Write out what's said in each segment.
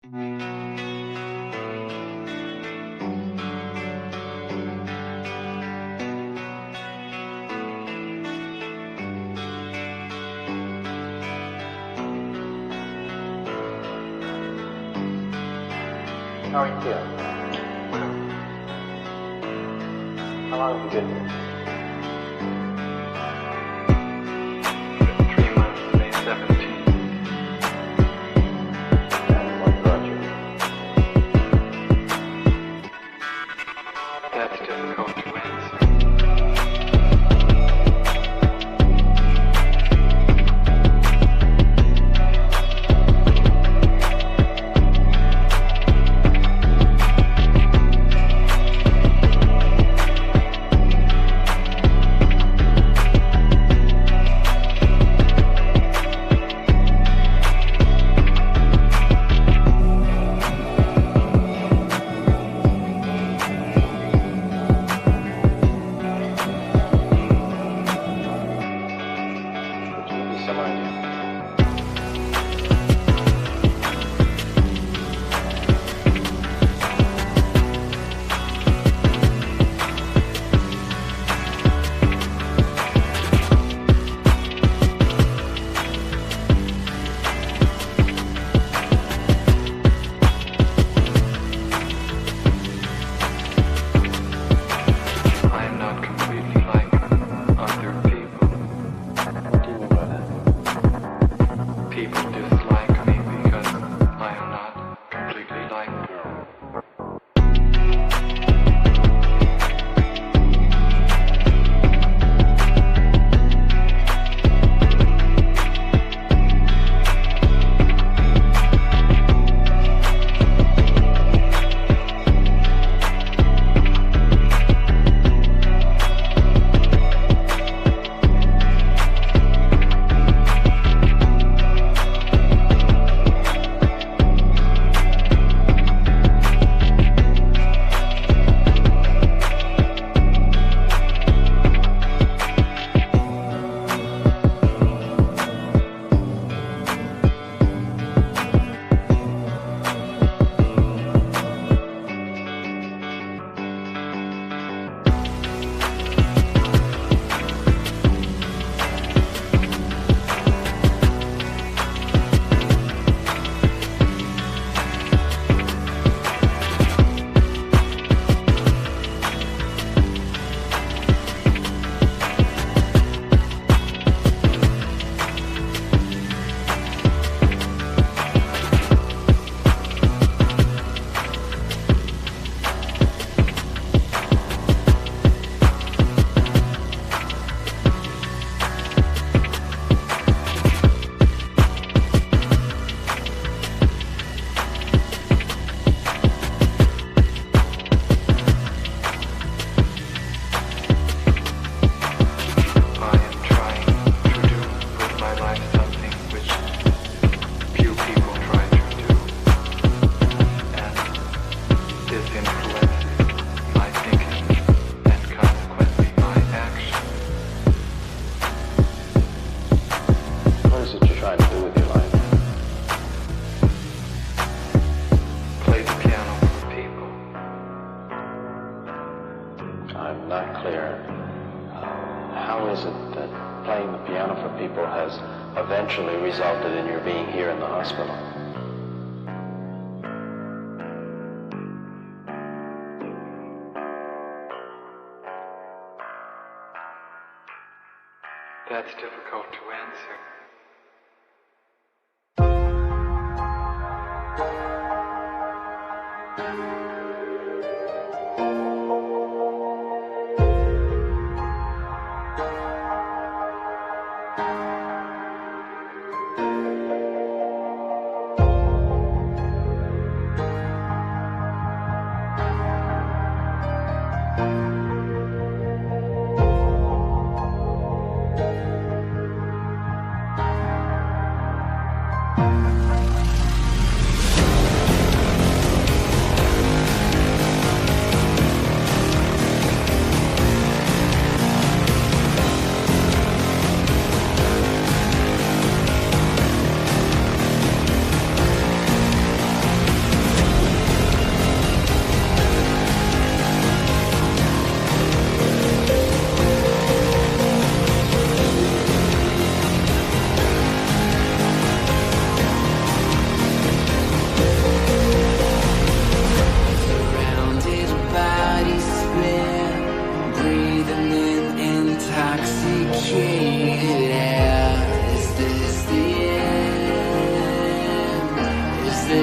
How are you feeling? How long have you been here? 3 months, May 17th. And what brought you? That's difficult to answer. Some idea. I am not completely like other people. What do you mean by that? People dislike me because I am not completely like them. I am trying to do with my life something which few people try to do, and this influences my thinking and consequently my action. What is it you're trying to do with your life? Play the piano for people. I'm not clear. How is it that playing the piano for people has eventually resulted in your being here in the hospital? That's difficult to answer.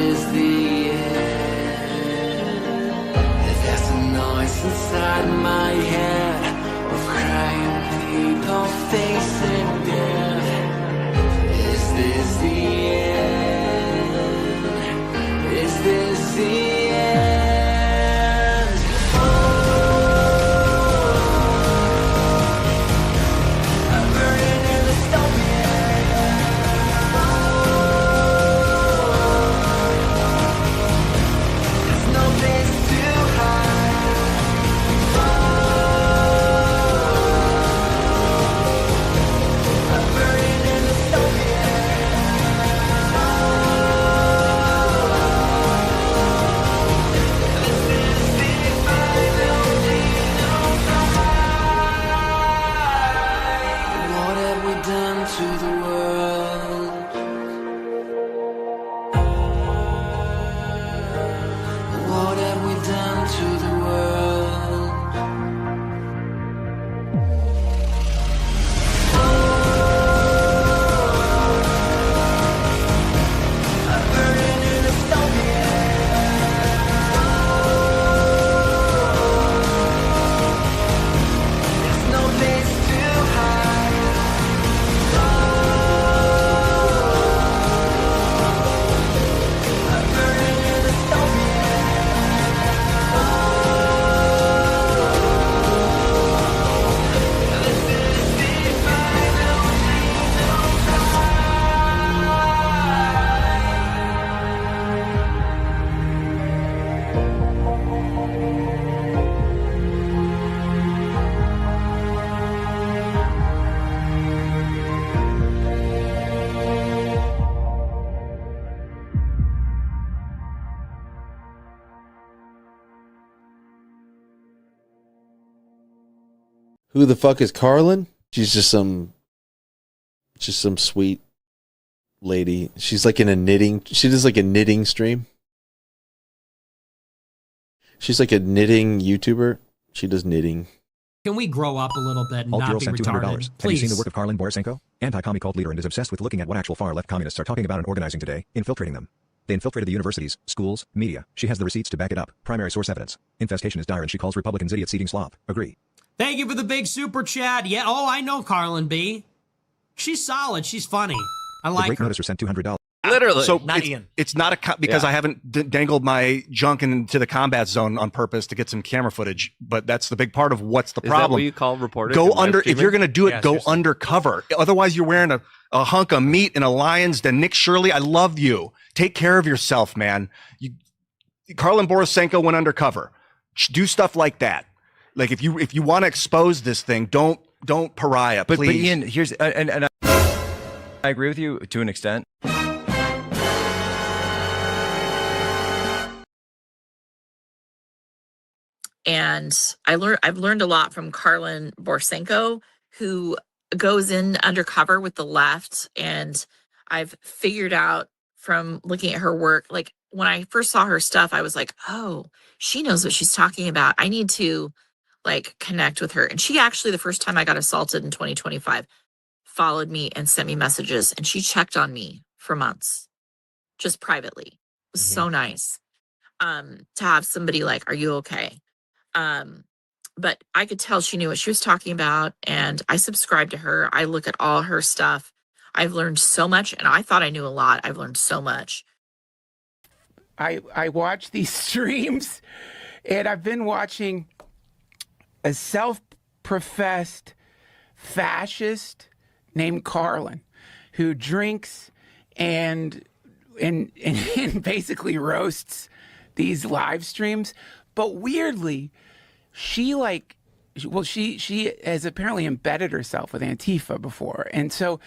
this the end? There's a noise inside my head of crying people facing death. Is this the end? Is this the end? I'm burning in the stone. There's no place to hide. I'm burning in the stone. What have we done to the world? What have we done to the world? I'm burning in the stone. There's no place to hide. I'm burning in the stone. This is the final Who the fuck is Karlyn? She's just some sweet lady. She's like in a knitting. She does like a knitting stream. She's like a knitting YouTuber. She does knitting. Can we grow up a little bit and Alt not Girl be sent $200. retarded? Have you Please. seen the work of Karlyn Borysenko? Anti-commie cult leader and is obsessed with looking at what actual far-left communists are talking about and organizing today, infiltrating them. They infiltrated the universities, schools, media. She has the receipts to back it up. Primary source evidence. Infestation is dire and she calls Republicans idiots eating slop. Agree. Thank you for the big super chat. Yeah, oh, I know Karlyn B. She's solid. She's funny. I The like great her. noticer sent $200. Literally. So not it's, Ian. it's not because I haven't dangled my junk into the combat zone on purpose to get some camera footage, but that's the big part of what's the Is problem. that what you call reporters? Go and live under, if streaming? you're going to do it, Yeah, go seriously. undercover. Otherwise you're wearing a hunk of meat in a lion's den. Nick Shirley, I love you. Take care of yourself, man. Karlyn Borysenko went undercover. Do stuff like that. Like if you want to expose this thing, don't pariah, But please. Ian, here's and I agree with you to an extent. And I've learned a lot from Karlyn Borysenko, who goes in undercover with the left. And I've figured out from looking at her work, like when I first saw her stuff, I was like, oh, she knows what she's talking about. I need to like connect with her. And she actually, the first time I got assaulted in 2025, followed me and sent me messages. And she checked on me for months, just privately. It was so nice to have somebody like, are you okay? But I could tell she knew what she was talking about, and I subscribe to her. I look at all her stuff. I've learned so much, and I thought I knew a lot. I've learned so much. I watch these streams, and I've been watching a self-professed fascist named Karlyn who drinks and basically roasts these live streams. But weirdly, she has apparently embedded herself with Antifa before. And so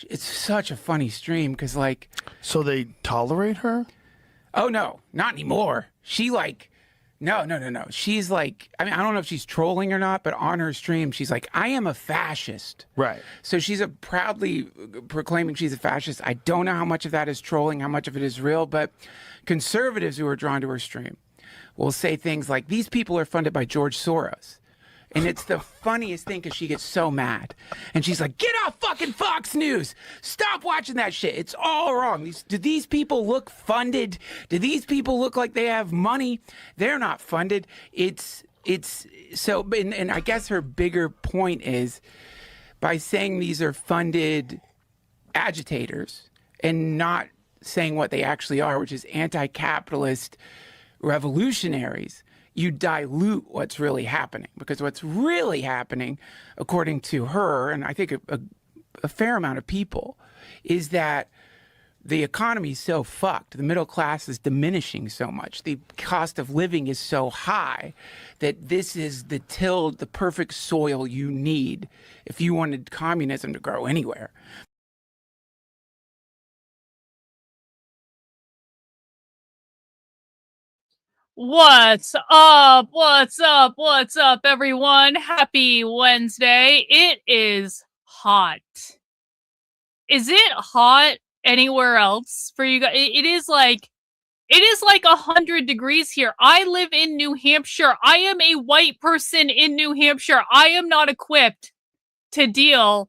it's such a funny stream because like... So they tolerate her? Oh, no, not anymore. She like... No. She's like... I mean, I don't know if she's trolling or not, but on her stream, she's like, I am a fascist. Right. So she's proudly proclaiming she's a fascist. I don't know how much of that is trolling, how much of it is real, but conservatives who are drawn to her stream will say things like, these people are funded by George Soros. And it's the funniest thing because she gets so mad. And she's like, get off fucking Fox News. Stop watching that shit. It's all wrong. Do these people look funded? Do these people look like they have money? They're not funded. It's so, and I guess her bigger point is by saying these are funded agitators and not saying what they actually are, which is anti-capitalist revolutionaries, you dilute what's really happening. Because what's really happening, according to her, and I think a fair amount of people, is that the economy is so fucked. The middle class is diminishing so much. The cost of living is so high that this is the perfect soil you need if you wanted communism to grow anywhere. What's up? What's up? What's up, everyone? Happy Wednesday. It is hot. Is it hot anywhere else for you guys? It is like 100 degrees here. I live in New Hampshire. I am a white person in New Hampshire. I am not equipped to deal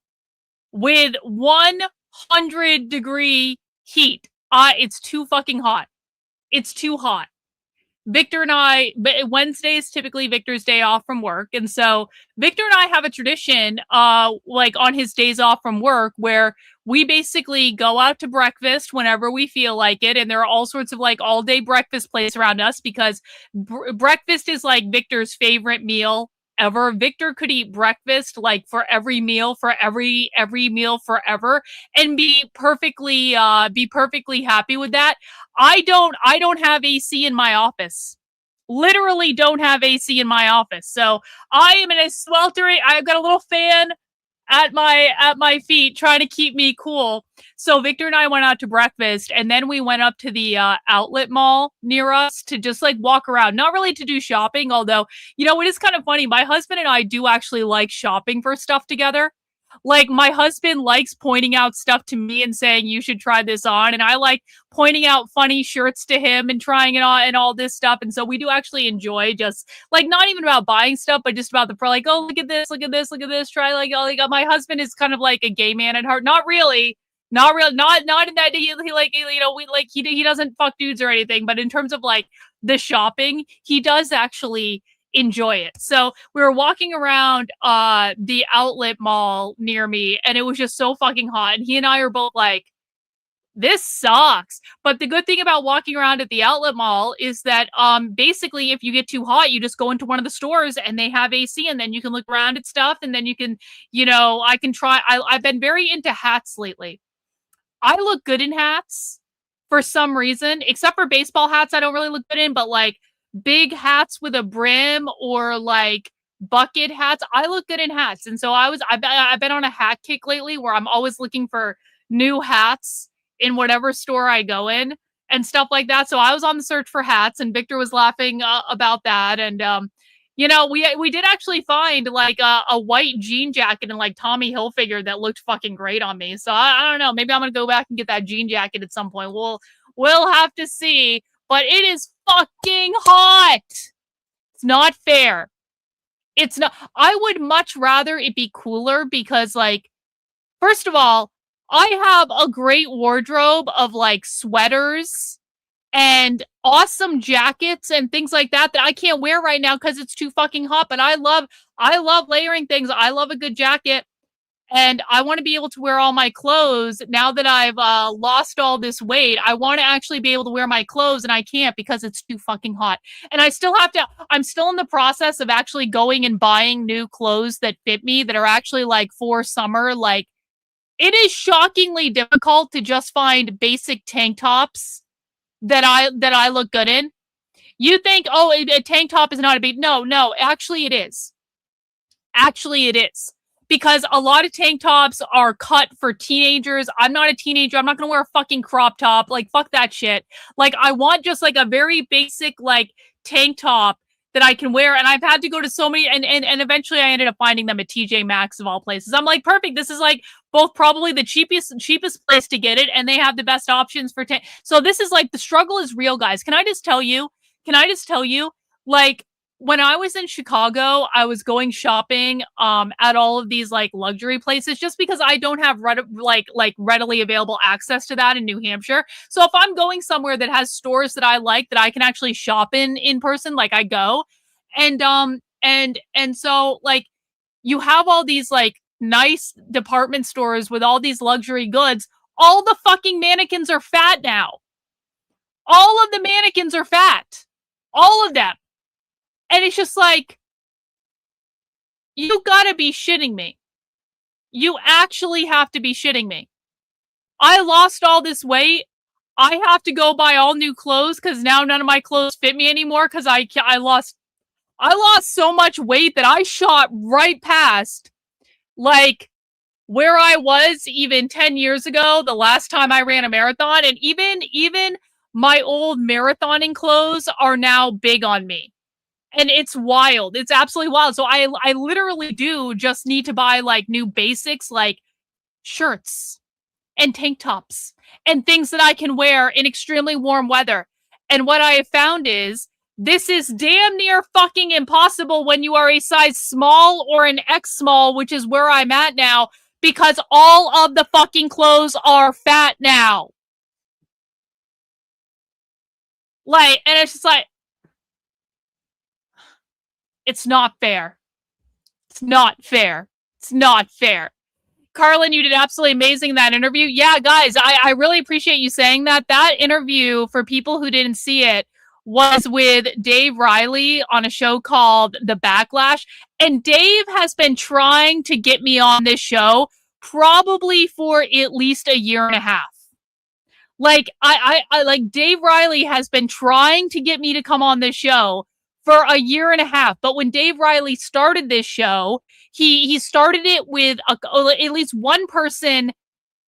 with 100-degree heat. It's too fucking hot. It's too hot. Victor and I, Wednesday is typically Victor's day off from work. And so Victor and I have a tradition, like on his days off from work, where we basically go out to breakfast whenever we feel like it. And there are all sorts of like all day breakfast places around us because breakfast is like Victor's favorite meal ever. Victor could eat breakfast like for every meal, for every meal forever, and be perfectly happy with that. I don't have AC in my office. Literally don't have AC in my office. So I am in a sweltering, I've got a little fan at my feet trying to keep me cool. So Victor and I went out to breakfast, and then we went up to the outlet mall near us to just like walk around, not really to do shopping, although, you know, it is kind of funny. My husband and I do actually like shopping for stuff together. Like, my husband likes pointing out stuff to me and saying, you should try this on. And I like pointing out funny shirts to him and trying it on and all this stuff. And so we do actually enjoy just like, not even about buying stuff, but just about like, oh, look at this, look at this, look at this. Try like, oh, my husband is kind of like a gay man at heart. Not really. Not in that he like, you know, he doesn't fuck dudes or anything. But in terms of like the shopping, he does actually enjoy it. So we were walking around the outlet mall near me, and it was just so fucking hot, and he and I are both like, this sucks. But the good thing about walking around at the outlet mall is that basically if you get too hot, you just go into one of the stores and they have AC, and then you can look around at stuff, and then you can, you know, I've been very into hats lately. I look good in hats for some reason, except for baseball hats I don't really look good in, but like big hats with a brim or like bucket hats, I look good in hats. And so I've been on a hat kick lately where I'm always looking for new hats in whatever store I go in and stuff like that. So I was on the search for hats, and Victor was laughing about that. And you know, we did actually find like a white jean jacket and like Tommy Hilfiger that looked fucking great on me. So I don't know, maybe I'm gonna go back and get that jean jacket at some point. We'll have to see. But it is fucking hot. It's not fair. It's not. I would much rather it be cooler because, like, first of all, I have a great wardrobe of like sweaters and awesome jackets and things like that I can't wear right now because it's too fucking hot. But I love layering things. I love a good jacket. And I want to be able to wear all my clothes now that I've lost all this weight. I want to actually be able to wear my clothes, and I can't because it's too fucking hot. And I still have to, I'm still in the process of actually going and buying new clothes that fit me, that are actually like for summer. Like, it is shockingly difficult to just find basic tank tops that I look good in. You think, oh, a tank top is not a big, no, actually it is. Actually it is. Because a lot of tank tops are cut for teenagers. I'm not a teenager. I'm not going to wear a fucking crop top. Like, fuck that shit. Like, I want just like a very basic like tank top that I can wear. And I've had to go to so many, and eventually I ended up finding them at TJ Maxx of all places. I'm like, perfect. This is like both probably the cheapest place to get it, and they have the best options for so this is like, the struggle is real, guys. Can I just tell you, like, when I was in Chicago, I was going shopping at all of these like luxury places just because I don't have readily available access to that in New Hampshire. So if I'm going somewhere that has stores that I like that I can actually shop in person, like I go. And so like you have all these like nice department stores with all these luxury goods. All the fucking mannequins are fat now. All of the mannequins are fat. All of them. And it's just like, you gotta be shitting me. You actually have to be shitting me. I lost all this weight. I have to go buy all new clothes because now none of my clothes fit me anymore because I lost so much weight that I shot right past like where I was even 10 years ago, the last time I ran a marathon. And even my old marathoning clothes are now big on me. And it's wild. It's absolutely wild. So I literally do just need to buy like new basics like shirts and tank tops and things that I can wear in extremely warm weather. And what I have found is this is damn near fucking impossible when you are a size small or an X small, which is where I'm at now, because all of the fucking clothes are fat now. Like, and it's just like, it's not fair. It's not fair. It's not fair. Karlyn, you did absolutely amazing in that interview. Yeah, guys, I really appreciate you saying that. That interview, for people who didn't see it, was with Dave Riley on a show called The Backlash. And Dave has been trying to get me on this show probably for at least a year and a half. Like, I like Dave Riley has been trying to get me to come on this show for a year and a half. But when Dave Riley started this show, he started it with at least one person.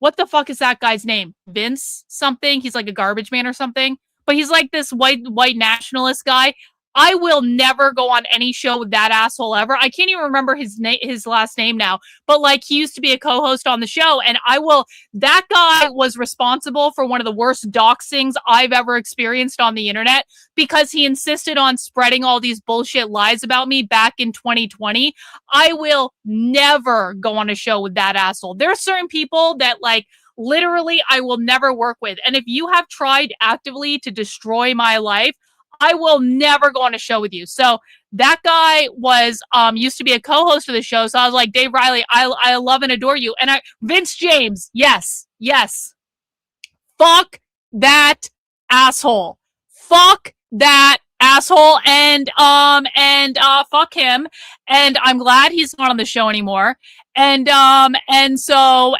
What the fuck is that guy's name? Vince something. He's like a garbage man or something. But he's like this white nationalist guy. I will never go on any show with that asshole ever. I can't even remember his last name now. But like, he used to be a co-host on the show, and that guy was responsible for one of the worst doxings I've ever experienced on the internet because he insisted on spreading all these bullshit lies about me back in 2020. I will never go on a show with that asshole. There are certain people that like, literally, I will never work with. And if you have tried actively to destroy my life, I will never go on a show with you. So that guy was used to be a co-host of the show. So I was like, Dave Riley, I love and adore you. And Vince James, yes. Fuck that asshole. Fuck that asshole. And fuck him. And I'm glad he's not on the show anymore. And so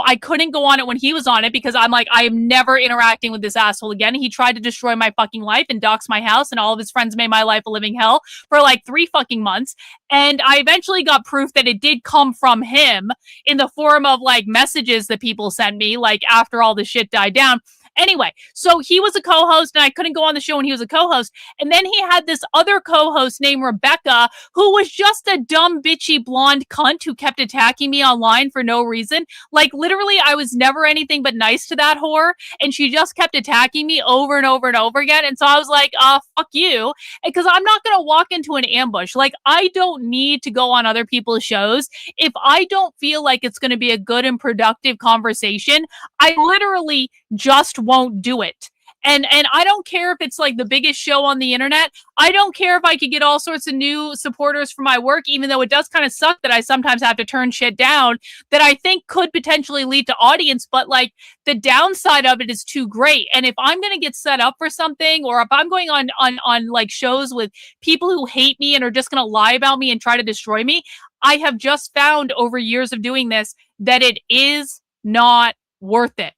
I couldn't go on it when he was on it because I'm like, I am never interacting with this asshole again. He tried to destroy my fucking life and dox my house, and all of his friends made my life a living hell for like 3 fucking months. And I eventually got proof that it did come from him in the form of like messages that people sent me, like after all the shit died down. Anyway, so he was a co-host and I couldn't go on the show when he was a co-host. And then he had this other co-host named Rebecca, who was just a dumb, bitchy, blonde cunt who kept attacking me online for no reason. Like, literally, I was never anything but nice to that whore. And she just kept attacking me over and over and over again. And so I was like, fuck you. Because I'm not going to walk into an ambush. Like, I don't need to go on other people's shows. If I don't feel like it's going to be a good and productive conversation, I literally just won't do it. And I don't care if it's like the biggest show on the internet. I don't care if I could get all sorts of new supporters for my work, even though it does kind of suck that I sometimes have to turn shit down that I think could potentially lead to audience. But like, the downside of it is too great. And if I'm going to get set up for something, or if I'm going on like shows with people who hate me and are just going to lie about me and try to destroy me, I have just found over years of doing this that it is not worth it.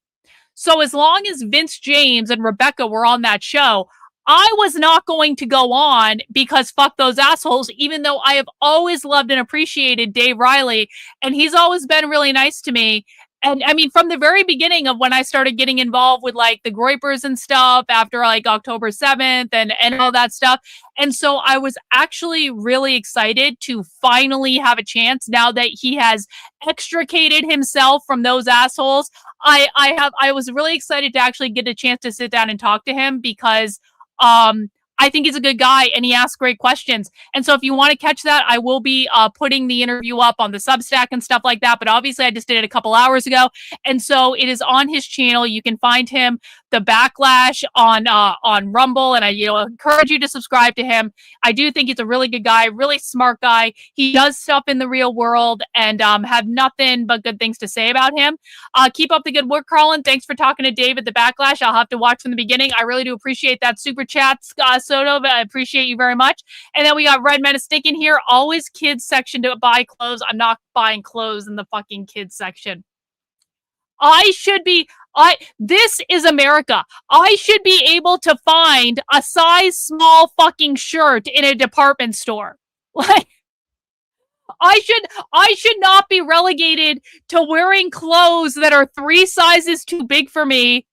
So as long as Vince James and Rebecca were on that show, I was not going to go on because fuck those assholes, even though I have always loved and appreciated Dave Riley, and he's always been really nice to me. And I mean, from the very beginning of when I started getting involved with like the Groypers and stuff after like October 7th and all that stuff. And so I was actually really excited to finally have a chance now that he has extricated himself from those assholes. I was really excited to actually get a chance to sit down and talk to him because I think he's a good guy and he asks great questions. And so if you want to catch that, I will be putting the interview up on the Substack and stuff like that. But obviously I just did it a couple hours ago. And so it is on his channel. You can find him, The Backlash, on Rumble. And I encourage you to subscribe to him. I do think he's a really good guy, really smart guy. He does stuff in the real world and have nothing but good things to say about him. Keep up the good work, Karlyn. Thanks for talking to Dave at The Backlash. I'll have to watch from the beginning. I really do appreciate that super chat, Soto. I appreciate you very much. And then we got Red Menace in here. Always kids section to buy clothes. I'm not buying clothes in the fucking kids section. This is America. I should be able to find a size small fucking shirt in a department store. Like, I should not be relegated to wearing clothes that are 3 sizes too big for me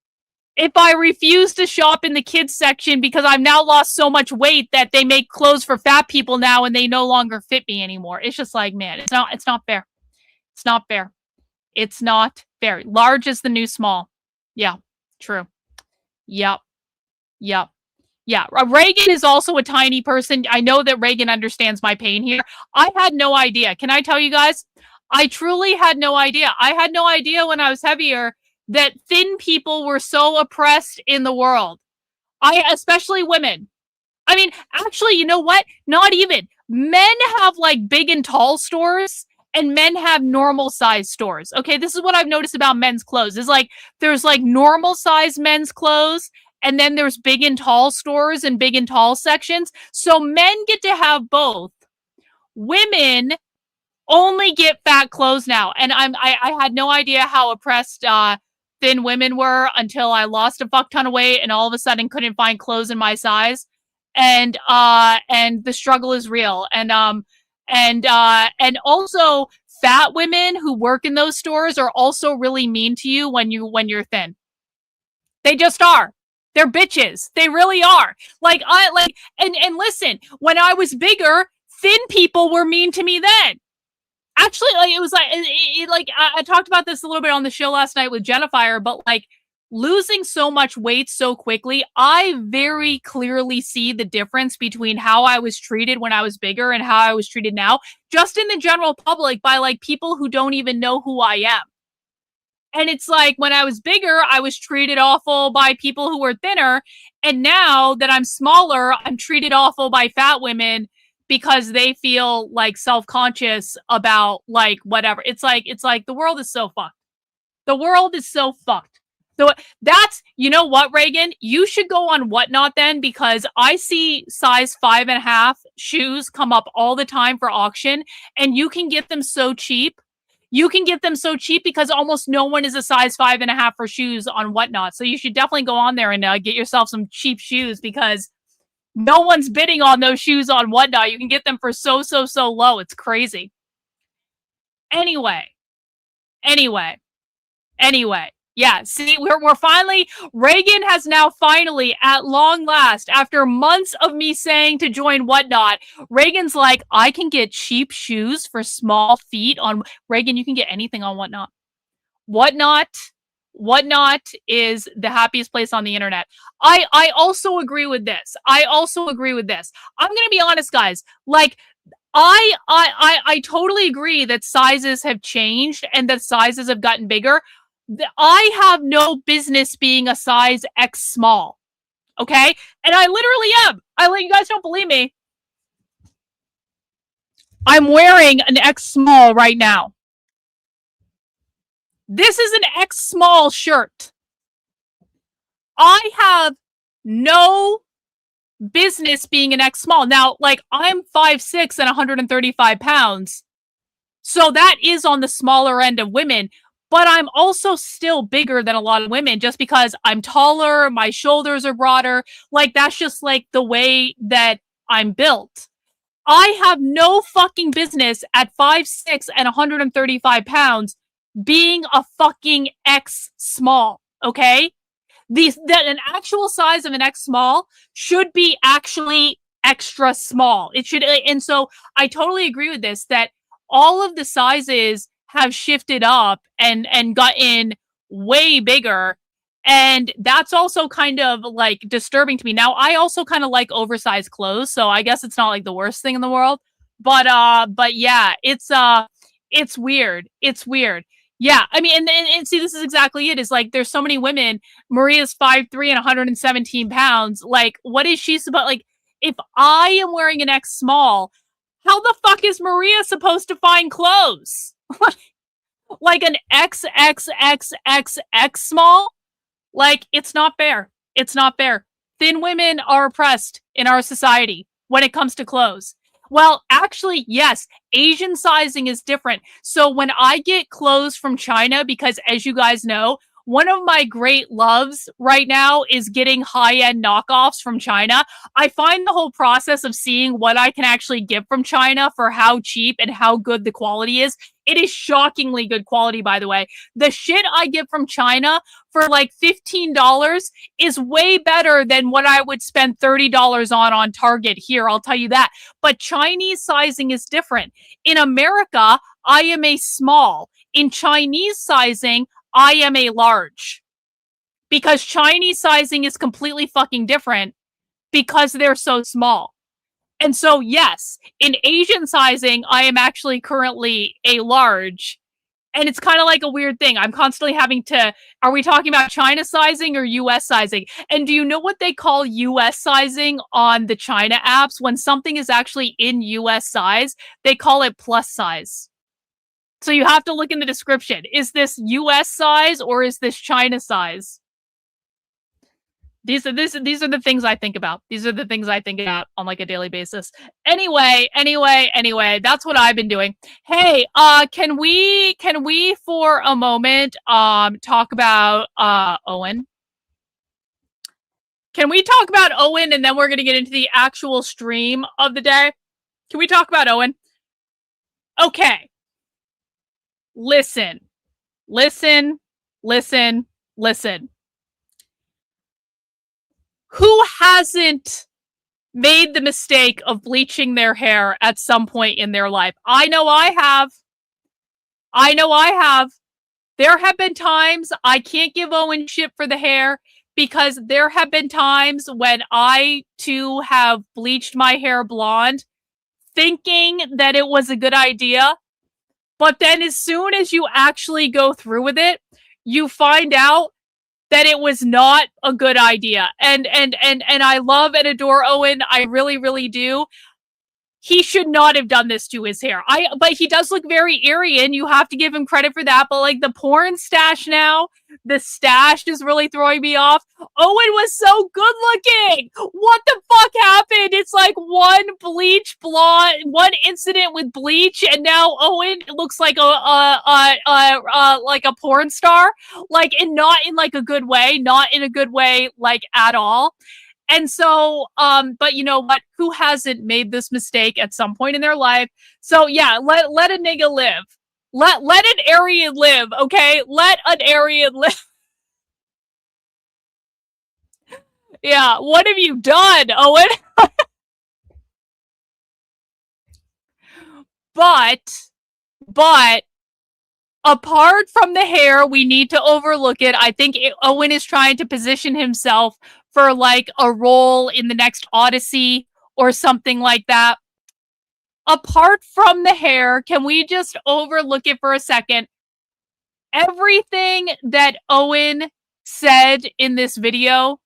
if I refuse to shop in the kids section because I've now lost so much weight that they make clothes for fat people now and they no longer fit me anymore. It's just like, man, it's not fair. It's not fair. It's not fair. Large is the new small. Yeah, true. Yep. Yeah, Reagan is also a tiny person. I know that Reagan understands my pain here. I had no idea. Can I tell you guys? I truly had no idea. I had no idea when I was heavier that thin people were so oppressed in the world. Especially women. I mean, actually, you know what? Not even. Men have like big and tall stores and men have normal size stores. Okay, this is what I've noticed about men's clothes. Is like there's like normal size men's clothes and then there's big and tall stores and big and tall sections. So men get to have both. Women only get fat clothes now. And I had no idea how oppressed thin women were until I lost a fuck ton of weight and all of a sudden couldn't find clothes in my size. And the struggle is real. And also fat women who work in those stores are also really mean to you when you're thin. They just are. They're bitches. They really are. And listen, when I was bigger, thin people were mean to me then. Actually, it was I talked about this a little bit on the show last night with Jennifer, but losing so much weight so quickly, I very clearly see the difference between how I was treated when I was bigger and how I was treated now, just in the general public by people who don't even know who I am. And it's like when I was bigger, I was treated awful by people who were thinner. And now that I'm smaller, I'm treated awful by fat women because they feel self-conscious about whatever. It's like the world is so fucked. The world is so fucked. So that's, you know what, Reagan? You should go on Whatnot then, because I see size 5.5 shoes come up all the time for auction, and you can get them so cheap. You can get them so cheap because almost no one is a size 5.5 for shoes on Whatnot. So you should definitely go on there and get yourself some cheap shoes because no one's bidding on those shoes on Whatnot. You can get them for so low. It's crazy. Anyway. Yeah, see, we're finally, Reagan has now finally, at long last, after months of me saying to join Whatnot, Reagan's like, I can get cheap shoes for small feet on, Reagan, you can get anything on Whatnot. Whatnot is the happiest place on the internet. I also agree with this. I'm going to be honest, guys. I totally agree that sizes have changed and that sizes have gotten bigger. I have no business being a size X small. Okay? And I literally am. You guys don't believe me. I'm wearing an X small right now. This is an X small shirt. I have no business being an X small. Now, I'm 5'6" and 135 pounds. So that is on the smaller end of women. But I'm also still bigger than a lot of women just because I'm taller, my shoulders are broader. That's just the way that I'm built. I have no fucking business at 5'6" and 135 pounds being a fucking X small, okay? An actual size of an X small should be actually extra small. It should, and so I totally agree with this, that all of the sizes have shifted up and gotten way bigger. And that's also kind of like disturbing to me. Now, I also kind of like oversized clothes, so I guess it's not like the worst thing in the world. But yeah, it's weird. It's weird. Yeah, I mean, and see, this is exactly it. Is like there's so many women. Maria's 5'3" and 117 pounds. Like, what is she supposed? Like, if I am wearing an X small, how the fuck is Maria supposed to find clothes? Like an XXXXX small? Like, it's not fair. It's not fair. Thin women are oppressed in our society when it comes to clothes. Well, actually, yes, Asian sizing is different. So when I get clothes from China, because as you guys know, one of my great loves right now is getting high-end knockoffs from China. I find the whole process of seeing what I can actually get from China for how cheap and how good the quality is. It is shockingly good quality, by the way. The shit I get from China for like $15 is way better than what I would spend $30 on Target here, I'll tell you that. But Chinese sizing is different. In America, I am a small. In Chinese sizing, I am a large. Because Chinese sizing is completely fucking different because they're so small. And so, yes, in Asian sizing, I am actually currently a large. And it's kind of like a weird thing. I'm constantly having to, are we talking about China sizing or US sizing? And do you know what they call US sizing on the China apps? When something is actually in US size, they call it plus size. So you have to look in the description. Is this US size or is this China size? These are the things I think about. These are the things I think about on like a daily basis. Anyway, that's what I've been doing. Hey, can we for a moment talk about Owen? Can we talk about Owen and then we're going to get into the actual stream of the day? Can we talk about Owen? Okay. Listen. Who hasn't made the mistake of bleaching their hair at some point in their life? I know I have. There have been times I can't give Owen shit for the hair because there have been times when I too have bleached my hair blonde thinking that it was a good idea. But then as soon as you actually go through with it, you find out that it was not a good idea. And I love and adore Owen. I really, really do. He should not have done this to his hair. But he does look very Aryan. You have to give him credit for that. But like the porn stash now, the stash is really throwing me off. Owen was so good looking. What the fuck happened? It's like one bleach blonde, one incident with bleach, and now Owen looks like a porn star. Like, and not in like a good way, not in a good way, like at all. And so, but you know what? Who hasn't made this mistake at some point in their life? So yeah, let a nigga live. Let an Aryan live, okay? Let an Aryan live. Yeah, what have you done, Owen? But apart from the hair, we need to overlook it. I think Owen is trying to position himself for like a role in the next Odyssey or something like that. Apart from the hair, can we just overlook it for a second? Everything that Owen said in this video,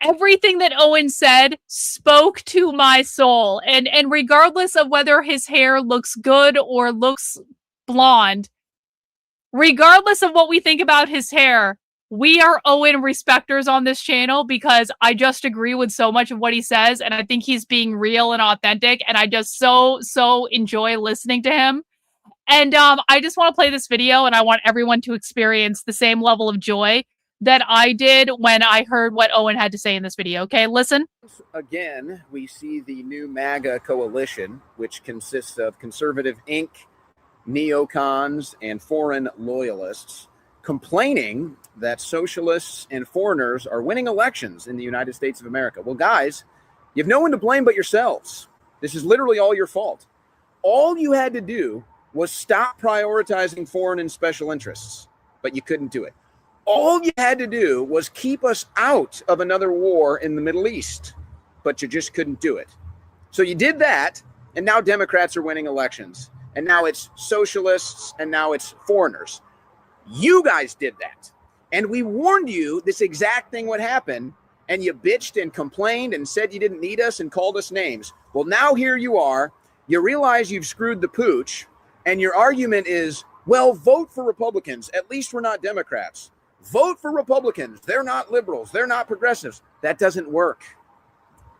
everything that Owen said spoke to my soul. And regardless of whether his hair looks good or looks blonde, regardless of what we think about his hair, we are Owen respecters on this channel because I just agree with so much of what he says, and I think he's being real and authentic, and I just so enjoy listening to him. And I just want to play this video, and I want everyone to experience the same level of joy that I did when I heard what Owen had to say in this video. Okay, listen. Again, we see the new MAGA coalition, which consists of Conservative Inc., neocons, and foreign loyalists, complaining that socialists and foreigners are winning elections in the United States of America. Well, guys, you have no one to blame but yourselves. This is literally all your fault. All you had to do was stop prioritizing foreign and special interests, but you couldn't do it. All you had to do was keep us out of another war in the Middle East, but you just couldn't do it. So you did that, and now Democrats are winning elections. And now it's socialists, and now it's foreigners. You guys did that. And we warned you this exact thing would happen, and you bitched and complained and said you didn't need us and called us names. Well, now here you are. You realize you've screwed the pooch, and your argument is, well, vote for Republicans. At least we're not Democrats. Vote for Republicans. They're not liberals. They're not progressives. That doesn't work.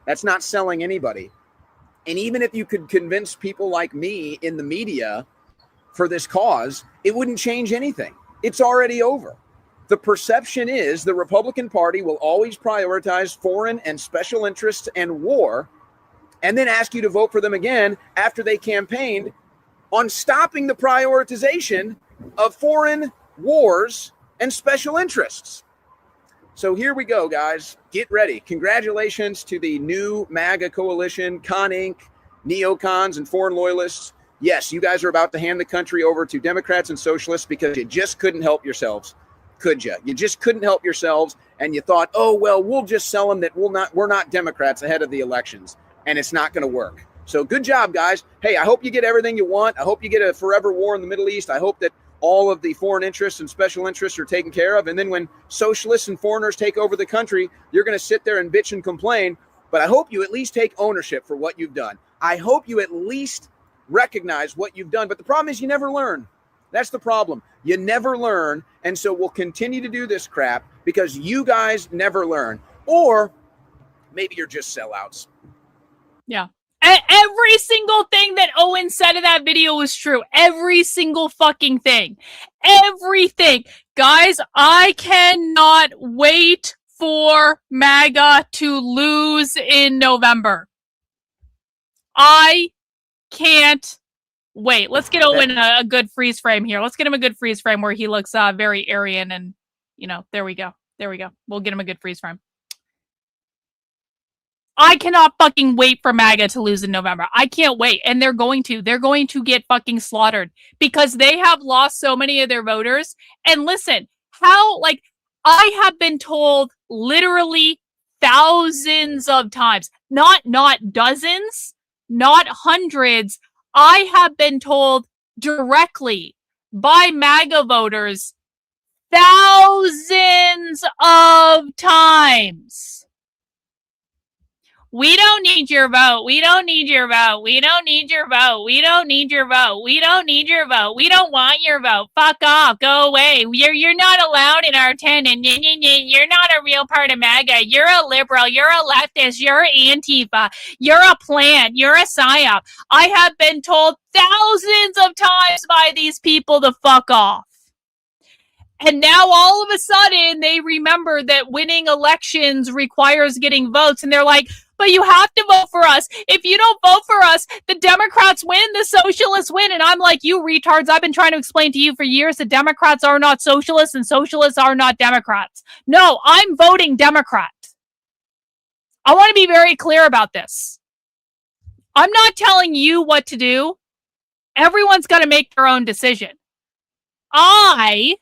That's not selling anybody. And even if you could convince people like me in the media for this cause, it wouldn't change anything. It's already over. The perception is the Republican Party will always prioritize foreign and special interests and war, and then ask you to vote for them again after they campaigned on stopping the prioritization of foreign wars and special interests. So here we go, guys. Get ready. Congratulations to the new MAGA coalition, Con Inc., neocons, and foreign loyalists. Yes, you guys are about to hand the country over to Democrats and socialists because you just couldn't help yourselves, could you? You just couldn't help yourselves, and you thought, oh, well, we'll just sell them that we're not Democrats ahead of the elections, and it's not going to work. So good job, guys. Hey, I hope you get everything you want. I hope you get a forever war in the Middle East. I hope that all of the foreign interests and special interests are taken care of. And then when socialists and foreigners take over the country, you're going to sit there and bitch and complain. But I hope you at least take ownership for what you've done. I hope you at least recognize what you've done. But the problem is you never learn. That's the problem. You never learn. And so we'll continue to do this crap because you guys never learn. Or maybe you're just sellouts. Yeah. Every single thing that Owen said in that video was true. Every single fucking thing. Everything. Guys, I cannot wait for MAGA to lose in November. I can't wait. Let's get Owen a good freeze frame here. Let's get him a good freeze frame where he looks very Aryan and, there we go. There we go. We'll get him a good freeze frame. I cannot fucking wait for MAGA to lose in November. I can't wait. And they're going to. They're going to get fucking slaughtered because they have lost so many of their voters. And listen, I have been told literally thousands of times, not dozens, not hundreds. I have been told directly by MAGA voters thousands of times. We don't need your vote. We don't need your vote. We don't need your vote. We don't need your vote. We don't need your vote. We don't want your vote. Fuck off. Go away. You're not allowed in our tent. And you're not a real part of MAGA. You're a liberal. You're a leftist. You're Antifa. You're a plant. You're a psyop. I have been told thousands of times by these people to fuck off. And now all of a sudden they remember that winning elections requires getting votes. And they're like, but you have to vote for us. If you don't vote for us, the Democrats win, the socialists win. And I'm like, you retards, I've been trying to explain to you for years that Democrats are not socialists and socialists are not Democrats. No, I'm voting Democrat. I want to be very clear about this. I'm not telling you what to do. Everyone's got to make their own decision. I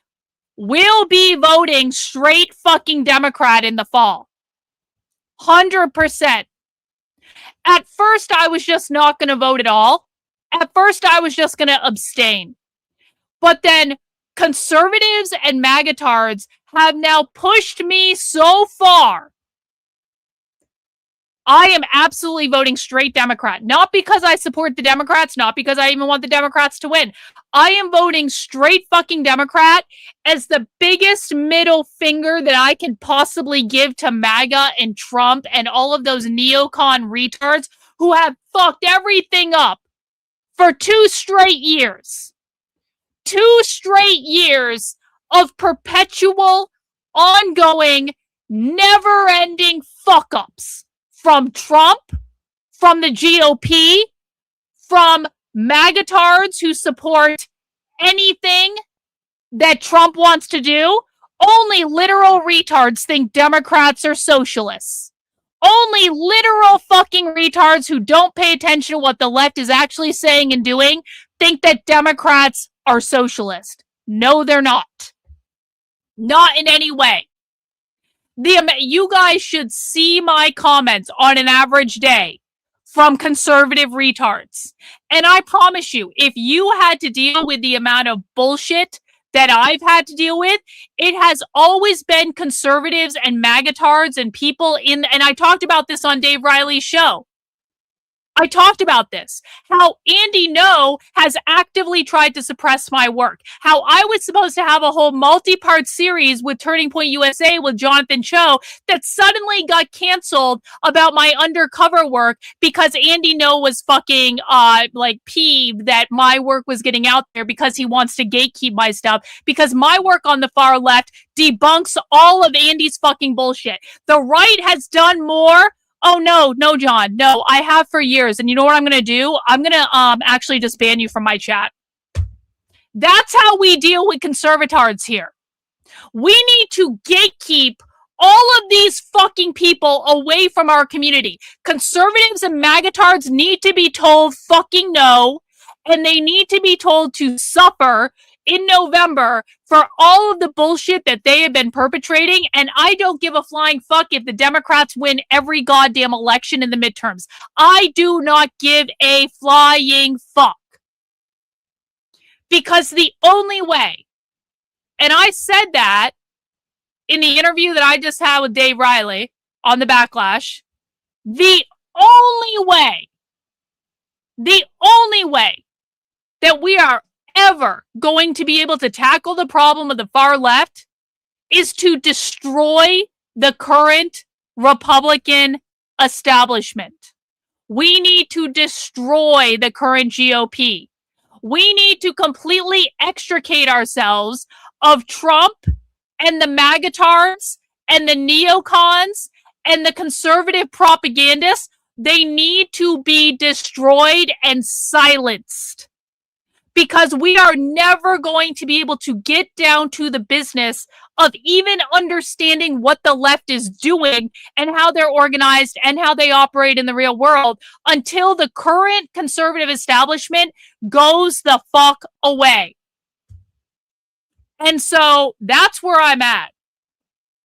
will be voting straight fucking Democrat in the fall. 100%. At first, I was just not going to vote at all. At first, I was just going to abstain. But then conservatives and magatards have now pushed me so far. I am absolutely voting straight Democrat. Not because I support the Democrats, not because I even want the Democrats to win. I am voting straight fucking Democrat as the biggest middle finger that I can possibly give to MAGA and Trump and all of those neocon retards who have fucked everything up for 2 straight years. 2 straight years of perpetual, ongoing, never-ending fuck-ups. From Trump, from the GOP, from magatards who support anything that Trump wants to do. Only literal retards think Democrats are socialists. Only literal fucking retards who don't pay attention to what the left is actually saying and doing think that Democrats are socialist. No, they're not. Not in any way. You guys should see my comments on an average day from conservative retards. And I promise you, if you had to deal with the amount of bullshit that I've had to deal with, it has always been conservatives and magatards and people and I talked about this on Dave Riley's show. I talked about this, how Andy No has actively tried to suppress my work, how I was supposed to have a whole multi-part series with Turning Point USA with Jonathan Cho that suddenly got canceled about my undercover work because Andy No was fucking peeved that my work was getting out there because he wants to gatekeep my stuff, because my work on the far left debunks all of Andy's fucking bullshit. The right has done more. Oh, no, John. No, I have for years. And you know what I'm going to do? I'm going to actually just ban you from my chat. That's how we deal with conservatards here. We need to gatekeep all of these fucking people away from our community. Conservatives and magatards need to be told fucking no, and they need to be told to suffer in November for all of the bullshit that they have been perpetrating. And I don't give a flying fuck if the Democrats win every goddamn election in the midterms. I do not give a flying fuck. Because the only way, and I said that in the interview that I just had with Dave Riley on the Backlash, the only way that we are ever going to be able to tackle the problem of the far left is to destroy the current Republican establishment. We need to destroy the current GOP. We need to completely extricate ourselves of Trump and the magatards and the neocons and the conservative propagandists. They need to be destroyed and silenced. Because we are never going to be able to get down to the business of even understanding what the left is doing and how they're organized and how they operate in the real world until the current conservative establishment goes the fuck away. And so that's where I'm at.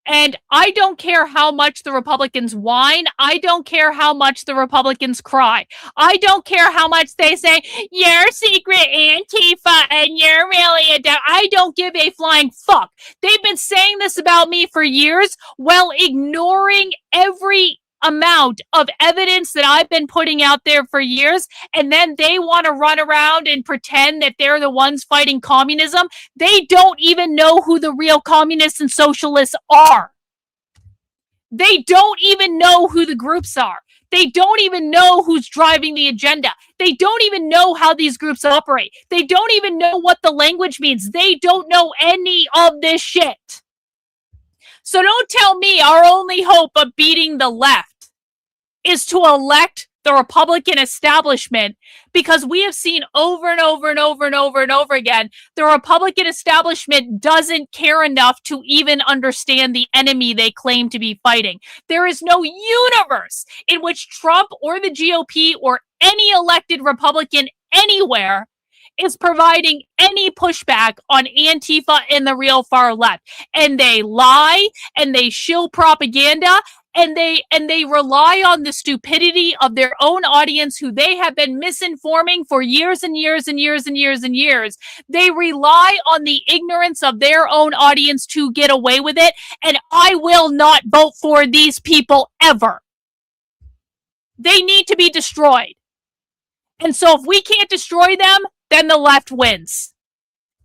And I don't care how much the Republicans whine. I don't care how much the Republicans cry. I don't care how much they say, you're secret Antifa and you're really a I don't give a flying fuck. They've been saying this about me for years while ignoring every amount of evidence that I've been putting out there for years, and then they want to run around and pretend that they're the ones fighting communism. They don't even know who the real communists and socialists are. They don't even know who the groups are. They don't even know who's driving the agenda. They don't even know how these groups operate. They don't even know what the language means. They don't know any of this shit. So don't tell me our only hope of beating the left is to elect the Republican establishment, because we have seen over and over and over and over and over again, the Republican establishment doesn't care enough to even understand the enemy they claim to be fighting. There is no universe in which Trump or the GOP or any elected Republican anywhere is providing any pushback on Antifa and the real far left. And they lie and they shill propaganda. And they rely on the stupidity of their own audience, who they have been misinforming for years and years and years and years and years. They rely on the ignorance of their own audience to get away with it. And I will not vote for these people ever. They need to be destroyed. And so if we can't destroy them, then the left wins.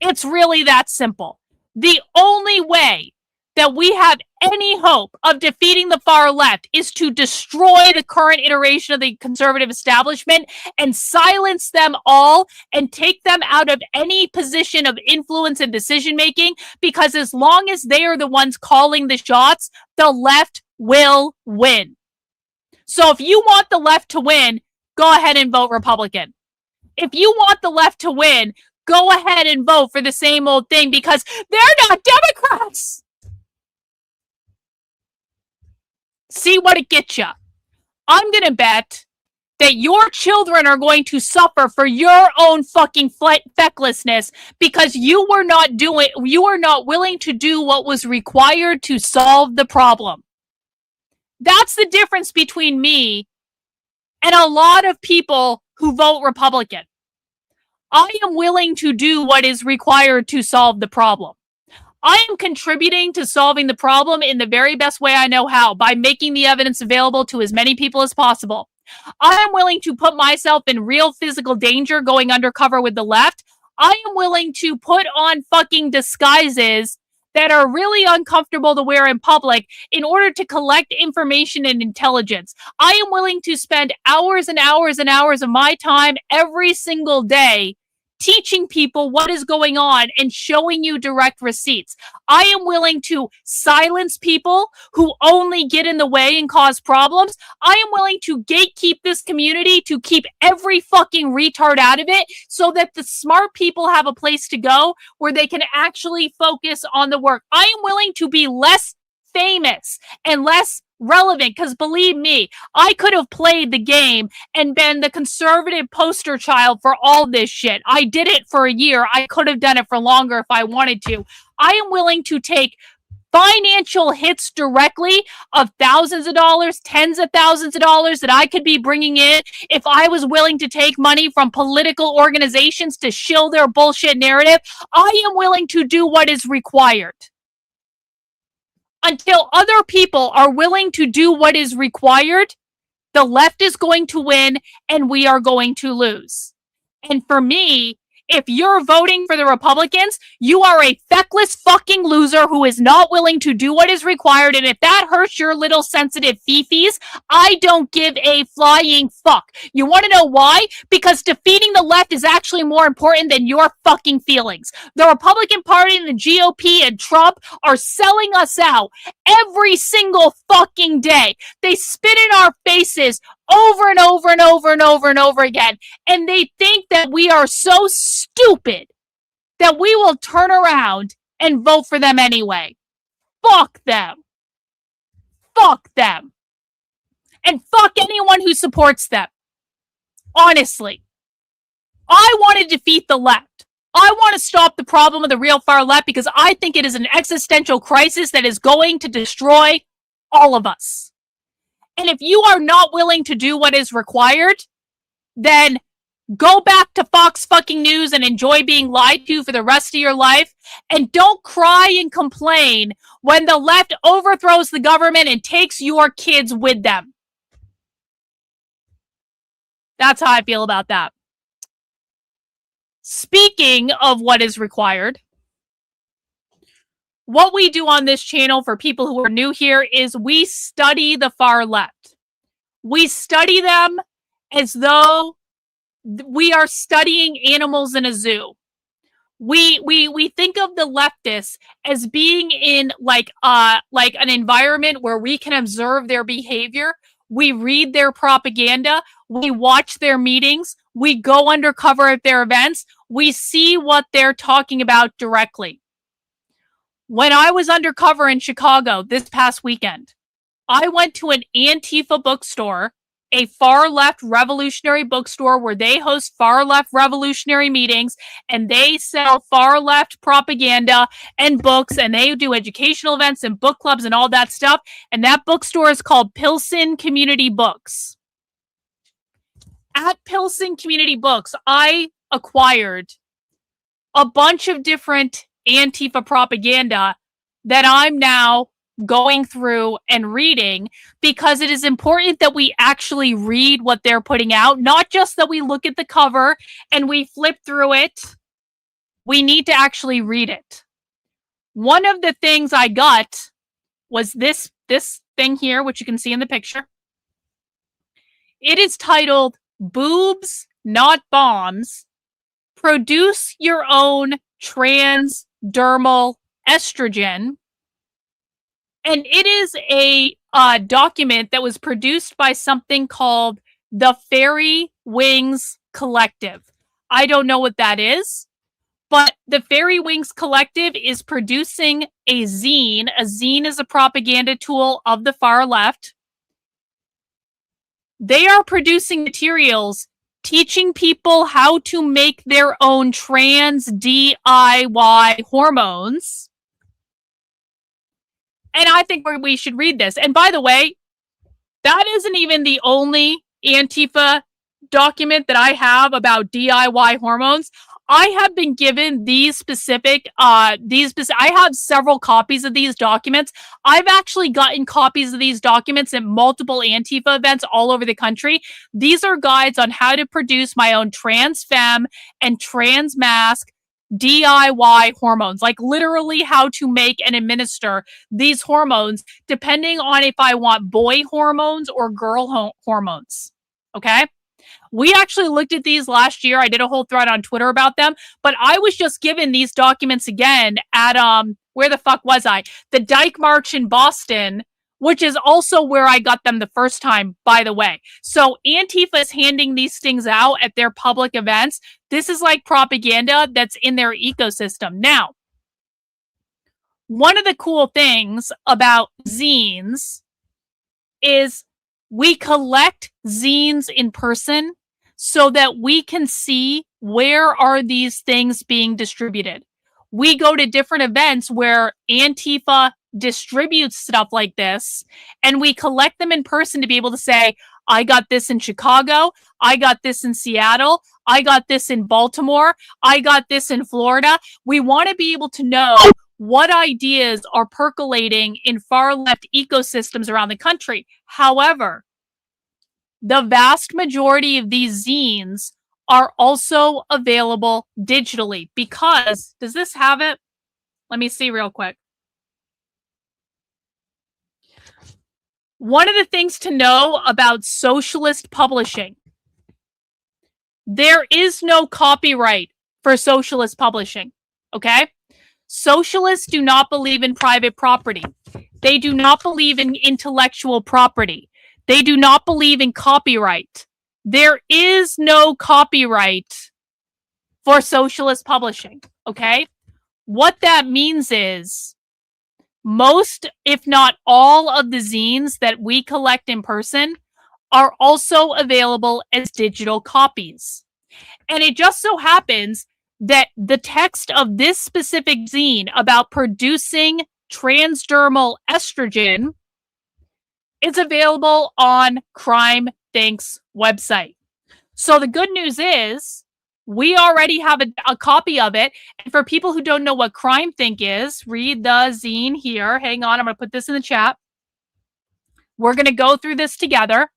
It's really that simple. The only way that we have any hope of defeating the far left is to destroy the current iteration of the conservative establishment and silence them all and take them out of any position of influence and decision making, because as long as they are the ones calling the shots, the left will win. So if you want the left to win, go ahead and vote Republican. If you want the left to win, go ahead and vote for the same old thing, because they're not Democrats. See what it gets you. I'm going to bet that your children are going to suffer for your own fucking fecklessness because you are not willing to do what was required to solve the problem. That's the difference between me and a lot of people who vote Republican. I am willing to do what is required to solve the problem. I am contributing to solving the problem in the very best way I know how, by making the evidence available to as many people as possible. I am willing to put myself in real physical danger going undercover with the left. I am willing to put on fucking disguises that are really uncomfortable to wear in public in order to collect information and intelligence. I am willing to spend hours and hours and hours of my time every single day teaching people what is going on and showing you direct receipts. I am willing to silence people who only get in the way and cause problems. I am willing to gatekeep this community to keep every fucking retard out of it so that the smart people have a place to go where they can actually focus on the work. I am willing to be less famous and less relevant, because believe me, I could have played the game and been the conservative poster child for all this shit. I did it for a year. I could have done it for longer if I wanted to. I am willing to take financial hits directly of thousands of dollars, tens of thousands of dollars that I could be bringing in if I was willing to take money from political organizations to shill their bullshit narrative. I am willing to do what is required. Until other people are willing to do what is required, the left is going to win and we are going to lose. And for me, if you're voting for the Republicans, you are a feckless fucking loser who is not willing to do what is required. And if that hurts your little sensitive fifis, I don't give a flying fuck. You want to know why? Because defeating the left is actually more important than your fucking feelings. The Republican Party and the GOP and Trump are selling us out every single fucking day. They spit in our faces over and over and over and over and over again. And they think that we are so stupid that we will turn around and vote for them anyway. Fuck them. Fuck them. And fuck anyone who supports them. Honestly. I want to defeat the left. I want to stop the problem of the real far left because I think it is an existential crisis that is going to destroy all of us. And if you are not willing to do what is required, then go back to Fox fucking News and enjoy being lied to for the rest of your life. And don't cry and complain when the left overthrows the government and takes your kids with them. That's how I feel about that. Speaking of what is required, what we do on this channel for people who are new here is we study the far left. We study them as though we are studying animals in a zoo. We think of the leftists as being in like an environment where we can observe their behavior. We read their propaganda. We watch their meetings. We go undercover at their events. We see what they're talking about directly. When I was undercover in Chicago this past weekend, I went to an Antifa bookstore, a far-left revolutionary bookstore where they host far-left revolutionary meetings, and they sell far-left propaganda and books, and they do educational events and book clubs and all that stuff. And that bookstore is called Pilsen Community Books. At Pilsen Community Books, I acquired a bunch of different Antifa propaganda that I'm now going through and reading, because it is important that we actually read what they're putting out, not just that we look at the cover and we flip through it. We need to actually read it. One of the things I got was this thing here, which you can see in the picture. It is titled Boobs, Not Bombs. Produce Your Own Transdermal Estrogen. And it is a document that was produced by something called the Fairy Wings Collective. I don't know what that is, but the Fairy Wings Collective is producing a zine. A zine is a propaganda tool of the far left. They are producing materials teaching people how to make their own trans DIY hormones. And I think we should read this. And by the way, that isn't even the only Antifa document that I have about DIY hormones. I have been given these specific, I have several copies of these documents. I've actually gotten copies of these documents at multiple Antifa events all over the country. These are guides on how to produce my own trans femme and trans mask DIY hormones, like literally how to make and administer these hormones, depending on if I want boy hormones or girl hormones. Okay? We actually looked at these last year. I did a whole thread on Twitter about them, but I was just given these documents again at, where the fuck was I? The Dyke March in Boston, which is also where I got them the first time, by the way. So Antifa is handing these things out at their public events. This is like propaganda that's in their ecosystem. Now, one of the cool things about zines is we collect zines in person so that we can see where are these things being distributed. We go to different events where Antifa distributes stuff like this, and we collect them in person to be able to say, I got this in Chicago, I got this in Seattle, I got this in Baltimore, I got this in Florida. We want to be able to know what ideas are percolating in far left ecosystems around the country. However, the vast majority of these zines are also available digitally because, does this have it? Let me see real quick. One of the things to know about socialist publishing, there is no copyright for socialist publishing, okay? Socialists do not believe in private property. They do not believe in intellectual property. They do not believe in copyright. There is no copyright for socialist publishing, okay? What that means is most, if not all, of the zines that we collect in person are also available as digital copies. And it just so happens that the text of this specific zine about producing transdermal estrogen is available on Crime Think's website. So the good news is we already have a copy of it. And for people who don't know what Crime Think is, read the zine here. Hang on, I'm going to put this in the chat. We're going to go through this together.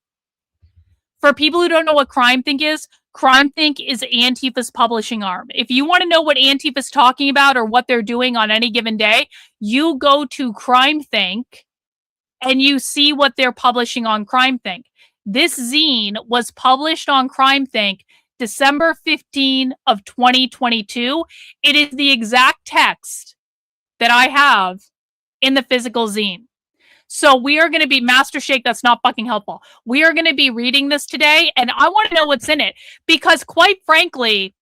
For people who don't know what Crime Think is Antifa's publishing arm. If you want to know what Antifa's talking about or what they're doing on any given day, you go to Crime Think and you see what they're publishing on Crime Think. This zine was published on Crime Think December 15 of 2022. It is the exact text that I have in the physical zine. So we are going to be, Master Shake, that's not fucking helpful. We are going to be reading this today, and I want to know what's in it. Because quite frankly,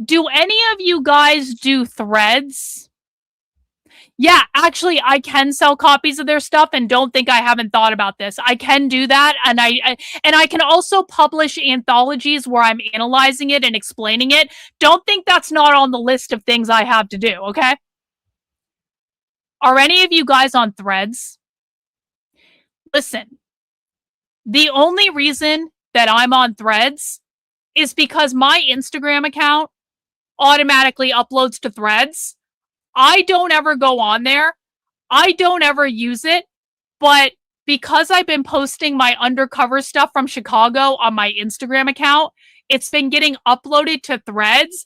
do any of you guys do threads? Yeah, actually, I can sell copies of their stuff, and don't think I haven't thought about this. I can do that, and I can also publish anthologies where I'm analyzing it and explaining it. Don't think that's not on the list of things I have to do, okay? Are any of you guys on threads? Listen, the only reason that I'm on threads is because my Instagram account automatically uploads to threads. I don't ever go on there. I don't ever use it. But because I've been posting my undercover stuff from Chicago on my Instagram account, it's been getting uploaded to threads.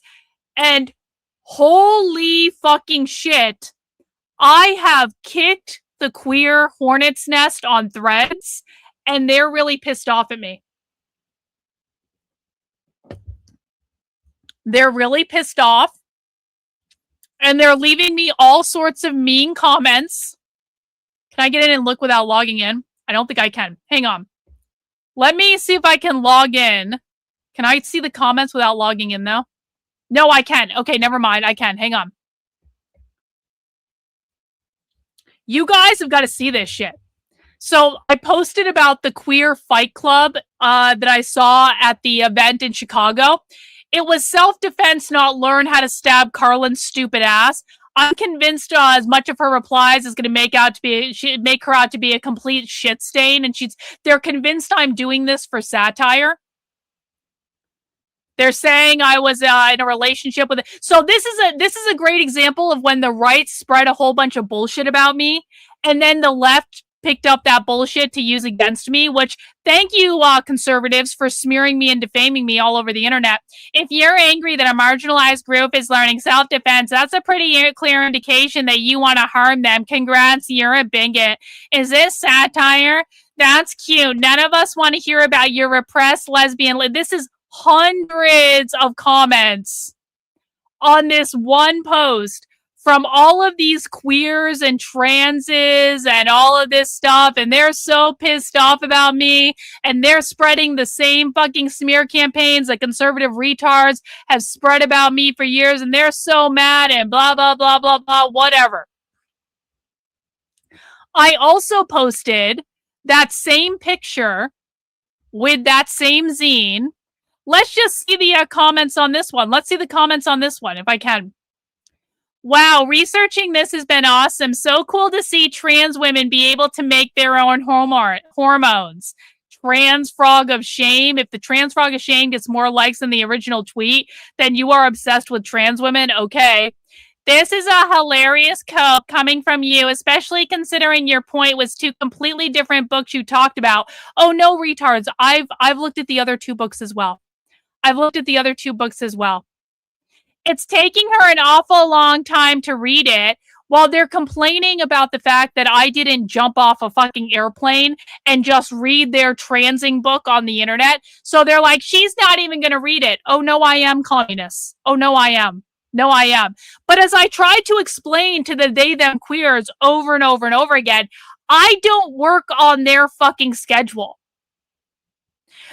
And holy fucking shit, I have kicked the queer hornet's nest on threads, and they're really pissed off at me. They're really pissed off. And they're leaving me all sorts of mean comments. Can I get in and look without logging in? I don't think I can. Hang on. Let me see if I can log in. Can I see the comments without logging in, though? No, I can. Okay, never mind. I can. Hang on. You guys have got to see this shit. So I posted about the queer fight club that I saw at the event in Chicago. It was self-defense, not learn how to stab Karlyn's stupid ass. I'm convinced as much of her replies is going to make her out to be a complete shit stain, and they're convinced I'm doing this for satire. They're saying I was in a relationship with it. So this is a great example of when the right spread a whole bunch of bullshit about me, and then the left picked up that bullshit to use against me, which thank you, conservatives, for smearing me and defaming me all over the internet. If you're angry that a marginalized group is learning self-defense, that's a pretty clear indication that you want to harm them. Congrats, you're a bigot. Is this satire? That's cute. None of us want to hear about your repressed lesbian. This is hundreds of comments on this one post from all of these queers and transes and all of this stuff, and they're so pissed off about me, and they're spreading the same fucking smear campaigns that conservative retards have spread about me for years, and they're so mad and blah, blah, blah, blah, blah, whatever. I also posted that same picture with that same zine. Let's just see the comments on this one. Let's see the comments on this one, if I can. Wow, researching this has been awesome. So cool to see trans women be able to make their own hormones. Trans frog of shame. If the trans frog of shame gets more likes than the original tweet, then you are obsessed with trans women. Okay. This is a hilarious quote coming from you, especially considering your point was two completely different books you talked about. Oh no, retards. I've looked at the other two books as well. It's taking her an awful long time to read it while they're complaining about the fact that I didn't jump off a fucking airplane and just read their transing book on the internet. So they're like, she's not even going to read it. Oh, no, I am, communists. Oh, no, I am. No, I am. But as I tried to explain to the they, them queers over and over and over again, I don't work on their fucking schedule.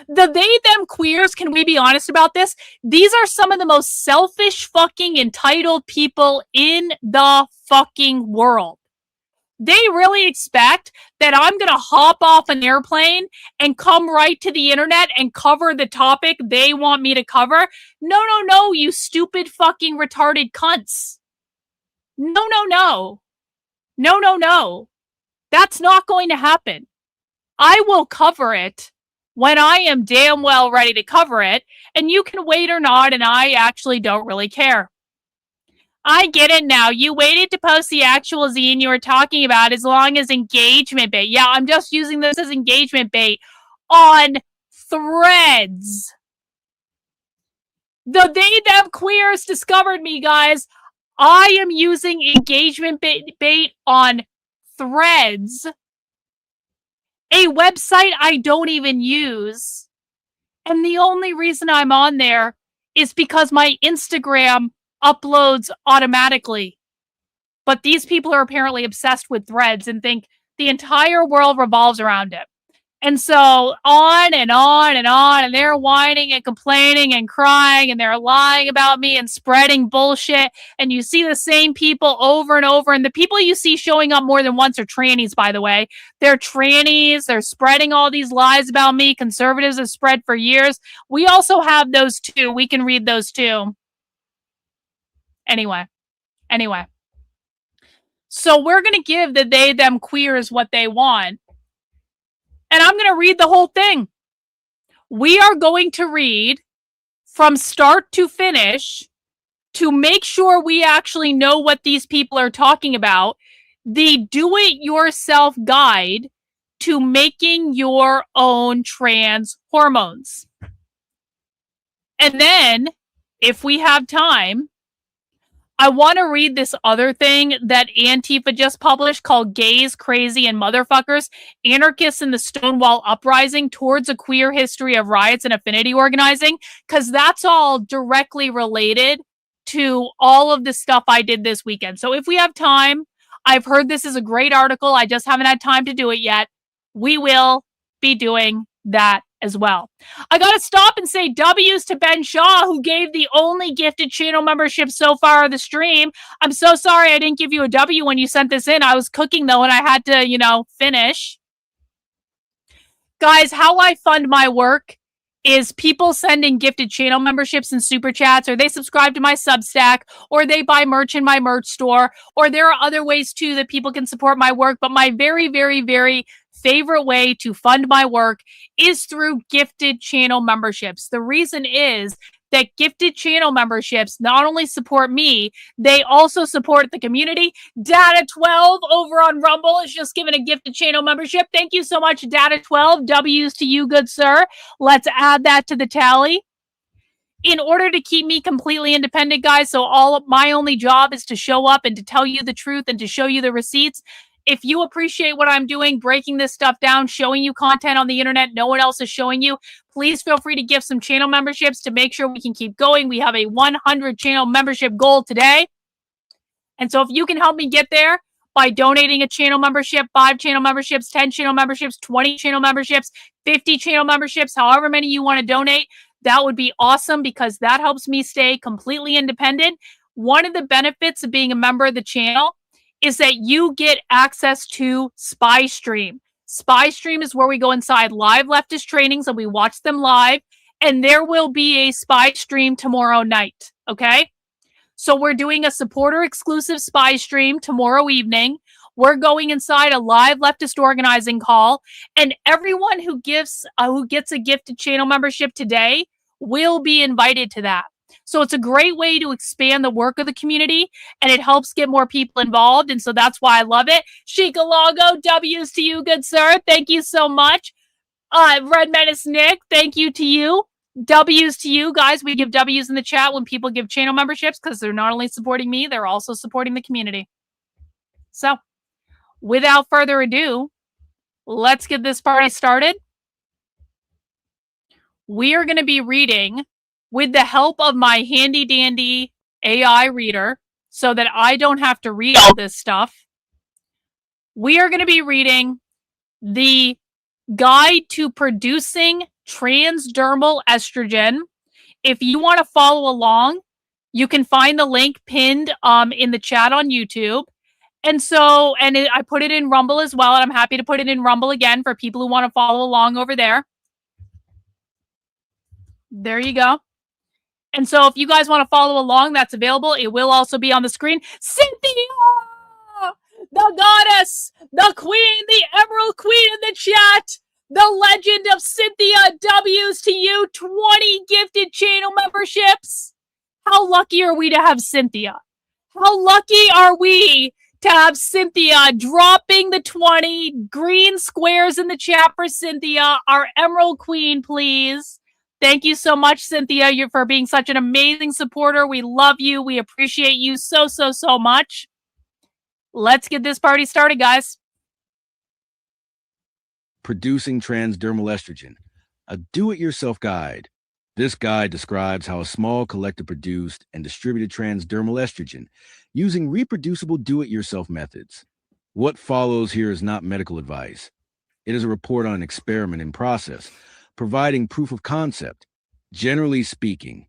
The they, them queers, can we be honest about this? These are some of the most selfish fucking entitled people in the fucking world. They really expect that I'm going to hop off an airplane and come right to the internet and cover the topic they want me to cover. No, you stupid fucking retarded cunts. No. That's not going to happen. I will cover it when I am damn well ready to cover it, and you can wait or not, and I actually don't really care. I get it now. You waited to post the actual zine you were talking about as long as engagement bait. Yeah, I'm just using this as engagement bait on Threads. The they, them queers discovered me, guys. I am using engagement bait on Threads, a website I don't even use. And the only reason I'm on there is because my Instagram uploads automatically. But these people are apparently obsessed with Threads and think the entire world revolves around it. And so on and on and on, and they're whining and complaining and crying, and they're lying about me and spreading bullshit. And you see the same people over and over. And the people you see showing up more than once are trannies, by the way. They're trannies. They're spreading all these lies about me. Conservatives have spread for years. We also have those too. We can read those too. Anyway. So we're going to give the they, them queers what they want. And I'm going to read the whole thing. We are going to read from start to finish to make sure we actually know what these people are talking about. The do-it-yourself guide to making your own trans hormones. And then, if we have time, I want to read this other thing that Antifa just published called Gays, Crazy, and Motherfuckers, Anarchists in the Stonewall Uprising Towards a Queer History of Riots and Affinity Organizing, because that's all directly related to all of the stuff I did this weekend. So if we have time, I've heard this is a great article. I just haven't had time to do it yet. We will be doing that as well. I gotta stop and say W's to Ben Shaw, who gave the only gifted channel membership so far of the stream. I'm so sorry I didn't give you a W when you sent this in. I was cooking though, and I had to, finish. Guys, how I fund my work is people sending gifted channel memberships and super chats, or they subscribe to my Substack, or they buy merch in my merch store, or there are other ways too that people can support my work. But my very, very, very favorite way to fund my work is through gifted channel memberships. The reason is that gifted channel memberships not only support me, they also support the community. Data12 over on Rumble is just given a gifted channel membership. Thank you so much, Data12. W's to you, good sir. Let's add that to the tally. In order to keep me completely independent, guys, so my only job is to show up and to tell you the truth and to show you the receipts. If you appreciate what I'm doing, breaking this stuff down, showing you content on the internet no one else is showing you, please feel free to give some channel memberships to make sure we can keep going. We have a 100 channel membership goal today. And so if you can help me get there by donating a channel membership, 5 channel memberships, 10 channel memberships, 20 channel memberships, 50 channel memberships, however many you want to donate, that would be awesome because that helps me stay completely independent. One of the benefits of being a member of the channel is that you get access to Spy Stream. Spy Stream is where we go inside live leftist trainings and we watch them live. And there will be a Spy Stream tomorrow night. Okay? So we're doing a supporter exclusive Spy Stream tomorrow evening. We're going inside a live leftist organizing call. And everyone who gets a gifted channel membership today will be invited to that. So it's a great way to expand the work of the community, and it helps get more people involved. And so that's why I love it. Shikalago, W's to you, good sir. Thank you so much. Red Menace Nick, thank you to you. W's to you, guys. We give W's in the chat when people give channel memberships because they're not only supporting me, they're also supporting the community. So without further ado, let's get this party started. We are going to be reading with the help of my handy dandy AI reader so that I don't have to read all this stuff. We are going to be reading the Guide to Producing Transdermal Estrogen. If you want to follow along, you can find the link pinned in the chat on YouTube. And I put it in Rumble as well, and I'm happy to put it in Rumble again for people who want to follow along over there. There you go. And so if you guys want to follow along, that's available. It will also be on the screen. Cynthia! The goddess, the queen, the emerald queen in the chat, the legend of Cynthia. W's to you, 20 gifted channel memberships. How lucky are we to have Cynthia? How lucky are we to have Cynthia dropping the 20 green squares in the chat for Cynthia, our emerald queen, please. Thank you so much, Cynthia, for being such an amazing supporter. We love you. We appreciate you so, so, so much. Let's get this party started, guys. Producing Transdermal Estrogen, a do-it-yourself guide. This guide describes how a small collective produced and distributed transdermal estrogen using reproducible do-it-yourself methods. What follows here is not medical advice. It is a report on an experiment in process, providing proof of concept. Generally speaking,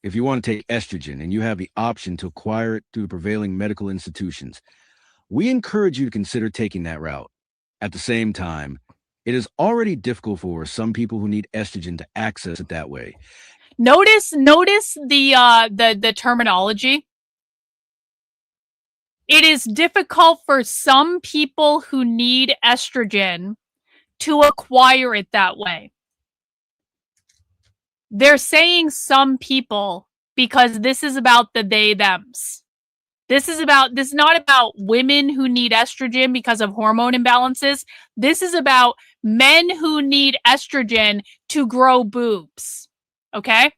if you want to take estrogen and you have the option to acquire it through prevailing medical institutions, we encourage you to consider taking that route. At the same time, it is already difficult for some people who need estrogen to access it that way. Notice the terminology. It is difficult for some people who need estrogen to acquire it that way. They're saying some people because this is about the they thems. This is not about women who need estrogen because of hormone imbalances. This is about men who need estrogen to grow boobs. Okay?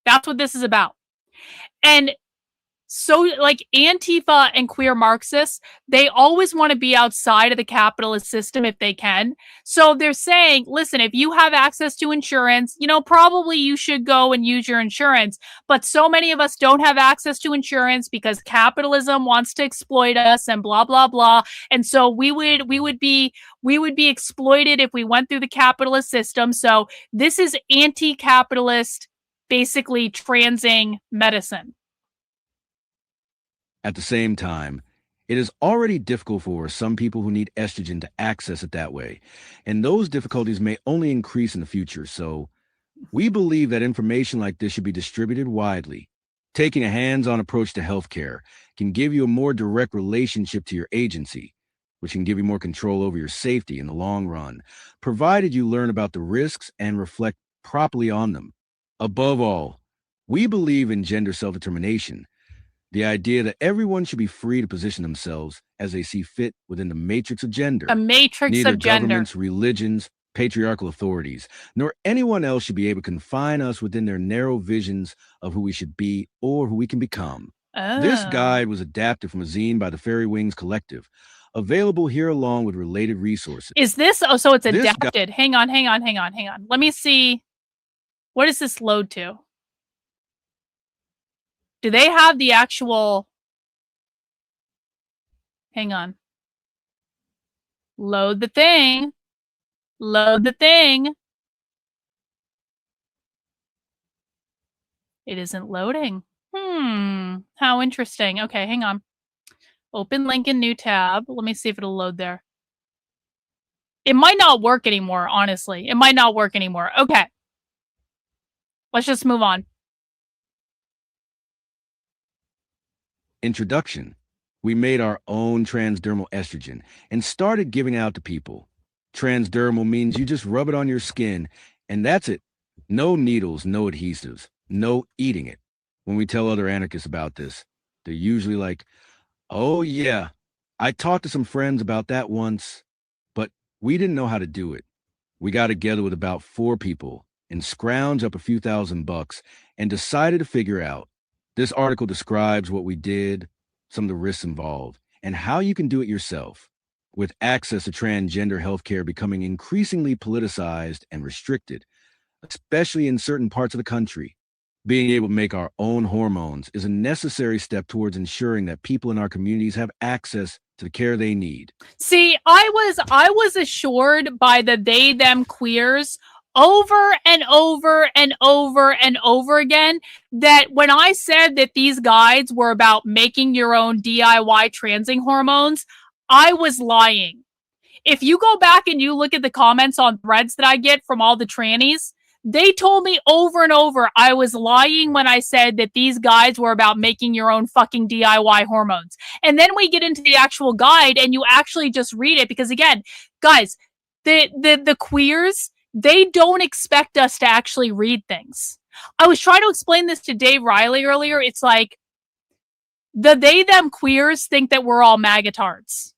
That's what this is about. And so like Antifa and queer Marxists, they always want to be outside of the capitalist system if they can. So they're saying, listen, if you have access to insurance, you know, probably you should go and use your insurance. But so many of us don't have access to insurance because capitalism wants to exploit us and blah, blah, blah. And so we would be exploited if we went through the capitalist system. So this is anti-capitalist, basically transing medicine. At the same time, it is already difficult for some people who need estrogen to access it that way, and those difficulties may only increase in the future. So we believe that information like this should be distributed widely. Taking a hands-on approach to healthcare can give you a more direct relationship to your agency, which can give you more control over your safety in the long run, provided you learn about the risks and reflect properly on them. Above all, we believe in gender self-determination, the idea that everyone should be free to position themselves as they see fit within the matrix of gender. A matrix Neither of gender. governments, religions, patriarchal authorities, nor anyone else should be able to confine us within their narrow visions of who we should be or who we can become. This guide was adapted from a zine by the Fairy Wings Collective, available here along with related resources. Is this? Oh, so it's adapted. Hang on. Let me see. What does this load to? Do they have the actual... Hang on. Load the thing. Load the thing. It isn't loading. How interesting. Okay, hang on. Open link in new tab. Let me see if it'll load there. It might not work anymore, honestly. It might not work anymore. Okay. Let's just move on. Introduction. We made our own transdermal estrogen and started giving it out to people. Transdermal means you just rub it on your skin, and that's it. No needles, no adhesives, no eating it. When we tell other anarchists about this, they're usually like, oh yeah, I talked to some friends about that once, but we didn't know how to do it. We got together with about 4 people and scrounged up a few $1,000 and decided to figure out. This article describes what we did, some of the risks involved, and how you can do it yourself. With access to transgender healthcare becoming increasingly politicized and restricted, especially in certain parts of the country, being able to make our own hormones is a necessary step towards ensuring that people in our communities have access to the care they need. See, I was assured by the they them queers over and over and over and over again that when I said that these guides were about making your own DIY transing hormones, I was lying. If you go back and you look at the comments on threads that I get from all the trannies, they told me over and over I was lying when I said that these guides were about making your own fucking DIY hormones. And then we get into the actual guide and you actually just read it because, again, guys, the queers, they don't expect us to actually read things. I was trying to explain this to Dave Riley earlier. It's like the they them queers think that we're all magatards.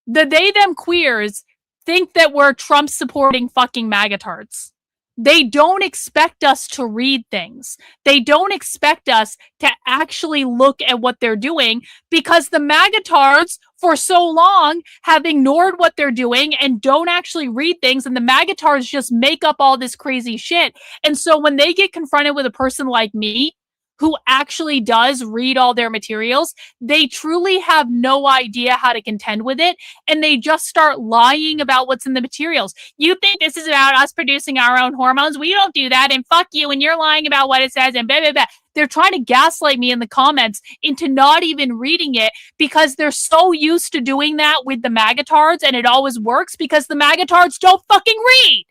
The they them queers think that we're Trump supporting fucking magatards. They don't expect us to read things. They don't expect us to actually look at what they're doing because the magatards for so long have ignored what they're doing and don't actually read things, and the magatards just make up all this crazy shit. And so when they get confronted with a person like me who actually does read all their materials, they truly have no idea how to contend with it, and they just start lying about what's in the materials. You think this is about us producing our own hormones? We don't do that, and fuck you, and you're lying about what it says, and blah, blah, blah. They're trying to gaslight me in the comments into not even reading it because they're so used to doing that with the magatards, and it always works because the magatards don't fucking read.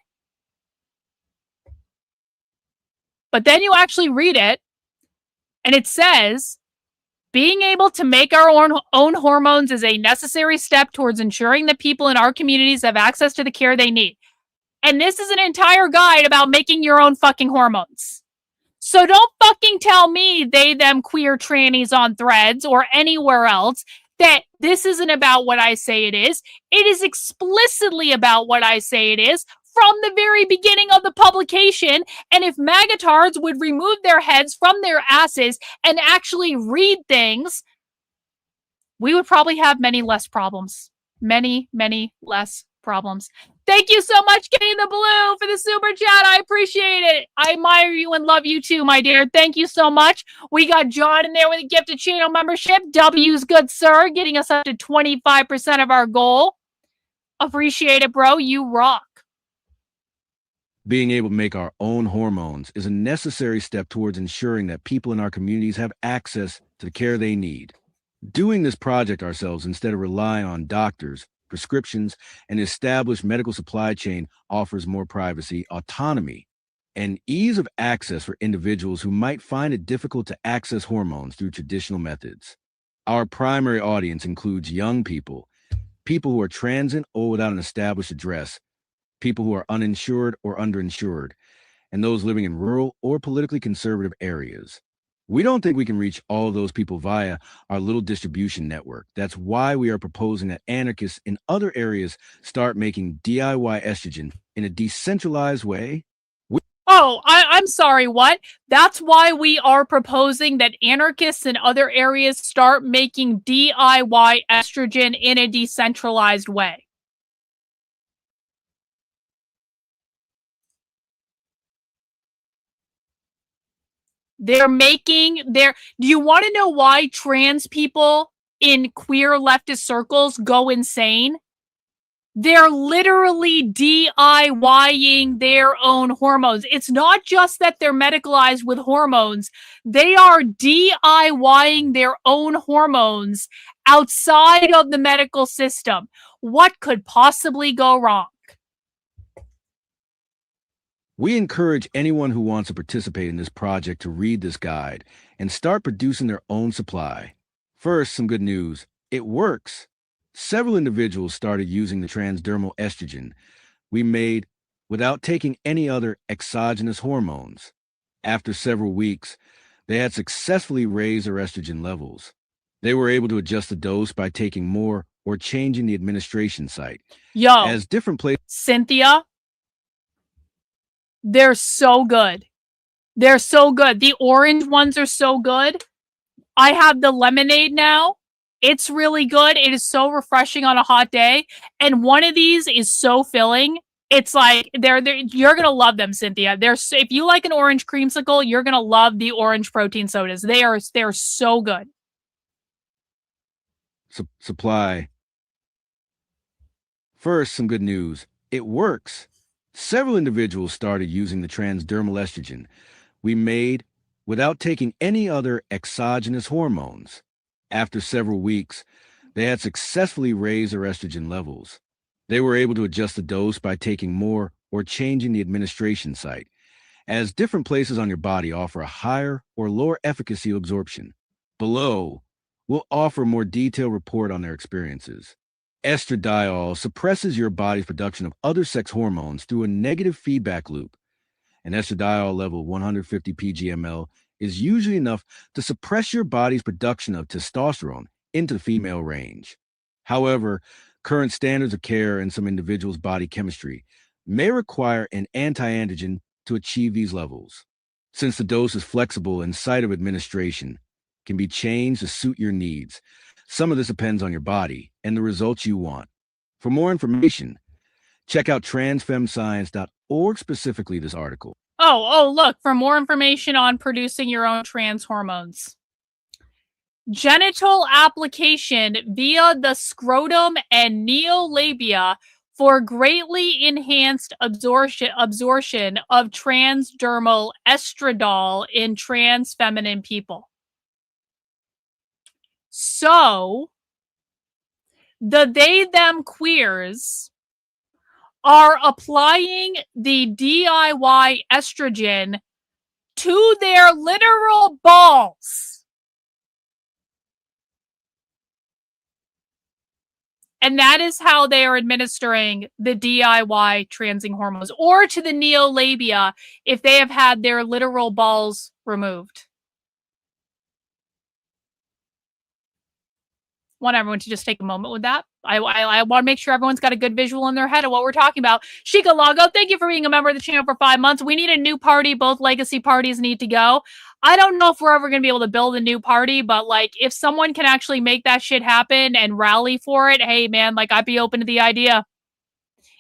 But then you actually read it, and it says, being able to make our own hormones is a necessary step towards ensuring that people in our communities have access to the care they need. And this is an entire guide about making your own fucking hormones. So don't fucking tell me they, them, queer trannies on threads or anywhere else that this isn't about what I say it is. It is explicitly about what I say it is from the very beginning of the publication. And if magatards would remove their heads from their asses and actually read things, we would probably have many less problems. Many, many less problems. Thank you so much, Getting the Blue, for the super chat. I appreciate it. I admire you and love you too, my dear. Thank you so much. We got John in there with a gifted channel membership. W's good, sir, getting us up to 25% of our goal. Appreciate it, bro. You rock. Being able to make our own hormones is a necessary step towards ensuring that people in our communities have access to the care they need. Doing this project ourselves instead of relying on doctors, prescriptions, and established medical supply chain offers more privacy, autonomy, and ease of access for individuals who might find it difficult to access hormones through traditional methods. Our primary audience includes young people, people who are transient or without an established address, people who are uninsured or underinsured, and those living in rural or politically conservative areas. We don't think we can reach all of those people via our little distribution network. That's why we are proposing that anarchists in other areas start making DIY estrogen in a decentralized way. I'm sorry, what? That's why we are proposing that anarchists in other areas start making DIY estrogen in a decentralized way. They're making do you want to know why trans people in queer leftist circles go insane? They're literally DIYing their own hormones. It's not just that they're medicalized with hormones. They are DIYing their own hormones outside of the medical system. What could possibly go wrong? We encourage anyone who wants to participate in this project to read this guide and start producing their own supply. First, some good news. It works. Several individuals started using the transdermal estrogen we made without taking any other exogenous hormones. After several weeks, they had successfully raised their estrogen levels. They were able to adjust the dose by taking more or changing the administration site. As different places. Cynthia, they're so good. They're so good. The orange ones are so good. I have the lemonade now. It's really good. It is so refreshing on a hot day. And one of these is so filling. It's like you're gonna love them, Cynthia. If you like an orange creamsicle, you're gonna love the orange protein sodas. They're so good. Supply. First, some good news. It works. Several individuals started using the transdermal estrogen we made without taking any other exogenous hormones. After several weeks, they had successfully raised their estrogen levels. They were able to adjust the dose by taking more or changing the administration site, as different places on your body offer a higher or lower efficacy of absorption. Below, we'll offer a more detailed report on their experiences. Estradiol suppresses your body's production of other sex hormones through a negative feedback loop. An estradiol level 150 pg/ml is usually enough to suppress your body's production of testosterone into the female range. However, current standards of care in some individuals' body chemistry may require an anti-androgen to achieve these levels. Since the dose is flexible and site of administration can be changed to suit your needs, some of this depends on your body and the results you want. For more information, check out transfemscience.org, specifically this article. Oh, look, for more information on producing your own trans hormones. Genital application via the scrotum and neolabia for greatly enhanced absorption of transdermal estradiol in trans feminine people. So, the they-them queers are applying the DIY estrogen to their literal balls. And that is how they are administering the DIY transing hormones, or to the neolabia if they have had their literal balls removed. Want everyone to just take a moment with that. I want to make sure everyone's got a good visual in their head of what we're talking about. Shika Lago, thank you for being a member of the channel for 5 months. We need a new party. Both legacy parties need to go. I don't know if we're ever going to be able to build a new party, but like if someone can actually make that shit happen and rally for it, hey man, like I'd be open to the idea.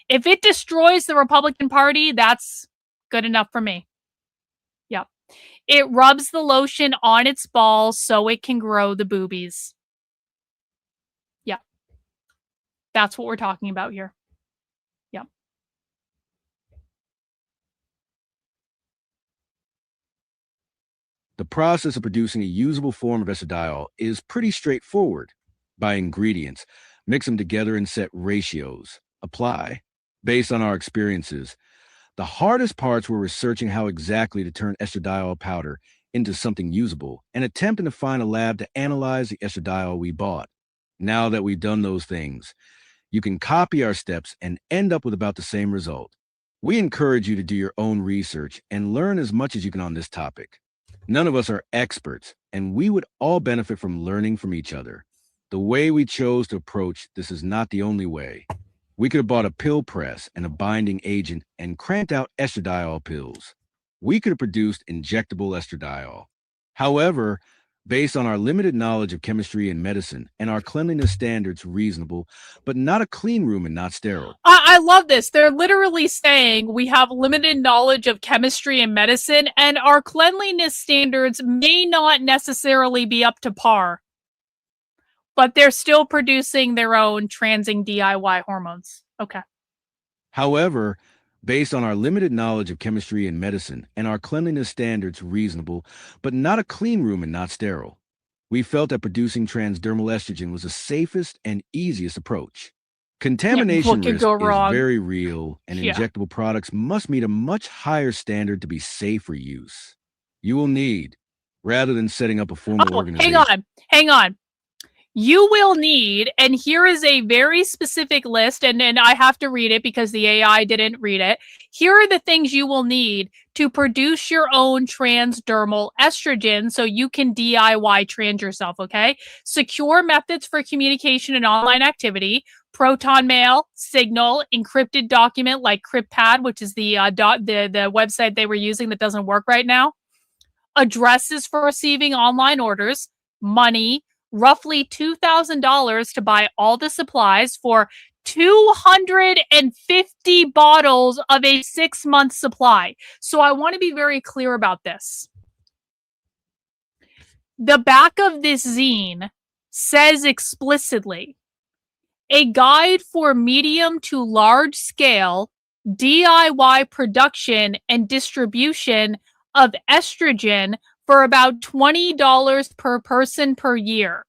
If it destroys the Republican Party, that's good enough for me. Yep. It rubs the lotion on its balls so it can grow the boobies. Yep. That's what we're talking about here. Yep. The process of producing a usable form of estradiol is pretty straightforward. Buy ingredients, mix them together and set ratios. Apply. Based on our experiences, the hardest parts were researching how exactly to turn estradiol powder into something usable and attempting to find a lab to analyze the estradiol we bought. Now that we've done those things, you can copy our steps and end up with about the same result. We encourage you to do your own research and learn as much as you can on this topic. None of us are experts, and we would all benefit from learning from each other. The way we chose to approach this is not the only way. We could have bought a pill press and a binding agent and cranked out estradiol pills. We could have produced injectable estradiol. However, based on our limited knowledge of chemistry and medicine and our cleanliness standards reasonable, but not a clean room and not sterile. I love this. They're literally saying we have limited knowledge of chemistry and medicine, and our cleanliness standards may not necessarily be up to par. But they're still producing their own transing DIY hormones. Okay. However, based on our limited knowledge of chemistry and medicine and our cleanliness standards reasonable, but not a clean room and not sterile, we felt that producing transdermal estrogen was the safest and easiest approach. Contamination risk is very real, and injectable products must meet a much higher standard to be safe for use. You will need, rather than setting up a formal organization. Hang on. You will need, and here is a very specific list, and I have to read it because the AI didn't read it. Here are the things you will need to produce your own transdermal estrogen so you can DIY trans yourself, okay? Secure methods for communication and online activity, proton mail, Signal, encrypted document like CryptPad, which is the website they were using that doesn't work right now, addresses for receiving online orders, money, roughly $2,000 to buy all the supplies for 250 bottles of a 6-month supply. So I want to be very clear about this. The back of this zine says explicitly, a guide for medium to large scale DIY production and distribution of estrogen for about $20 per person per year.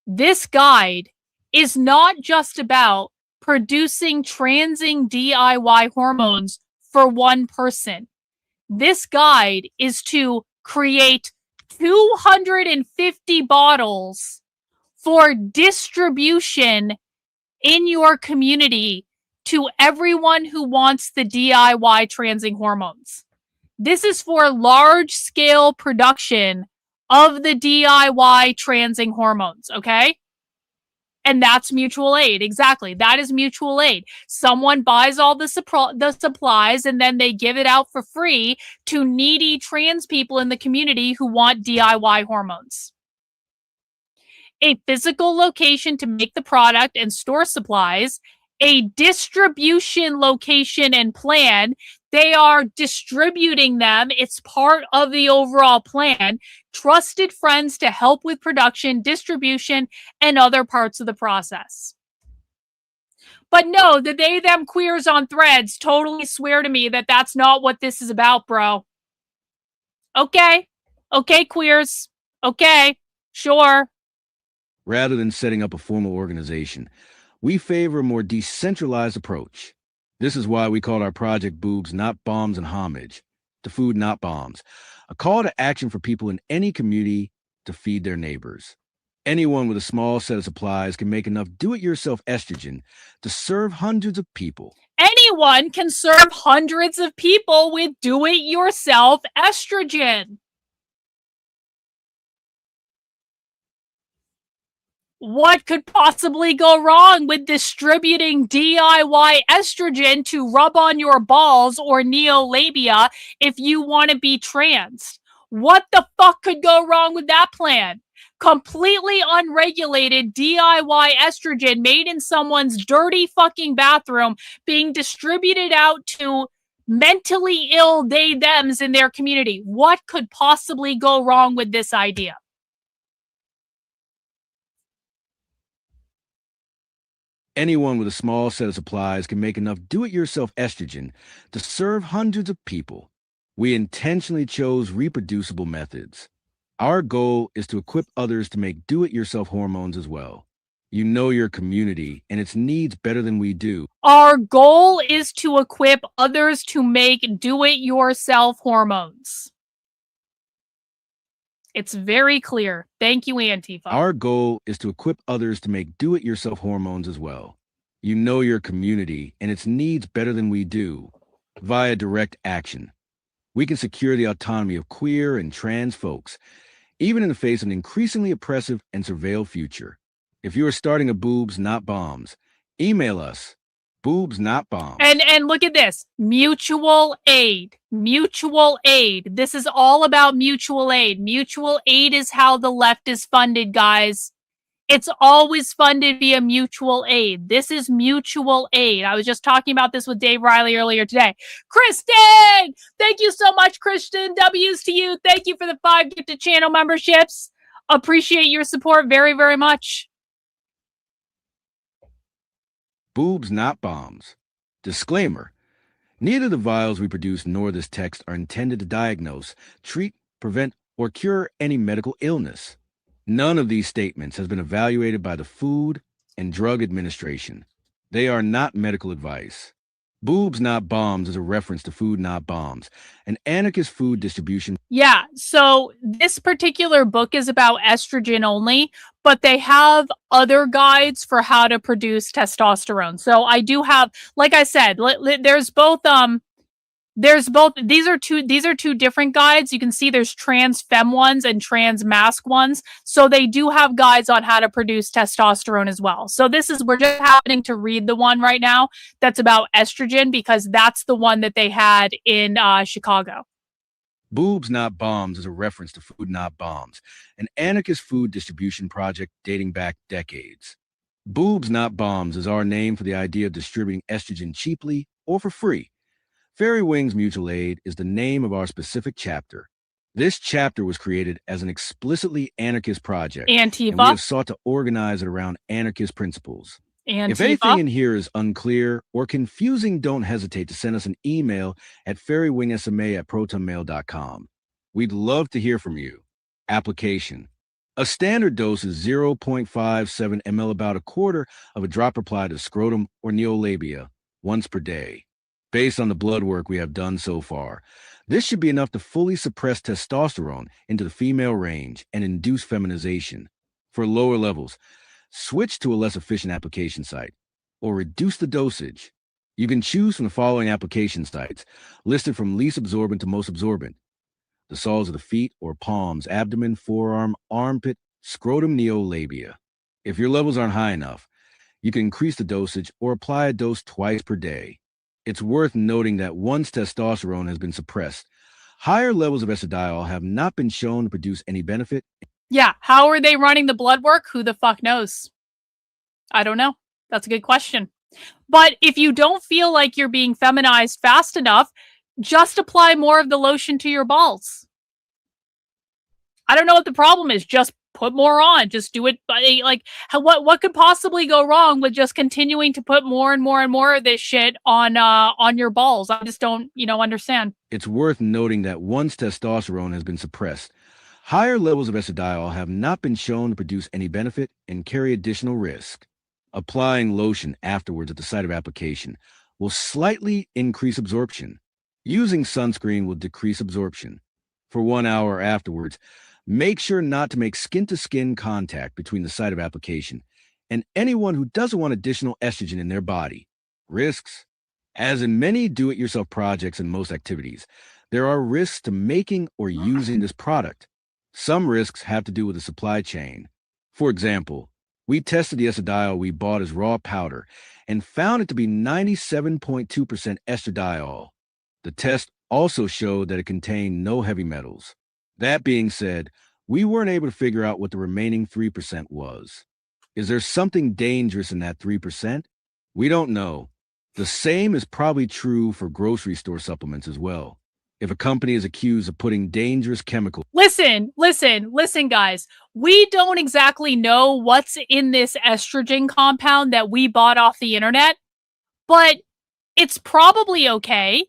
This guide is not just about producing transing DIY hormones for one person. This guide is to create 250 bottles for distribution in your community to everyone who wants the DIY transing hormones. This is for large-scale production of the DIY transing hormones, okay? And that's mutual aid. Exactly. That is mutual aid. Someone buys all the supplies and then they give it out for free to needy trans people in the community who want DIY hormones. A physical location to make the product and store supplies, a distribution location and plan. They are distributing them. It's part of the overall plan. Trusted friends to help with production, distribution, and other parts of the process. But no, the they, them queers on Threads totally swear to me that that's not what this is about, bro. Okay. Okay, queers. Okay. Sure. Rather than setting up a formal organization, we favor a more decentralized approach. This is why we call our project Boobs Not Bombs and Homage, to food not bombs, a call to action for people in any community to feed their neighbors. Anyone with a small set of supplies can make enough do-it-yourself estrogen to serve hundreds of people. Anyone can serve hundreds of people with do-it-yourself estrogen. What could possibly go wrong with distributing DIY estrogen to rub on your balls or neolabia if you want to be trans? What the fuck could go wrong with that plan? Completely unregulated DIY estrogen made in someone's dirty fucking bathroom being distributed out to mentally ill they-thems in their community. What could possibly go wrong with this idea? Anyone with a small set of supplies can make enough do-it-yourself estrogen to serve hundreds of people. We intentionally chose reproducible methods. Our goal is to equip others to make do-it-yourself hormones as well. You know your community and its needs better than we do. Our goal is to equip others to make do-it-yourself hormones. It's very clear. Thank you, Antifa. Our goal is to equip others to make do-it-yourself hormones as well. You know your community and its needs better than we do. Via direct action, we can secure the autonomy of queer and trans folks, even in the face of an increasingly oppressive and surveilled future. If you are starting a Boobs Not Bombs, email us, boobs not bombs. And look at this, mutual aid. Mutual aid. This is all about mutual aid. Mutual aid is how the left is funded, guys. It's always funded via mutual aid. This is mutual aid. I was just talking about this with Dave Riley earlier today. Kristen! Thank you so much, Kristen. W's to you. Thank you for the 5 gifted channel memberships. Appreciate your support very, very much. Boobs Not Bombs. Disclaimer. Neither the vials we produce nor this text are intended to diagnose, treat, prevent, or cure any medical illness. None of these statements has been evaluated by the Food and Drug Administration. They are not medical advice. Boobs Not Bombs is a reference to Food Not Bombs, an anarchist food distribution. Yeah, so this particular book is about estrogen only, but they have other guides for how to produce testosterone. So I do have, like I said, there's both these are two different guides. You can see there's trans femme ones and trans mask ones. So they do have guides on how to produce testosterone as well. So we're just happening to read the one right now that's about estrogen because that's the one that they had in Chicago. Boobs Not Bombs is a reference to Food Not Bombs, an anarchist food distribution project dating back decades. Boobs Not Bombs is our name for the idea of distributing estrogen cheaply or for free. Fairy Wings Mutual Aid is the name of our specific chapter. This chapter was created as an explicitly anarchist project. Antifa. And we have sought to organize it around anarchist principles. Antifa. If anything in here is unclear or confusing, don't hesitate to send us an email at fairywingsma@protonmail.com. We'd love to hear from you. Application. A standard dose is 0.57 ml, about a quarter of a drop applied to scrotum or neolabia once per day. Based on the blood work we have done so far, this should be enough to fully suppress testosterone into the female range and induce feminization. For lower levels, switch to a less efficient application site or reduce the dosage. You can choose from the following application sites, listed from least absorbent to most absorbent: the soles of the feet or palms, abdomen, forearm, armpit, scrotum, neolabia. If your levels aren't high enough, you can increase the dosage or apply a dose twice per day. It's worth noting that once testosterone has been suppressed, higher levels of estradiol have not been shown to produce any benefit. Yeah, how are they running the blood work? Who the fuck knows? I don't know. That's a good question. But if you don't feel like you're being feminized fast enough, just apply more of the lotion to your balls. I don't know what the problem is. Just put more on. Just do it. Like, what could possibly go wrong with just continuing to put more and more and more of this shit on your balls? I just don't, understand. It's worth noting that once testosterone has been suppressed, higher levels of estradiol have not been shown to produce any benefit and carry additional risk. Applying lotion afterwards at the site of application will slightly increase absorption. Using sunscreen will decrease absorption. For 1 hour afterwards, make sure not to make skin-to-skin contact between the site of application and anyone who doesn't want additional estrogen in their body. Risks. As in many do-it-yourself projects and most activities, there are risks to making or using this product. Some risks have to do with the supply chain. For example, We tested the estradiol we bought as raw powder and found it to be 97.2% estradiol. The test also showed that it contained no heavy metals. That being said, we weren't able to figure out what the remaining 3% was. Is there something dangerous in that 3%? We don't know. The same is probably true for grocery store supplements as well. If a company is accused of putting dangerous chemicals... Listen, guys. We don't exactly know what's in this estrogen compound that we bought off the internet, but it's probably okay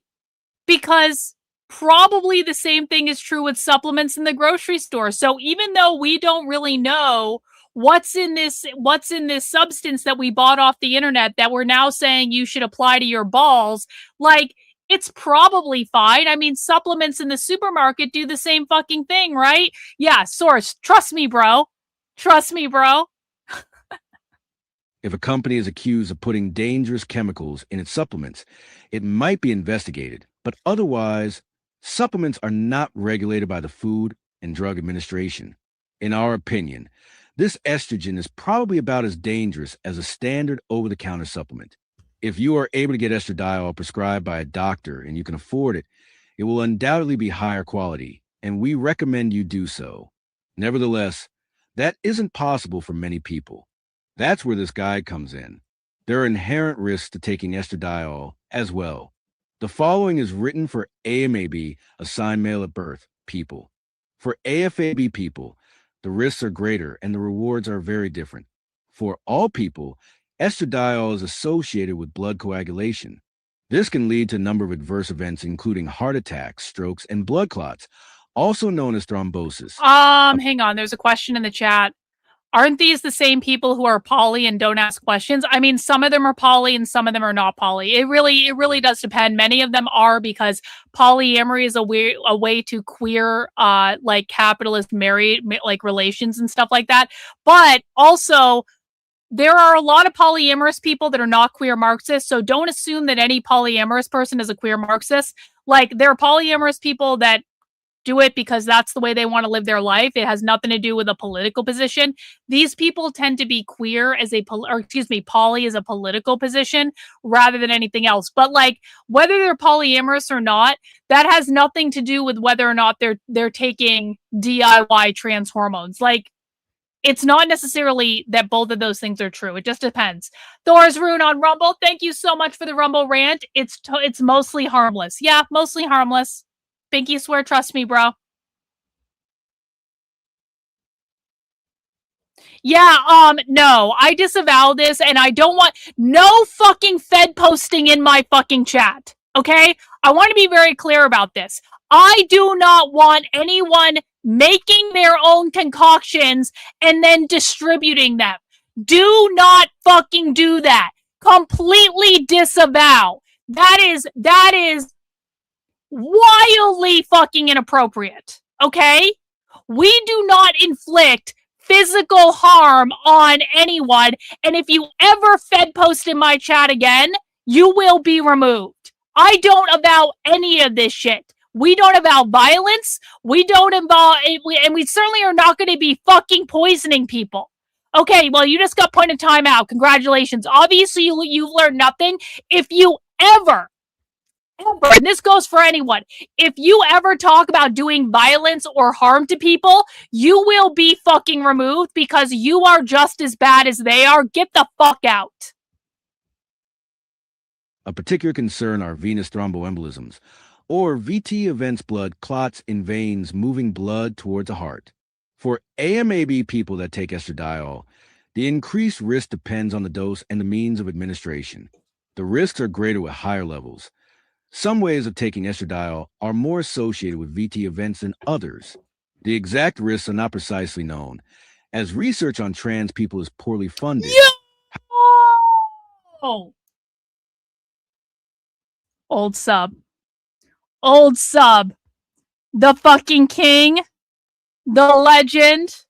because probably the same thing is true with supplements in the grocery store. So even though we don't really know what's in this substance that we bought off the internet that we're now saying you should apply to your balls, like, it's probably fine. I mean, supplements in the supermarket do the same fucking thing, right? Yeah, source. Trust me, bro. Trust me, bro. If a company is accused of putting dangerous chemicals in its supplements, it might be investigated, but otherwise, supplements are not regulated by the Food and Drug Administration. In our opinion, this estrogen is probably about as dangerous as a standard over-the-counter supplement. If you are able to get estradiol prescribed by a doctor and you can afford it, it will undoubtedly be higher quality, and we recommend you do so. Nevertheless, that isn't possible for many people. That's where this guide comes in. There are inherent risks to taking estradiol as well. The following is written for AMAB, assigned male at birth, people. For AFAB people, the risks are greater and the rewards are very different. For all people, estradiol is associated with blood coagulation. This can lead to a number of adverse events, including heart attacks, strokes, and blood clots, also known as thrombosis. Hang on. There's a question in the chat. Aren't these the same people who are poly and don't ask questions? I mean, some of them are poly and some of them are not poly. It really does depend. Many of them are because polyamory is a way to queer, like capitalist married, like relations and stuff like that. But also, there are a lot of polyamorous people that are not queer Marxists, so don't assume that any polyamorous person is a queer Marxist. Like, there are polyamorous people that do it because that's the way they want to live their life. It has nothing to do with a political position. These people tend to be queer as poly as a political position rather than anything else. But like, whether they're polyamorous or not, that has nothing to do with whether or not they're taking DIY trans hormones. Like, it's not necessarily that both of those things are true. It just depends. Thor's Rune on Rumble. Thank you so much for the Rumble rant. It's mostly harmless. Yeah, mostly harmless. Pinky swear, trust me, bro. Yeah, no, I disavow this and I don't want no fucking Fed posting in my fucking chat. Okay? I want to be very clear about this. I do not want anyone making their own concoctions and then distributing them. Do not fucking do that. Completely disavow. That is wildly fucking inappropriate. Okay? We do not inflict physical harm on anyone, and if you ever Fed post in my chat again, you will be removed. I don't avow any of this shit. We don't avow violence. We don't involve, and we certainly are not going to be fucking poisoning people. Okay, well, you just got put in timeout. Congratulations. Obviously, you've learned nothing. If you ever, and this goes for anyone, if you ever talk about doing violence or harm to people, you will be fucking removed because you are just as bad as they are. Get the fuck out. A particular concern are venous thromboembolisms, or VT events, blood clots in veins moving blood towards the heart. For AMAB people that take estradiol, the increased risk depends on the dose and the means of administration. The risks are greater with higher levels. Some ways of taking estradiol are more associated with VT events than others. The exact risks are not precisely known, as research on trans people is poorly funded. Yo! Old sub. Old sub. The fucking king. The legend.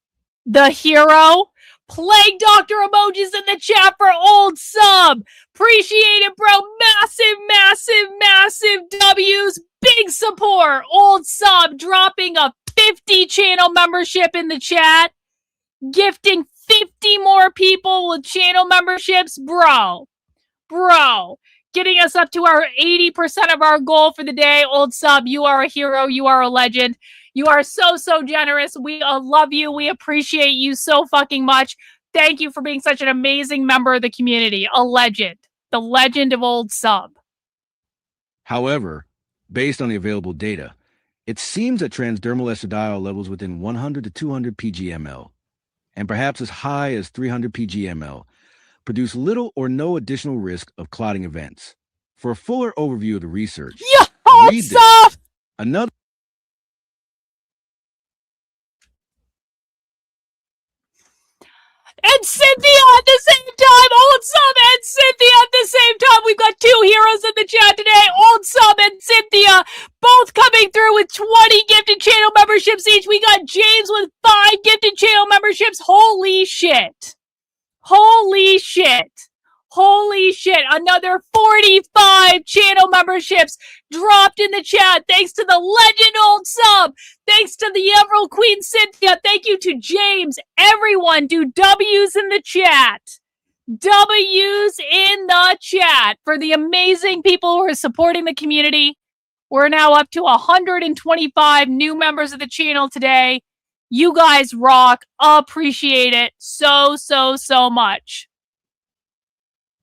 The hero. Plague Doctor emojis in the chat for old sub. Appreciate it, bro. Massive, massive, massive W's. Big support. Old sub dropping a 50 channel membership in the chat. Gifting 50 more people with channel memberships, bro. Getting us up to our 80% of our goal for the day. Old sub, you are a hero. You are a legend. You are so generous. We love you. We appreciate you so fucking much. Thank you for being such an amazing member of the community. A legend. The legend of old sub. However, based on the available data, it seems that transdermal estradiol levels within 100 to 200 pgml, and perhaps as high as 300 pgml, produce little or no additional risk of clotting events. For a fuller overview of the research, read this. Another and Cynthia at the same time. Old Sub and Cynthia at the same time. We've got two heroes in the chat today. Old Sub and Cynthia both coming through with 20 gifted channel memberships each. We got James with 5 gifted channel memberships. Holy shit. Holy shit. Holy shit. Another 45 channel memberships dropped in the chat. Thanks to the legend Old Sub. Thanks to the Emerald Queen Cynthia. Thank you to James. Everyone do W's in the chat. W's in the chat for the amazing people who are supporting the community. We're now up to 125 new members of the channel today. You guys rock. Appreciate it so much.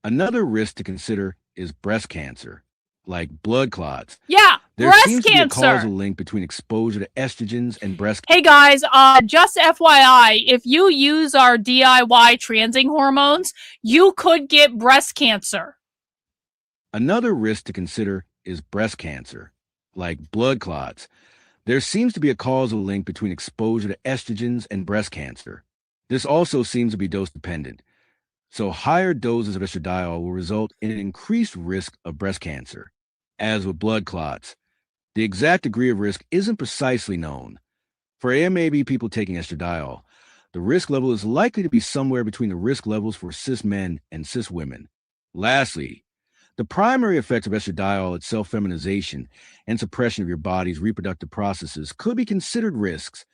Another risk to consider is breast cancer, like blood clots. Yeah, there breast seems cancer. To be a causal link between exposure to estrogens and breast cancer. Hey guys, just FYI, if you use our DIY transing hormones, you could get breast cancer. Another risk to consider is breast cancer, like blood clots. There seems to be a causal link between exposure to estrogens and breast cancer. This also seems to be dose dependent. So higher doses of estradiol will result in an increased risk of breast cancer. As with blood clots, the exact degree of risk isn't precisely known. For AMAB people taking estradiol, the risk level is likely to be somewhere between the risk levels for cis men and cis women. Lastly, the primary effects of estradiol, its self-feminization and suppression of your body's reproductive processes, could be considered risks,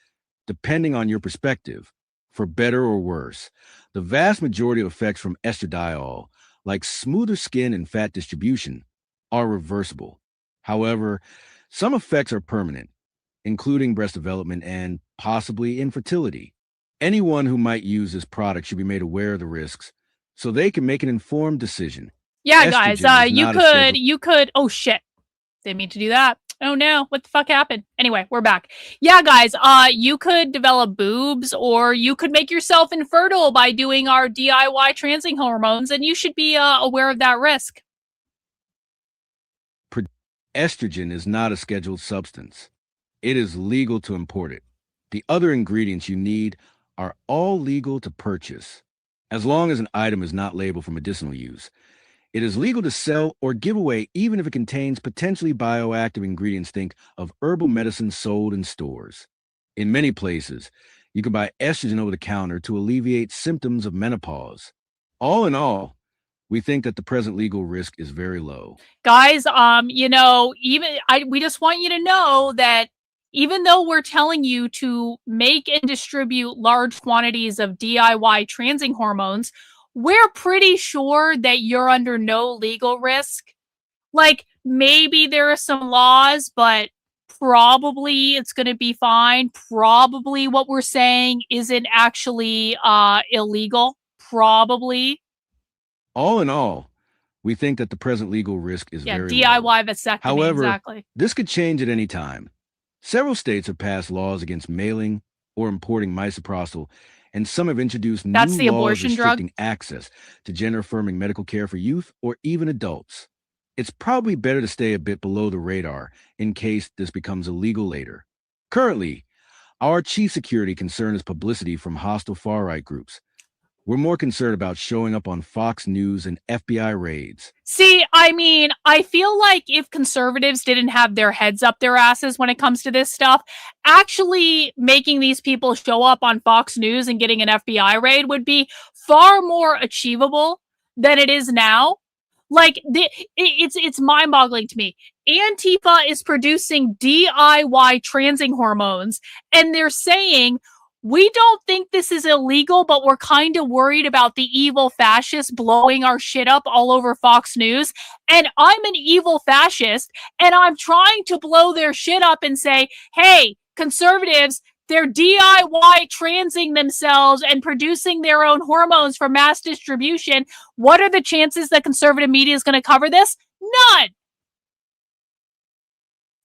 depending on your perspective. For better or worse, the vast majority of effects from estradiol, like smoother skin and fat distribution, are reversible. However, some effects are permanent, including breast development and possibly infertility. Anyone who might use this product should be made aware of the risks so they can make an informed decision. Yeah, guys, you could, oh shit, didn't mean to do that. Oh no, what the fuck happened? Anyway, we're back. Yeah, guys, you could develop boobs or you could make yourself infertile by doing our DIY transing hormones, and you should be aware of that risk. Estrogen is not a scheduled substance. It is legal to import it. The other ingredients you need are all legal to purchase, as long as an item is not labeled for medicinal use. It is legal to sell or give away even if it contains potentially bioactive ingredients. Think of herbal medicine sold in stores. In many places, you can buy estrogen over the counter to alleviate symptoms of menopause. All in all, we think that the present legal risk is very low. Guys, we just want you to know that even though we're telling you to make and distribute large quantities of DIY transing hormones, we're pretty sure that you're under no legal risk. Like, maybe there are some laws, but probably it's going to be fine. Probably what we're saying isn't actually illegal. Probably. All in all, we think that the present legal risk is very DIY low. vasectomy, However, exactly. This could change at any time. Several states have passed laws against mailing or importing misoprostol, and some have introduced new laws restricting access to gender-affirming medical care for youth or even adults. It's probably better to stay a bit below the radar in case this becomes illegal later. Currently, our chief security concern is publicity from hostile far-right groups. We're more concerned about showing up on Fox News and FBI raids. See, I mean, I feel like if conservatives didn't have their heads up their asses when it comes to this stuff, actually making these people show up on Fox News and getting an FBI raid would be far more achievable than it is now. Like, it's mind-boggling to me. Antifa is producing DIY transing hormones, and they're saying, We don't think this is illegal, but we're kind of worried about the evil fascists blowing our shit up all over Fox News. And I'm an evil fascist, and I'm trying to blow their shit up and say, hey, conservatives, they're DIY transing themselves and producing their own hormones for mass distribution. What are the chances that conservative media is going to cover this? None.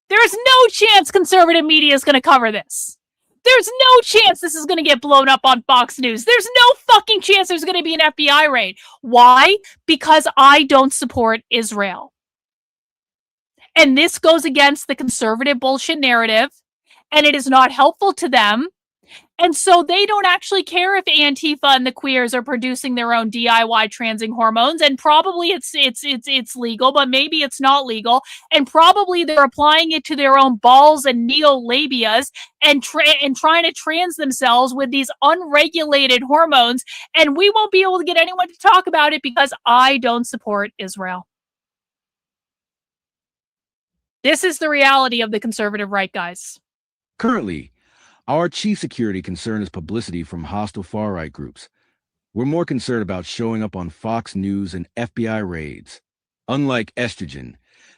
There's no chance conservative media is going to cover this. There's no chance this is going to get blown up on Fox News. There's no fucking chance there's going to be an FBI raid. Why? Because I don't support Israel. And this goes against the conservative bullshit narrative, and it is not helpful to them. And so they don't actually care if Antifa and the queers are producing their own DIY transing hormones, and probably it's legal, but maybe it's not legal, and probably they're applying it to their own balls and neolabias and trying to trans themselves with these unregulated hormones, and we won't be able to get anyone to talk about it because I don't support Israel. This is the reality of the conservative right, guys. Currently, our chief security concern is publicity from hostile far-right groups. We're more concerned about showing up on Fox News and FBI raids. Unlike estrogen,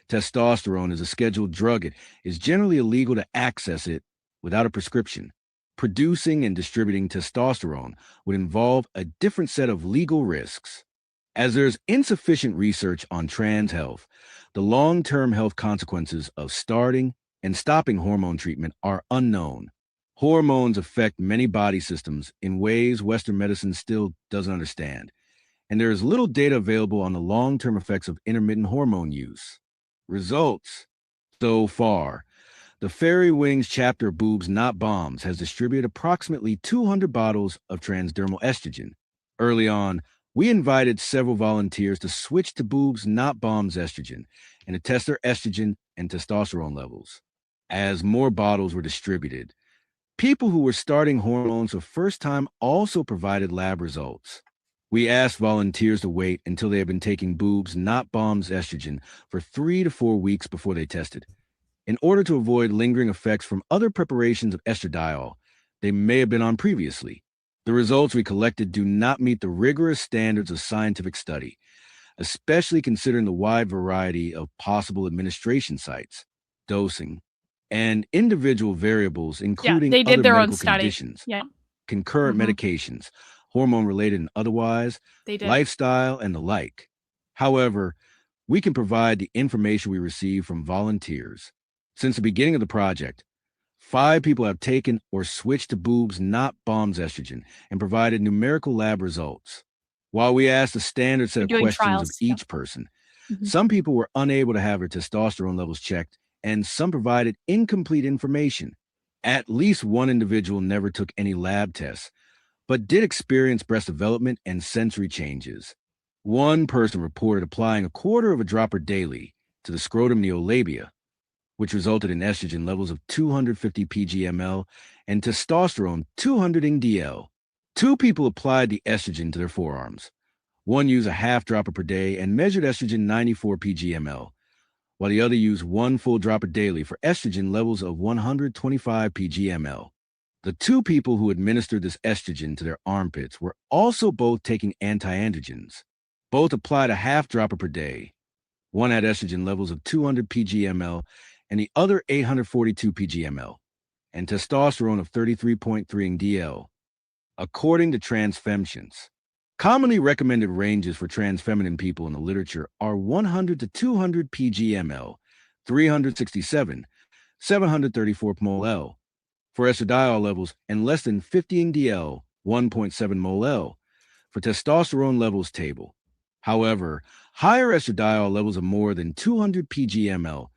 testosterone is a scheduled drug. It is generally illegal to access it without a prescription. Producing and distributing testosterone would involve a different set of legal risks. As there's insufficient research on trans health, the long-term health consequences of starting and stopping hormone treatment are unknown. Hormones affect many body systems in ways Western medicine still doesn't understand, and there is little data available on the long-term effects of intermittent hormone use. Results. So far, the Fairy Wings chapter Boobs Not Bombs has distributed approximately 200 bottles of transdermal estrogen. Early on, we invited several volunteers to switch to Boobs Not Bombs estrogen and to test their estrogen and testosterone levels. As more bottles were distributed, people who were starting hormones for the first time also provided lab results. We asked volunteers to wait until they had been taking Boobs Not Bombs estrogen for 3 to 4 weeks before they tested, in order to avoid lingering effects from other preparations of estradiol they may have been on previously. The results we collected do not meet the rigorous standards of scientific study, especially considering the wide variety of possible administration sites, dosing, and individual variables, including they did other their own medical study. conditions, Yeah. concurrent medications, hormone-related and otherwise, They did. lifestyle, and the like. However, we can provide the information we receive from volunteers. Since the beginning of the project, 5 people have taken or switched to Boobs Not Bombs estrogen and provided numerical lab results. While we asked a standard set of They're doing questions trials, of each person, Mhm. some people were unable to have their testosterone levels checked, and some provided incomplete information. At least one individual never took any lab tests, but did experience breast development and sensory changes. One person reported applying a quarter of a dropper daily to the scrotum neolabia, which resulted in estrogen levels of 250 pg/ml and testosterone 200 ng/dl. 2 people applied the estrogen to their forearms. One used a half dropper per day and measured estrogen 94 pg/ml, while the other used 1 full dropper daily for estrogen levels of 125 pg/ml. The 2 people who administered this estrogen to their armpits were also both taking anti-androgens. Both applied a half dropper per day. One had estrogen levels of 200 pg/ml and the other 842 pg/ml, and testosterone of 33.3 ng/dl. According to transfemshins, commonly recommended ranges for transfeminine people in the literature are 100 to 200 pg/ml, 367, 734 mol/L for estradiol levels, and less than 50 ng/dl, 1.7 mol/L for testosterone levels table. However, higher estradiol levels of more than 200 pg/ml,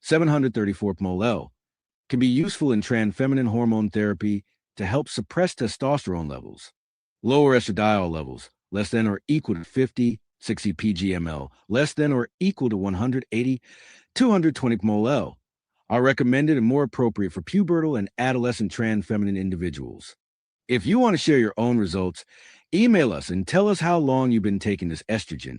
734 mol/L can be useful in transfeminine hormone therapy to help suppress testosterone levels. Lower estradiol levels, less than or equal to 50, 60 pg/ml, less than or equal to 180, 220 mol/L, are recommended and more appropriate for pubertal and adolescent transfeminine individuals. If you want to share your own results, email us and tell us how long you've been taking this estrogen,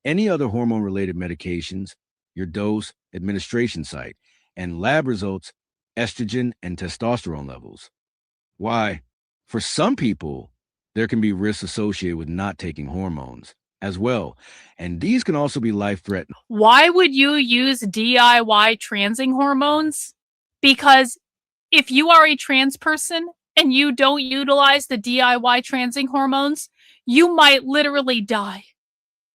any other hormone-related medications, your dose, administration site, and lab results, estrogen and testosterone levels. Why? For some people, there can be risks associated with not taking hormones as well, and these can also be life-threatening. Why would you use DIY transing hormones? Because if you are a trans person and you don't utilize the DIY transing hormones, you might literally die.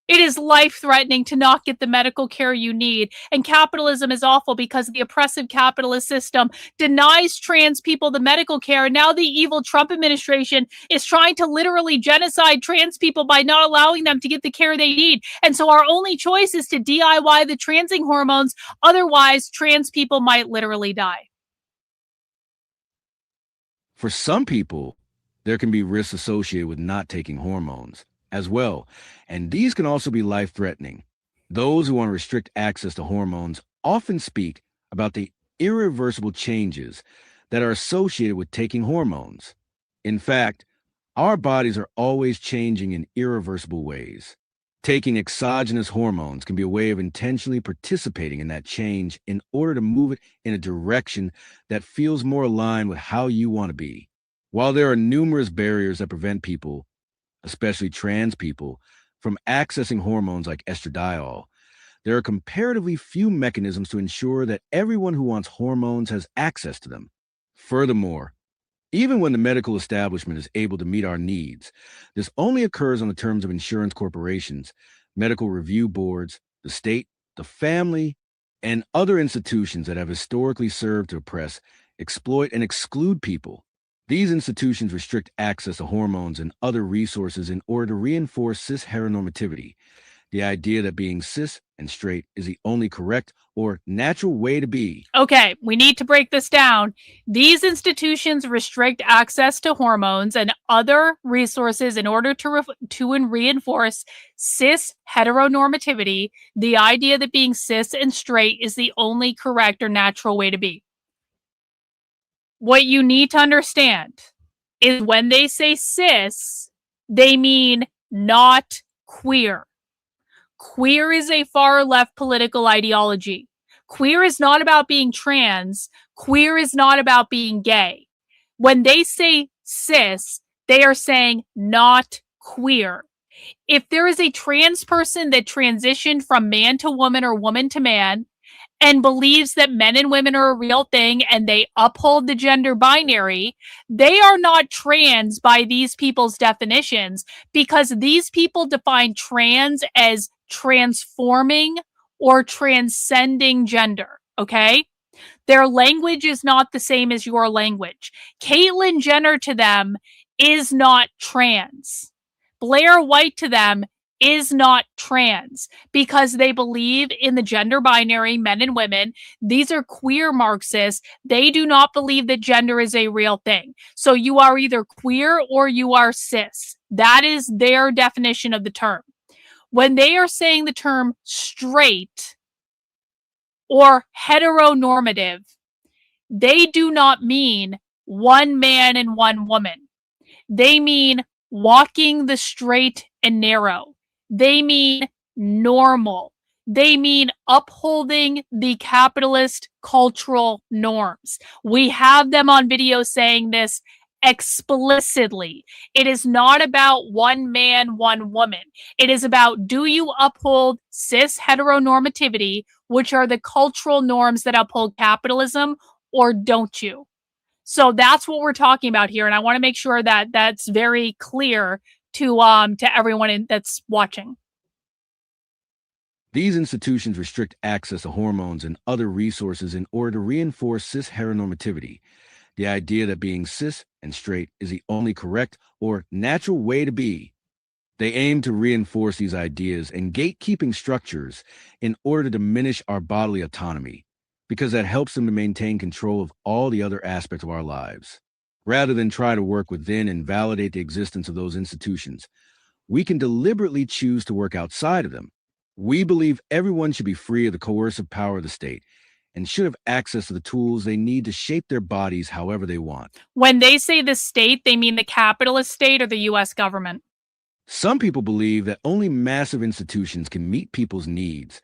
It is life-threatening to not get the medical care you need. And capitalism is awful because the oppressive capitalist system denies trans people the medical care. And now the evil Trump administration is trying to literally genocide trans people by not allowing them to get the care they need. And so our only choice is to DIY the transing hormones. Otherwise, trans people might literally die. For some people, there can be risks associated with not taking hormones as well, and these can also be life-threatening. Those who want to restrict access to hormones often speak about the irreversible changes that are associated with taking hormones. In fact, our bodies are always changing in irreversible ways. Taking exogenous hormones can be a way of intentionally participating in that change in order to move it in a direction that feels more aligned with how you want to be. While there are numerous barriers that prevent people, especially trans people, from accessing hormones like estradiol, there are comparatively few mechanisms to ensure that everyone who wants hormones has access to them. Furthermore, even when the medical establishment is able to meet our needs, this only occurs on the terms of insurance corporations, medical review boards, the state, the family, and other institutions that have historically served to oppress, exploit, and exclude people. These institutions restrict access to hormones and other resources in order to reinforce cis heteronormativity, the idea that being cis and straight is the only correct or natural way to be. Okay, we need to break this down. These institutions restrict access to hormones and other resources in order to reinforce cis heteronormativity, the idea that being cis and straight is the only correct or natural way to be. What you need to understand is when they say cis, they mean not queer. Queer is a far left political ideology. Queer is not about being trans. Queer is not about being gay. When they say cis, they are saying not queer. If there is a trans person that transitioned from man to woman or woman to man and believes that men and women are a real thing and they uphold the gender binary, they are not trans by these people's definitions, because these people define trans as transforming or transcending gender, okay? Their language is not the same as your language. Caitlyn Jenner to them is not trans. Blair White to them is not trans because they believe in the gender binary, men and women. These are queer Marxists. They do not believe that gender is a real thing. So you are either queer or you are cis. That is their definition of the term. When they are saying the term straight or heteronormative, they do not mean one man and one woman. They mean walking the straight and narrow. They mean normal. They mean upholding the capitalist cultural norms. We have them on video saying this explicitly. It is not about one man, one woman. It is about, do you uphold cis heteronormativity, which are the cultural norms that uphold capitalism, or don't you? So that's what we're talking about here, and I want to make sure that that's very clear to everyone that's watching. These institutions restrict access to hormones and other resources in order to reinforce cis heteronormativity, the idea that being cis and straight is the only correct or natural way to be. They aim to reinforce these ideas and gatekeeping structures in order to diminish our bodily autonomy, because that helps them to maintain control of all the other aspects of our lives. Rather than try to work within and validate the existence of those institutions, we can deliberately choose to work outside of them. We believe everyone should be free of the coercive power of the state and should have access to the tools they need to shape their bodies however they want. When they say the state, they mean the capitalist state or the U.S. government. Some people believe that only massive institutions can meet people's needs,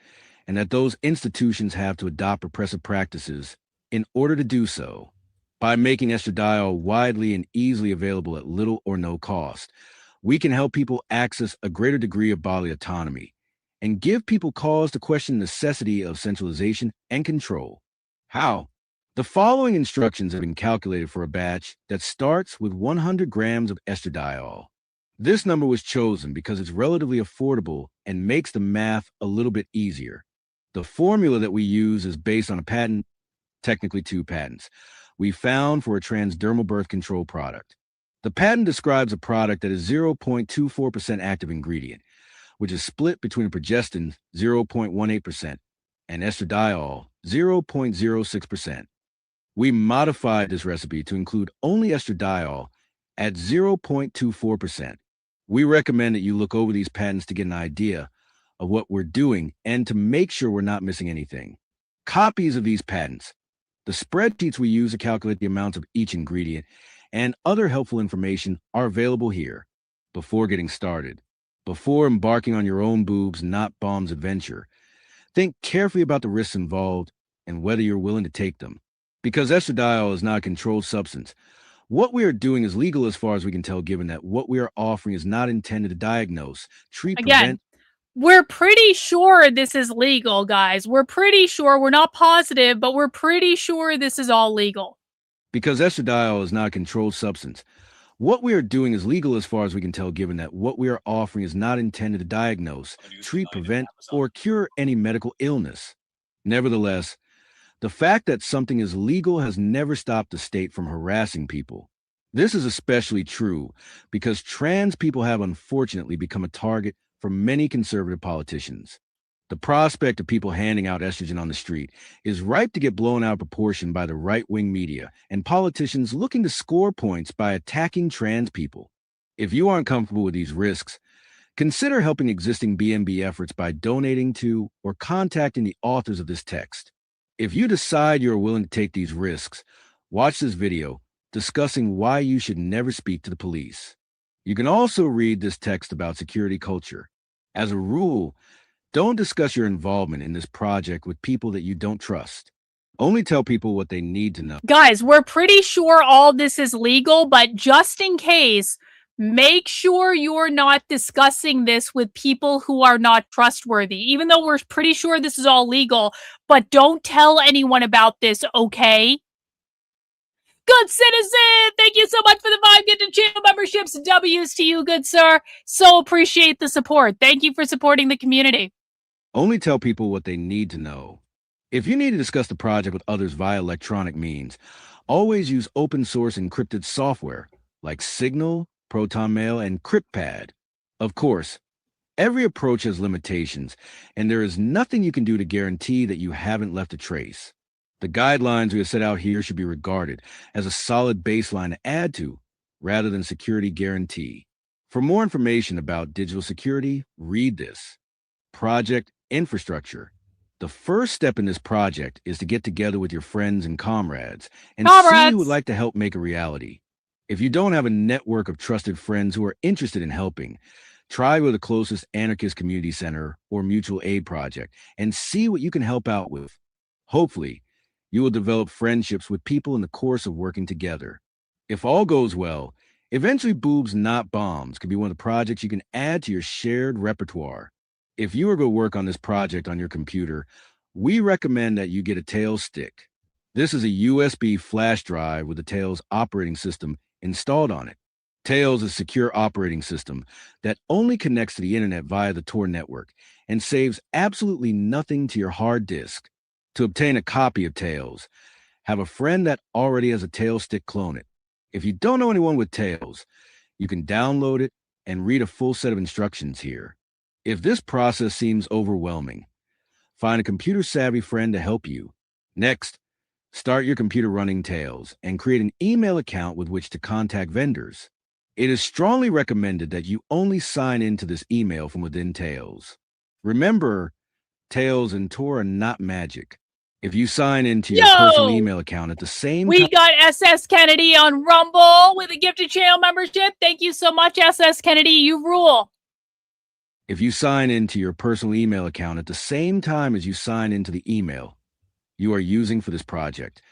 and that those institutions have to adopt repressive practices in order to do so. By making estradiol widely and easily available at little or no cost, we can help people access a greater degree of bodily autonomy and give people cause to question the necessity of centralization and control. How? The following instructions have been calculated for a batch that starts with 100 grams of estradiol. This number was chosen because it's relatively affordable and makes the math a little bit easier. The formula that we use is based on a patent, technically 2 patents, we found for a transdermal birth control product. The patent describes a product that is 0.24% active ingredient, which is split between a progestin 0.18% and estradiol 0.06%. We modified this recipe to include only estradiol at 0.24%. We recommend that you look over these patents to get an idea of what we're doing and to make sure we're not missing anything. Copies of these patents, the spreadsheets we use to calculate the amounts of each ingredient, and other helpful information are available here. Before getting started, before embarking on your own boobs, not bombs adventure, think carefully about the risks involved and whether you're willing to take them. Because estradiol is not a controlled substance, what we are doing is legal as far as we can tell, given that what we are offering is not intended to diagnose, treat, prevent. We're pretty sure this is legal, guys. We're pretty sure. We're not positive, but we're pretty sure this is all legal. Because estradiol is not a controlled substance, what we are doing is legal as far as we can tell, given that what we are offering is not intended to diagnose, treat, prevent, or cure any medical illness. Nevertheless, the fact that something is legal has never stopped the state from harassing people. This is especially true because trans people have unfortunately become a target for many conservative politicians. The prospect of people handing out estrogen on the street is ripe to get blown out of proportion by the right-wing media and politicians looking to score points by attacking trans people. If you aren't comfortable with these risks, consider helping existing BMB efforts by donating to or contacting the authors of this text. If you decide you are willing to take these risks, watch this video discussing why you should never speak to the police. You can also read this text about security culture. As a rule, don't discuss your involvement in this project with people that you don't trust. Only tell people what they need to know. Guys, we're pretty sure all this is legal, but just in case, make sure you're not discussing this with people who are not trustworthy, even though we're pretty sure this is all legal, but don't tell anyone about this, okay? Good citizen, thank you so much for the 5 Gifted channel memberships. W's to you, good sir. So appreciate the support. Thank you for supporting the community. Only tell people what they need to know. If you need to discuss the project with others via electronic means, always use open source encrypted software like Signal, ProtonMail, and CryptPad. Of course, every approach has limitations, and there is nothing you can do to guarantee that you haven't left a trace. The guidelines we have set out here should be regarded as a solid baseline to add to, rather than security guarantee. For more information about digital security, read this. Project Infrastructure. The first step in this project is to get together with your friends and comrades and see who would like to help make a reality. If you don't have a network of trusted friends who are interested in helping, try with the closest anarchist community center or mutual aid project and see what you can help out with. Hopefully, you will develop friendships with people in the course of working together. If all goes well, eventually Boobs Not Bombs could be one of the projects you can add to your shared repertoire. If you are going to work on this project on your computer, we recommend that you get a Tails stick. This is a USB flash drive with the Tails operating system installed on it. Tails is a secure operating system that only connects to the internet via the Tor network and saves absolutely nothing to your hard disk. To obtain a copy of Tails, have a friend that already has a Tails stick clone it. If you don't know anyone with Tails, you can download it and read a full set of instructions here. If this process seems overwhelming, find a computer-savvy friend to help you. Next, start your computer running Tails and create an email account with which to contact vendors. It is strongly recommended that you only sign into this email from within Tails. Remember, Tails and Tor are not magic. If you sign into your personal email account at the same time... We got SS Kennedy on Rumble with a gifted channel membership. Thank you so much, SS Kennedy. You rule. If you sign into your personal email account at the same time as you sign into the email you are using for this project,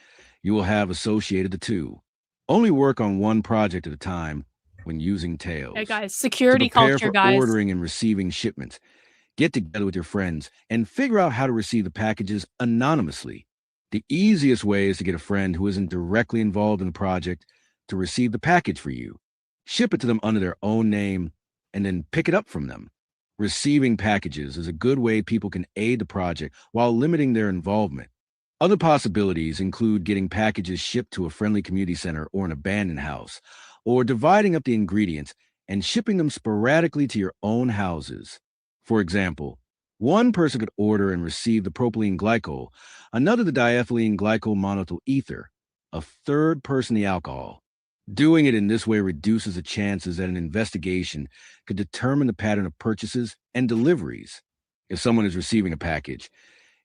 you will have associated the two. Only work on one project at a time when using tails. Hey guys, To security prepare culture, for guys. ordering and receiving shipments, get together with your friends and figure out how to receive the packages anonymously. The easiest way is to get a friend who isn't directly involved in the project to receive the package for you. Ship it to them under their own name and then pick it up from them. Receiving packages is a good way people can aid the project while limiting their involvement. Other possibilities include getting packages shipped to a friendly community center or an abandoned house, or dividing up the ingredients and shipping them sporadically to your own houses. For example, one person could order and receive the propylene glycol, another the diethylene glycol monethyl ether, a third person the alcohol. Doing it in this way reduces the chances that an investigation could determine the pattern of purchases and deliveries. If someone is receiving a package,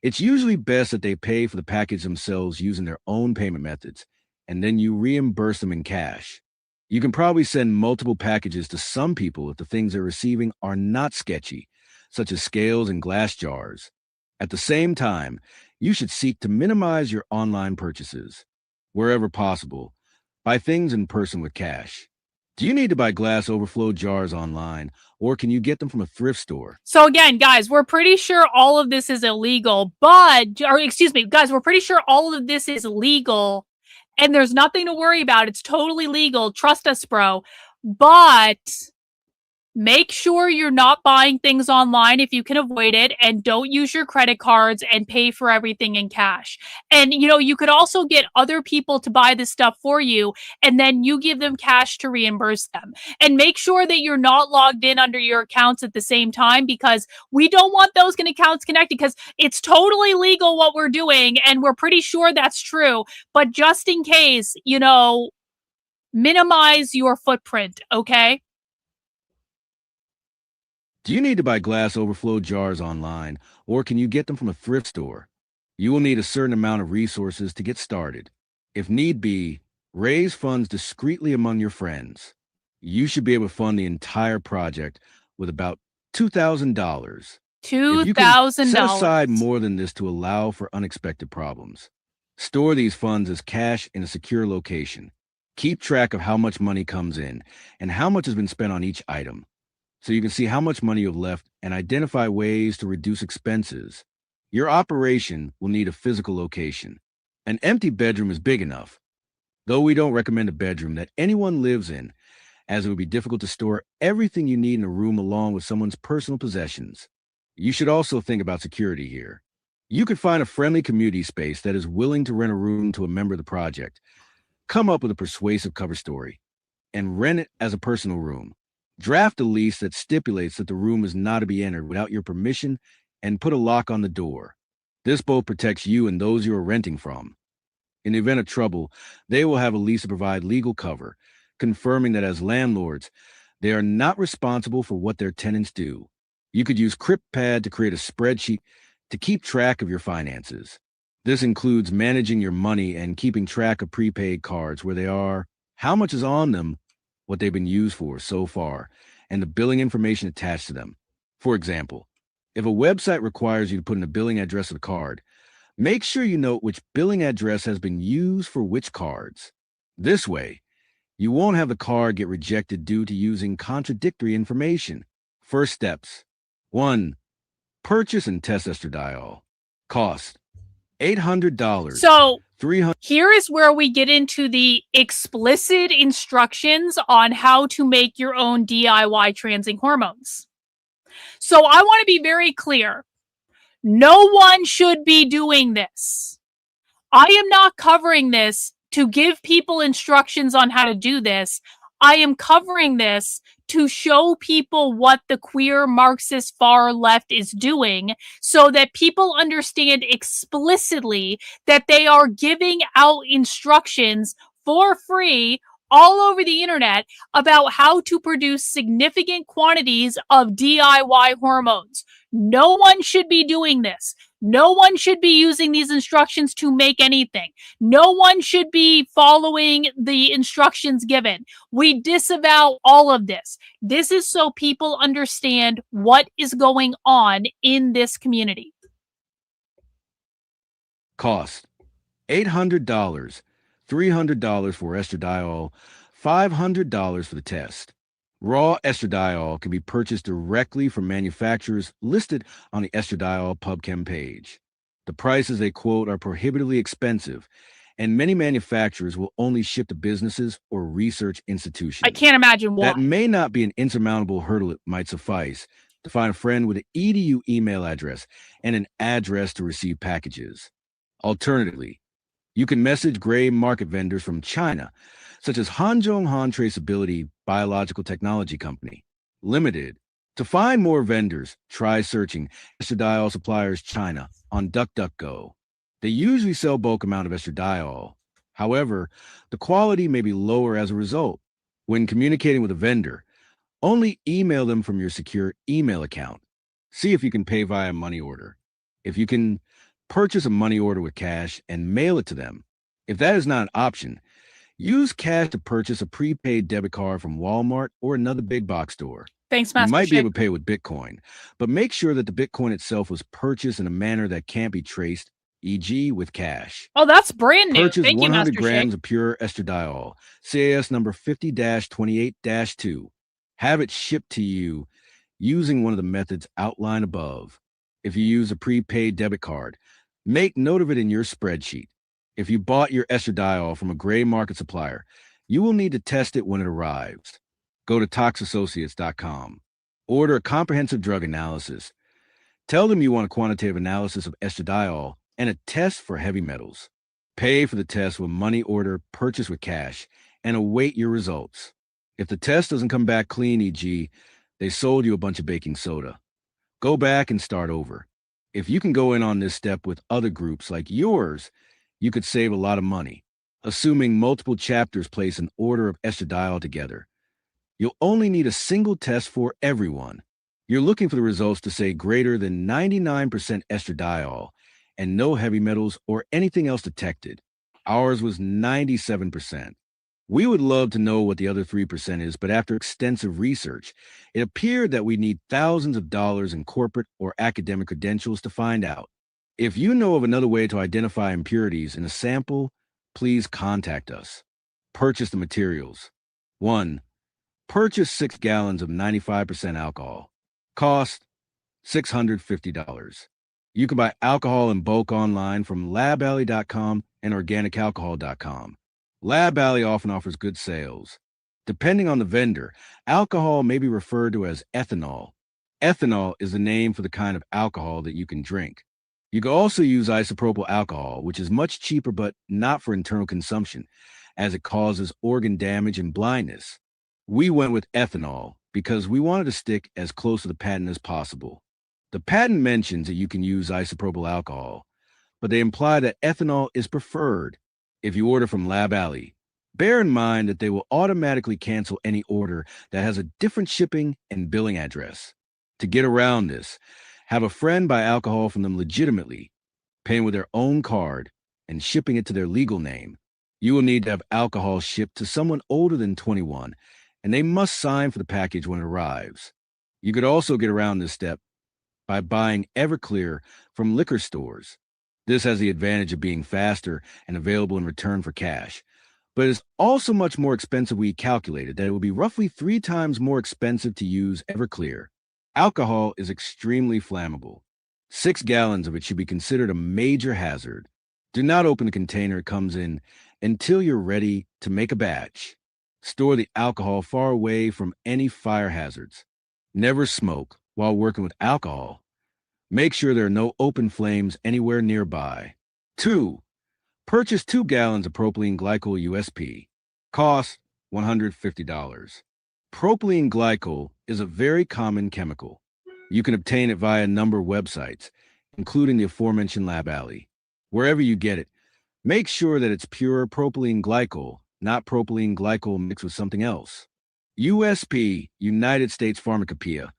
it's usually best that they pay for the package themselves using their own payment methods, and then you reimburse them in cash. You can probably send multiple packages to some people if the things they're receiving are not sketchy, such as scales and glass jars. At the same time, you should seek to minimize your online purchases. Wherever possible, buy things in person with cash. Do you need to buy glass overflow jars online, or can you get them from a thrift store? So again, guys, we're pretty sure all of this is illegal, guys, we're pretty sure all of this is legal and there's nothing to worry about. It's totally legal. Trust us, bro. But make sure you're not buying things online if you can avoid it, and don't use your credit cards and pay for everything in cash. And, you could also get other people to buy this stuff for you, and then you give them cash to reimburse them. And make sure that you're not logged in under your accounts at the same time, because we don't want those accounts connected, because it's totally legal what we're doing, and we're pretty sure that's true. But just in case, minimize your footprint, okay? Do you need to buy glass overflow jars online, or can you get them from a thrift store? You will need a certain amount of resources to get started. If need be, raise funds discreetly among your friends. You should be able to fund the entire project with about $2,000. If you can set aside more than this to allow for unexpected problems. Store these funds as cash in a secure location. Keep track of how much money comes in and how much has been spent on each item, so you can see how much money you have left and identify ways to reduce expenses. Your operation will need a physical location. An empty bedroom is big enough, though we don't recommend a bedroom that anyone lives in, as it would be difficult to store everything you need in a room along with someone's personal possessions. You should also think about security here. You could find a friendly community space that is willing to rent a room to a member of the project. Come up with a persuasive cover story and rent it as a personal room. Draft a lease that stipulates that the room is not to be entered without your permission, and put a lock on the door. This both protects you and those you are renting from. In the event of trouble, they will have a lease to provide legal cover, confirming that as landlords, they are not responsible for what their tenants do. You could use CryptPad to create a spreadsheet to keep track of your finances. This includes managing your money and keeping track of prepaid cards, where they are, how much is on them, what they've been used for so far, and the billing information attached to them. For example, if a website requires you to put in a billing address of the card, make sure you note which billing address has been used for which cards. This way, you won't have the card get rejected due to using contradictory information. First steps. 1. Purchase and test estradiol. Cost $800. So $300. Here is where we get into the explicit instructions on how to make your own DIY transing hormones. So I want to be very clear. No one should be doing this. I am not covering this to give people instructions on how to do this. I am covering this to show people what the queer Marxist far left is doing, so that people understand explicitly that they are giving out instructions for free all over the internet about how to produce significant quantities of DIY hormones. No one should be doing this. No one should be using these instructions to make anything. No one should be following the instructions given. We disavow all of this. This is so people understand what is going on in this community. Cost $800. $300 for estradiol, $500 for the test. Raw estradiol can be purchased directly from manufacturers listed on the estradiol PubChem page. The prices they quote are prohibitively expensive, and many manufacturers will only ship to businesses or research institutions. I can't imagine why. That may not be an insurmountable hurdle. It might suffice to find a friend with an edu email address and an address to receive packages. Alternatively, you can message gray market vendors from China, such as Hanzhong Han Traceability Biological Technology Company, Limited. To find more vendors, try searching estradiol suppliers China on DuckDuckGo. They usually sell bulk amount of estradiol. However, the quality may be lower as a result. When communicating with a vendor, only email them from your secure email account. See if you can pay via money order. If you can, purchase a money order with cash and mail it to them. If that is not an option, use cash to purchase a prepaid debit card from Walmart or another big box store. Thanks, You Master might be Shake. able to pay with Bitcoin, but make sure that the Bitcoin itself was purchased in a manner that can't be traced, e.g. with cash. Oh, that's brand new. Purchase Thank you, 100 Master grams Shake. of pure estradiol, CAS number 50-28-2. Have it shipped to you using one of the methods outlined above. If you use a prepaid debit card, make note of it in your spreadsheet. If you bought your estradiol from a gray market supplier, you will need to test it when it arrives. Go to toxassociates.com. Order a comprehensive drug analysis. Tell them you want a quantitative analysis of estradiol and a test for heavy metals. Pay for the test with money order purchased with cash and await your results. If the test doesn't come back clean, e.g., they sold you a bunch of baking soda, go back and start over. If you can go in on this step with other groups like yours, you could save a lot of money. Assuming multiple chapters place an order of estradiol together, you'll only need a single test for everyone. You're looking for the results to say greater than 99% estradiol and no heavy metals or anything else detected. Ours was 97%. We would love to know what the other 3% is, but after extensive research, it appeared that we need thousands of dollars in corporate or academic credentials to find out. If you know of another way to identify impurities in a sample, please contact us. Purchase the materials. 1. Purchase 6 gallons of 95% alcohol. Cost $650. You can buy alcohol in bulk online from laballey.com and organicalcohol.com. Lab Alley often offers good sales. Depending on the vendor, alcohol may be referred to as ethanol. Ethanol is the name for the kind of alcohol that you can drink. You can also use isopropyl alcohol, which is much cheaper but not for internal consumption, as it causes organ damage and blindness. We went with ethanol because we wanted to stick as close to the patent as possible. The patent mentions that you can use isopropyl alcohol, but they imply that ethanol is preferred. If you order from Lab Alley, bear in mind that they will automatically cancel any order that has a different shipping and billing address. To get around this, have a friend buy alcohol from them legitimately, paying with their own card and shipping it to their legal name. You will need to have alcohol shipped to someone older than 21, and they must sign for the package when it arrives. You could also get around this step by buying Everclear from liquor stores. This has the advantage of being faster and available in return for cash, but it's also much more expensive. We calculated that it would be roughly 3 times more expensive to use Everclear. Alcohol is extremely flammable. 6 gallons of it should be considered a major hazard. Do not open the container it comes in until you're ready to make a batch. Store the alcohol far away from any fire hazards. Never smoke while working with alcohol. Make sure there are no open flames anywhere nearby. 2. Purchase 2 gallons of propylene glycol USP. Cost $150. Propylene glycol is a very common chemical. You can obtain it via a number of websites, including the aforementioned Lab Alley. Wherever you get it, make sure that it's pure propylene glycol, not propylene glycol mixed with something else. USP, United States Pharmacopoeia,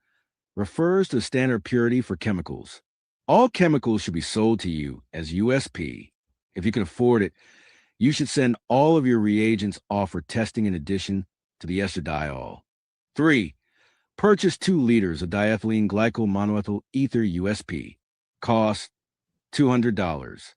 refers to the standard purity for chemicals. All chemicals should be sold to you as USP. If you can afford it, you should send all of your reagents off for testing in addition to the estradiol. 3. Purchase 2 liters of diethylene glycol monoethyl ether USP. Cost $200.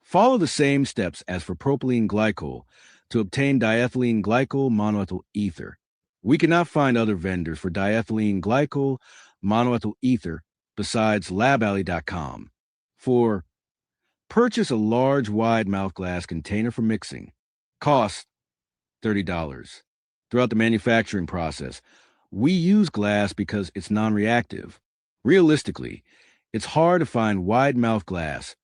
Follow the same steps as for propylene glycol to obtain diethylene glycol monoethyl ether. We cannot find other vendors for diethylene glycol monoethyl ether besides laballey.com. 4. Purchase a large wide mouth glass container for mixing. Cost $30. Throughout the manufacturing process, we use glass because it's non-reactive. Realistically, it's hard to find wide mouth glass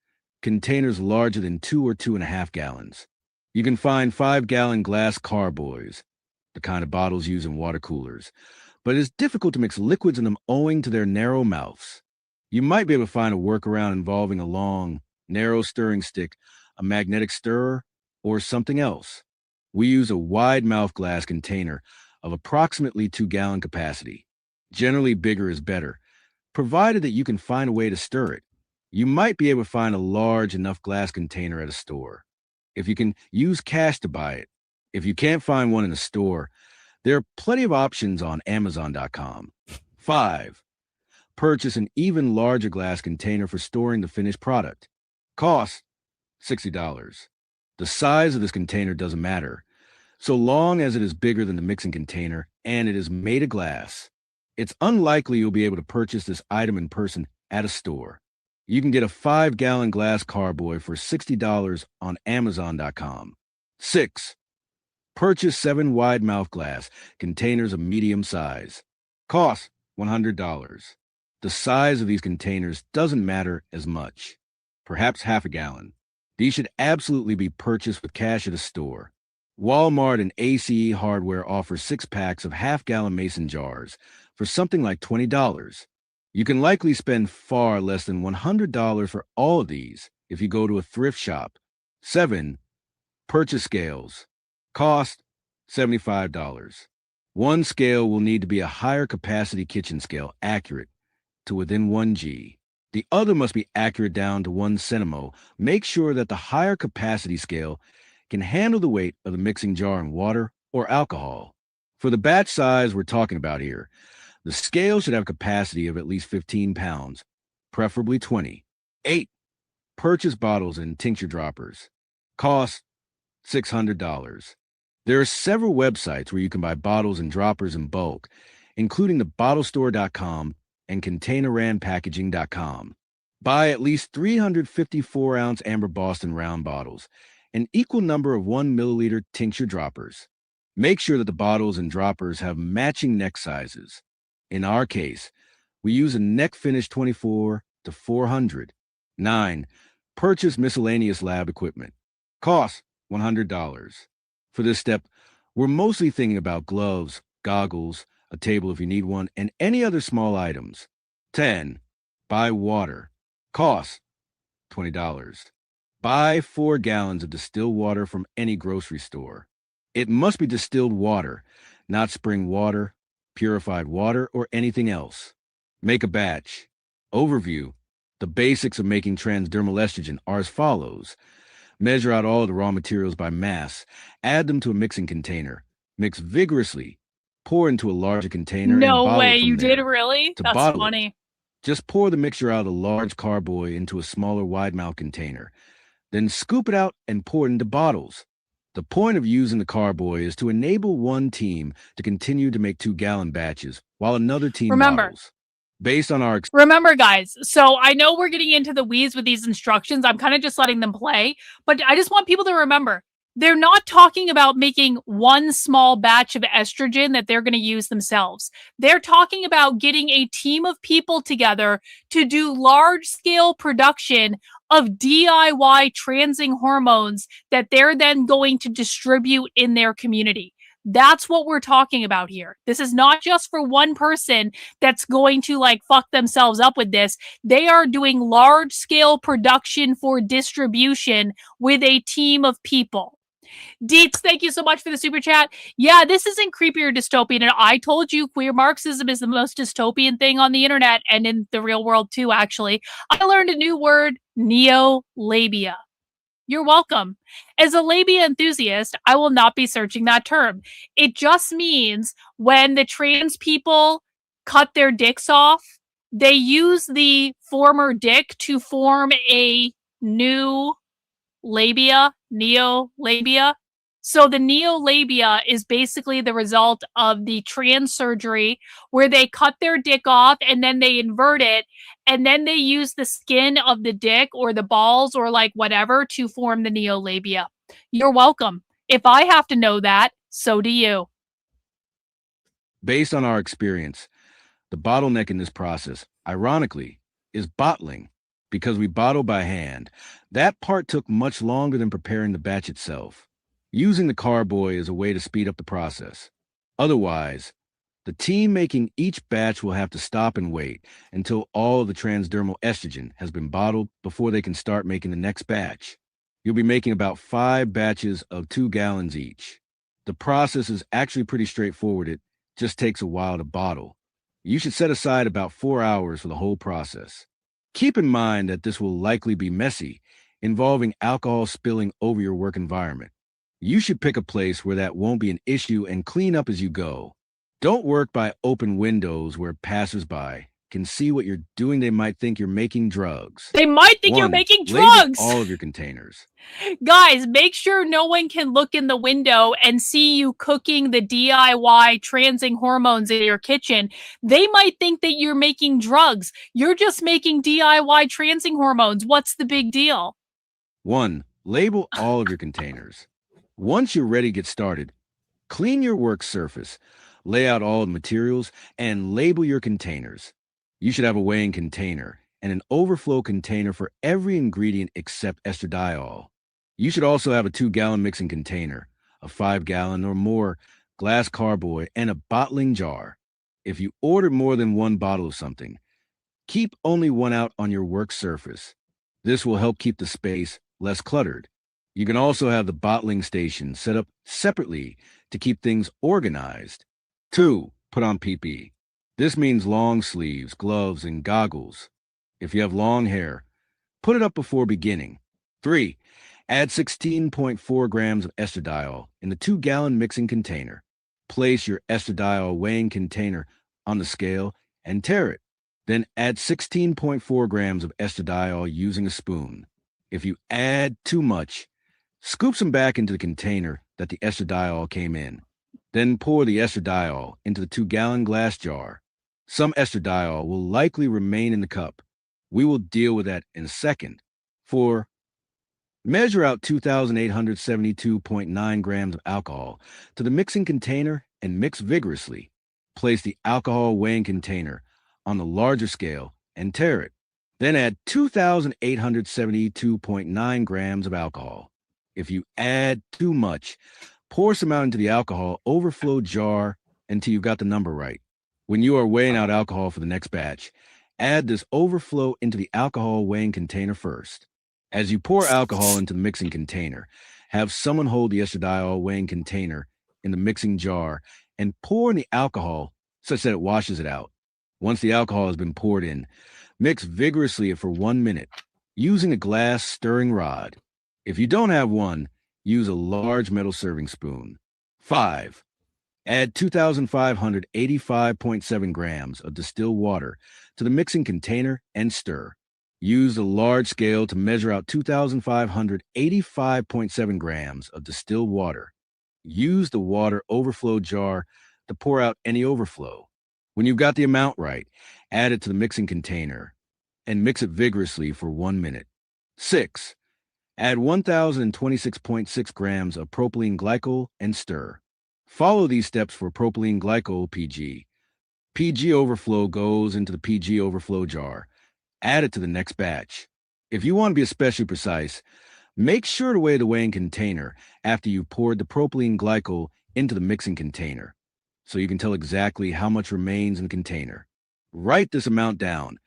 containers larger than 2 or 2.5 gallons. You can find 5-gallon glass carboys, the kind of bottles used in water coolers, but it's difficult to mix liquids in them owing to their narrow mouths. You might be able to find a workaround involving a long, narrow stirring stick, a magnetic stirrer, or something else. We use a wide mouth glass container of approximately 2-gallon capacity. Generally, bigger is better, provided that you can find a way to stir it. You might be able to find a large enough glass container at a store. If you can, use cash to buy it. If you can't find one in a store, there are plenty of options on Amazon.com. 5. Purchase an even larger glass container for storing the finished product. Cost $60. The size of this container doesn't matter, so long as it is bigger than the mixing container and it is made of glass. It's unlikely you'll be able to purchase this item in person at a store. You can get a 5-gallon glass carboy for $60 on Amazon.com. 6. Purchase 7 wide mouth glass containers of medium size. Cost $100. The size of these containers doesn't matter as much. Perhaps half a gallon. These should absolutely be purchased with cash at a store. Walmart and ACE Hardware offer 6 packs of half-gallon mason jars for something like $20. You can likely spend far less than $100 for all of these if you go to a thrift shop. 7. Purchase scales. Cost $75. One scale will need to be a higher capacity kitchen scale, accurate to within 1 G. The other must be accurate down to 1 centimo. Make sure that the higher capacity scale can handle the weight of the mixing jar in water or alcohol. For the batch size we're talking about here, the scale should have a capacity of at least 15 pounds, preferably 20. 8. Purchase bottles and tincture droppers. Cost $600. There are several websites where you can buy bottles and droppers in bulk, including the bottlestore.com and containerrandpackaging.com. Buy at least 354-ounce Amber Boston round bottles, an equal number of 1 milliliter tincture droppers. Make sure that the bottles and droppers have matching neck sizes. In our case, we use a neck finish 24 to 400. 9. Purchase miscellaneous lab equipment. Cost $100. For this step, we're mostly thinking about gloves, goggles, a table if you need one, and any other small items. 10. Buy water. Cost $20. Buy 4 gallons of distilled water from any grocery store. It must be distilled water, not spring water, purified water, or anything else. Make a batch. Overview. The basics of making transdermal estrogen are as follows. Measure out all of the raw materials by mass. Add them to a mixing container. Mix vigorously. Pour into a larger container. No and bottle way, it from you there. did really? To That's bottle it, funny. just pour the mixture out of the large carboy into a smaller wide mouth container. Then scoop it out and pour it into bottles. The point of using the carboy is to enable one team to continue to make 2-gallon batches while another team bottles. Based on our Remember, guys, so I know we're getting into the weeds with these instructions. I'm kind of just letting them play, but I just want people to remember, they're not talking about making one small batch of estrogen that they're going to use themselves. They're talking about getting a team of people together to do large-scale production of DIY transing hormones that they're then going to distribute in their community. That's what we're talking about here. This is not just for one person that's going to like fuck themselves up with this. They are doing large scale production for distribution with a team of people. Deets, thank you so much for the super chat. Yeah, this isn't creepy or dystopian. And I told you queer Marxism is the most dystopian thing on the internet and in the real world too, actually. I learned a new word, neo-labia. You're welcome. As a labia enthusiast, I will not be searching that term. It just means when the trans people cut their dicks off, they use the former dick to form a new labia, neolabia. So the neolabia is basically the result of the trans surgery where they cut their dick off and then they invert it, and then they use the skin of the dick or the balls or like whatever to form the neolabia. You're welcome. If I have to know that, so do you. Based on our experience, the bottleneck in this process, ironically, is bottling, because we bottle by hand. That part took much longer than preparing the batch itself. Using the carboy is a way to speed up the process. Otherwise, the team making each batch will have to stop and wait until all of the transdermal estrogen has been bottled before they can start making the next batch. You'll be making about 5 batches of 2 gallons each. The process is actually pretty straightforward. It just takes a while to bottle. You should set aside about 4 hours for the whole process. Keep in mind that this will likely be messy, involving alcohol spilling over your work environment. You should pick a place where that won't be an issue and clean up as you go. Don't work by open windows where passersby can see what you're doing. They might think you're making drugs. They might think you're 1. making Label drugs. all of your containers. Guys, make sure no one can look in the window and see you cooking the DIY transing hormones in your kitchen. They might think that you're making drugs. You're just making DIY transing hormones. What's the big deal? 1. Label all of your containers. Once you're ready to get started, clean your work surface, lay out all the materials, and label your containers. You should have a weighing container and an overflow container for every ingredient except estradiol. You should also have a 2-gallon mixing container, a 5-gallon or more glass carboy, and a bottling jar. If you order more than 1 bottle of something, keep only 1 out on your work surface. This will help keep the space less cluttered. You can also have the bottling station set up separately to keep things organized. 2. Put on PPE. This means long sleeves, gloves, and goggles. If you have long hair, put it up before beginning. 3. Add 16.4 grams of estradiol in the 2-gallon mixing container. Place your estradiol weighing container on the scale and tare it. Then add 16.4 grams of estradiol using a spoon. If you add too much, scoop some back into the container that the estradiol came in. Then pour the estradiol into the 2-gallon glass jar. Some estradiol will likely remain in the cup. We will deal with that in a second. 4. Measure out 2,872.9 grams of alcohol to the mixing container and mix vigorously. Place the alcohol weighing container on the larger scale and tare it. Then add 2,872.9 grams of alcohol. If you add too much, pour some out into the alcohol overflow jar until you've got the number right. When you are weighing out alcohol for the next batch, add this overflow into the alcohol weighing container first. As you pour alcohol into the mixing container, have someone hold the estradiol weighing container in the mixing jar and pour in the alcohol such that it washes it out. Once the alcohol has been poured in, mix vigorously for 1 minute using a glass stirring rod. If you don't have one, use a large metal serving spoon. 5. Add 2,585.7 grams of distilled water to the mixing container and stir. Use the large scale to measure out 2,585.7 grams of distilled water. Use the water overflow jar to pour out any overflow. When you've got the amount right, add it to the mixing container and mix it vigorously for 1 minute. 6. Add 1,026.6 grams of propylene glycol and stir. Follow these steps for propylene glycol PG. PG overflow goes into the PG overflow jar. Add it to the next batch. If you want to be especially precise, make sure to weigh the weighing container after you poured the propylene glycol into the mixing container, so you can tell exactly how much remains in the container. Write this amount down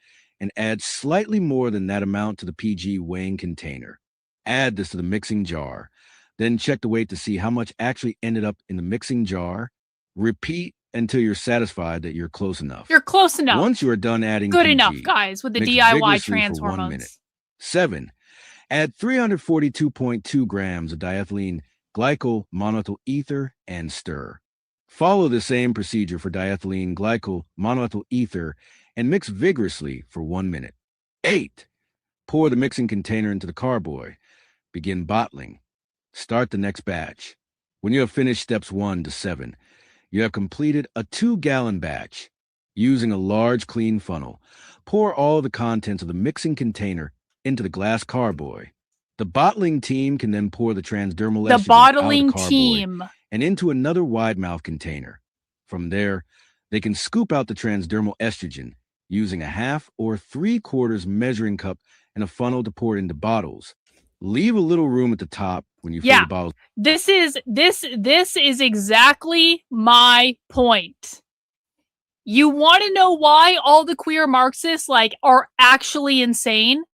and add slightly more than that amount to the PG weighing container. Add this to the mixing jar. Then check the weight to see how much actually ended up in the mixing jar. Repeat until you're satisfied that you're close enough. You're close enough. Once you are done adding Good PG, enough, guys, with the mix DIY vigorously trans for 1 hormones. minute. 7. Add 342.2 grams of diethylene glycol monoethyl ether and stir. Follow the same procedure for diethylene glycol monoethyl ether and mix vigorously for 1 minute. 8. Pour the mixing container into the carboy. begin bottling. Start the next batch. When you have finished steps 1 to 7, you have completed a 2-gallon batch. Using a large clean funnel, pour all the contents of the mixing container into the glass carboy. The bottling team can then pour the transdermal estrogen out of the carboy and into another wide mouth container. From there, they can scoop out the transdermal estrogen using a 1/2 or 3/4 measuring cup and a funnel to pour it into bottles. Leave a little room at the top when you fill the bottles. This is exactly my point. You want to know why all the queer Marxists are actually insane?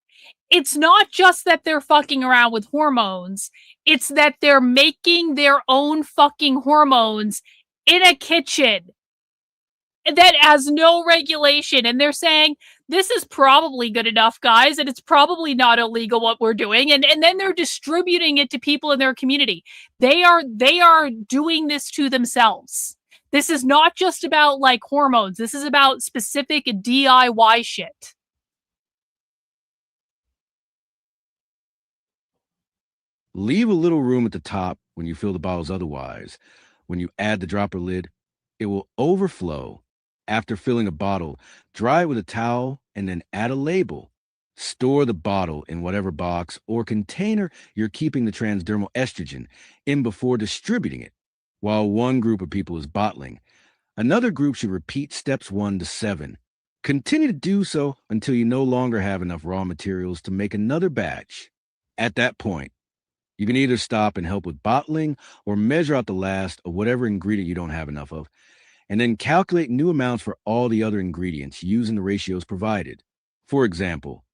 It's not just that they're fucking around with hormones. It's that they're making their own fucking hormones in a kitchen that has no regulation. And they're saying, this is probably good enough, guys, and it's probably not illegal what we're doing. And then they're distributing it to people in their community. They are doing this to themselves. This is not just about hormones. This is about specific DIY shit. Leave a little room at the top when you fill the bottles. Otherwise, when you add the dropper lid, it will overflow. After filling a bottle, dry it with a towel and then add a label. Store the bottle in whatever box or container you're keeping the transdermal estrogen in before distributing it. While one group of people is bottling, another group should repeat steps 1 to 7. Continue to do so until you no longer have enough raw materials to make another batch. At that point, you can either stop and help with bottling or measure out the last of whatever ingredient you don't have enough of, and then calculate new amounts for all the other ingredients using the ratios provided. For example,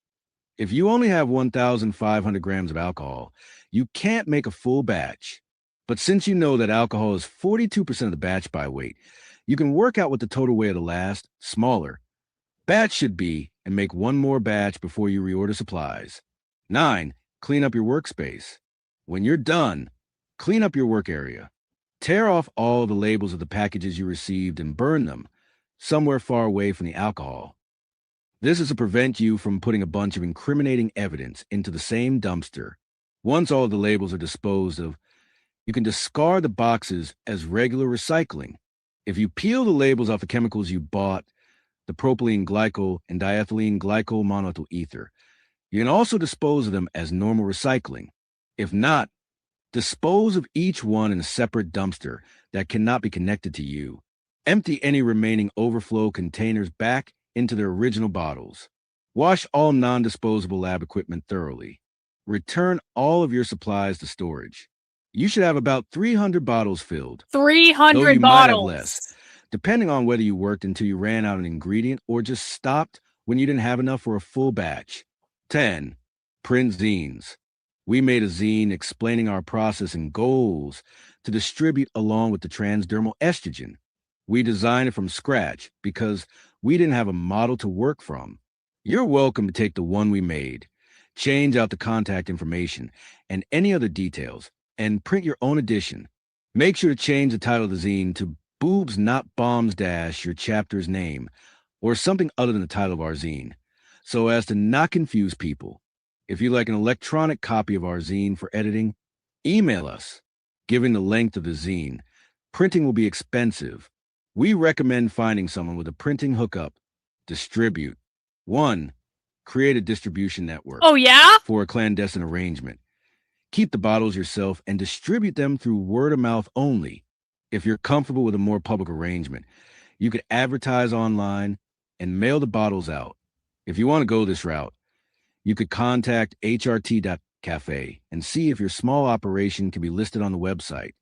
if you only have 1,500 grams of alcohol, you can't make a full batch. But since you know that alcohol is 42% of the batch by weight, you can work out what the total weight of the last, smaller, batch should be and make one more batch before you reorder supplies. 9. Clean up your workspace. When you're done, clean up your work area. Tear off all the labels of the packages you received and burn them somewhere far away from the alcohol. This is to prevent you from putting a bunch of incriminating evidence into the same dumpster. Once all the labels are disposed of, you can discard the boxes as regular recycling. If you peel the labels off the chemicals you bought, the propylene glycol and diethylene glycol monoethyl ether, you can also dispose of them as normal recycling. If not, dispose of each one in a separate dumpster that cannot be connected to you. Empty any remaining overflow containers back into their original bottles. Wash all non-disposable lab equipment thoroughly. Return all of your supplies to storage. You should have about 300 bottles filled. 300 though you bottles. might have less, depending on whether you worked until you ran out of an ingredient or just stopped when you didn't have enough for a full batch. 10. Print zines. We made a zine explaining our process and goals to distribute along with the transdermal estrogen. We designed it from scratch because we didn't have a model to work from. You're welcome to take the one we made, change out the contact information and any other details, and print your own edition. Make sure to change the title of the zine to Boobs Not Bombs - your chapter's name, or something other than the title of our zine, so as to not confuse people. If you'd like an electronic copy of our zine for editing, email us. Given the length of the zine, printing will be expensive. We recommend finding someone with a printing hookup. Distribute. 1. Create a distribution network. Oh, yeah? For a clandestine arrangement. Keep the bottles yourself and distribute them through word of mouth only. If you're comfortable with a more public arrangement, you could advertise online and mail the bottles out. If you want to go this route, you could contact hrt.cafe and see if your small operation can be listed on the website.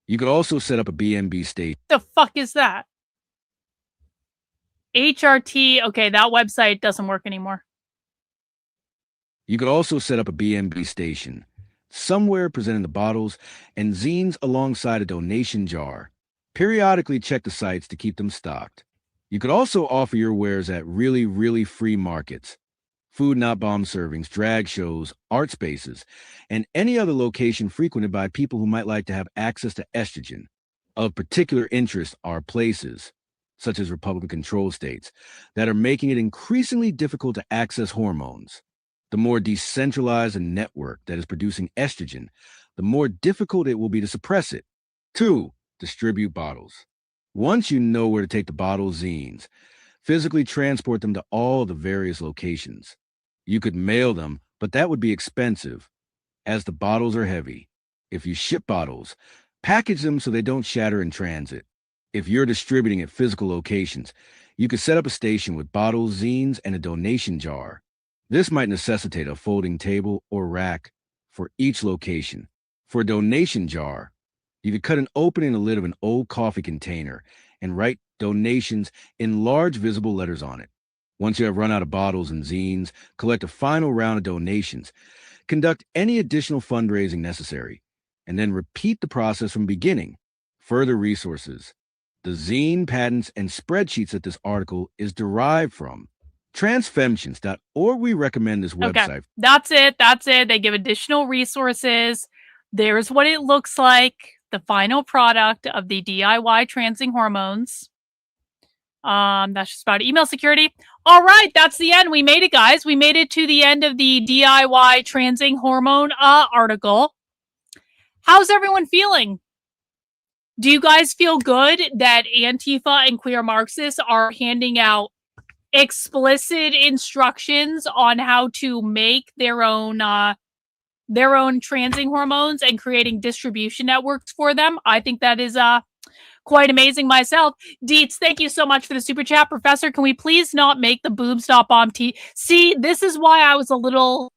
You could also set up a BNB station. The fuck is that? HRT. Okay, that website doesn't work anymore. You could also set up a BNB station, somewhere presenting the bottles and zines alongside a donation jar. Periodically check the sites to keep them stocked. You could also offer your wares at really free markets, food not bomb servings, drag shows, art spaces, and any other location frequented by people who might like to have access to estrogen. Of particular interest are places, such as Republican-controlled states, that are making it increasingly difficult to access hormones. The more decentralized a network that is producing estrogen, the more difficult it will be to suppress it. 2. Distribute bottles. Once you know where to take the bottle zines, physically transport them to all the various locations. You could mail them, but that would be expensive, as the bottles are heavy. If you ship bottles, package them so they don't shatter in transit. If you're distributing at physical locations, you could set up a station with bottles, zines, and a donation jar. This might necessitate a folding table or rack for each location. For a donation jar, you could cut an opening in the lid of an old coffee container and write donations in large visible letters on it. Once you have run out of bottles and zines, collect a final round of donations, conduct any additional fundraising necessary, and then repeat the process from beginning. Further resources. The zine, patents, and spreadsheets that this article is derived from. Transfemtions.org, we recommend this website. Okay, that's it. That's it. They give additional resources. There's what it looks like. The final product of the DIY transing hormones. That's just about email security. All right, that's the end. We made it, guys. We made it to the end of the DIY transing hormone article. How's everyone feeling? Do you guys feel good that Antifa and Queer Marxists are handing out explicit instructions on how to make their own transing hormones and creating distribution networks for them? I think that is quite amazing myself. Deets, thank you so much for the super chat. Professor, can we please not make the boob stop on T? See, this is why I was a little...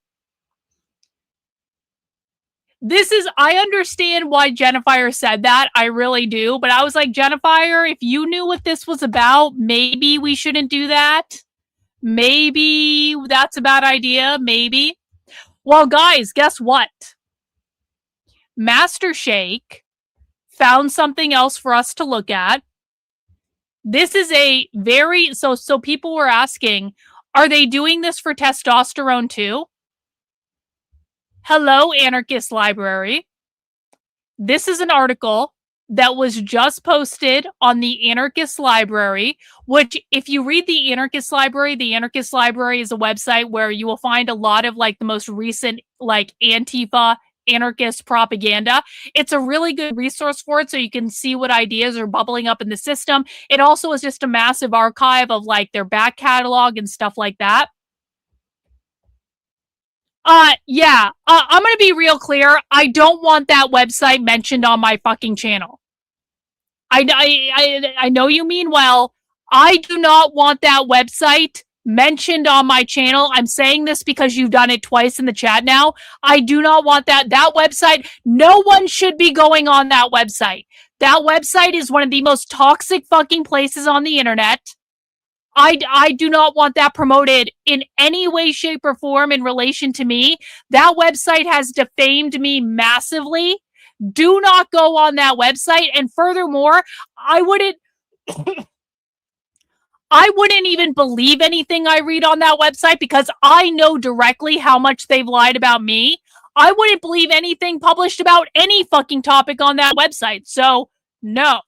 I understand why Jennifer said that. I really do. But I was like, Jennifer, if you knew what this was about, maybe we shouldn't do that. Maybe that's a bad idea. Maybe. Well, guys, guess what? Master Shake found something else for us to look at. This is a very... So people were asking, are they doing this for testosterone too? Hello, Anarchist Library. This is an article that was just posted on the Anarchist Library, which if you read the Anarchist Library is a website where you will find a lot of like the most recent like Antifa anarchist propaganda. It's a really good resource for it so you can see what ideas are bubbling up in the system. It also is just a massive archive of like their back catalog and stuff like that. Yeah, I'm gonna be real clear. I don't want that website mentioned on my fucking channel. I know you mean well. I do not want that website mentioned on my channel. I'm saying this because you've done it twice in the chat now. I do not want that website. No one should be going on that website. That website is one of the most toxic fucking places on the internet. I do not want that promoted in any way, shape, or form in relation to me. That website has defamed me massively. Do not go on that website. And furthermore, I wouldn't even believe anything I read on that website because I know directly how much they've lied about me. I wouldn't believe anything published about any fucking topic on that website. So, no.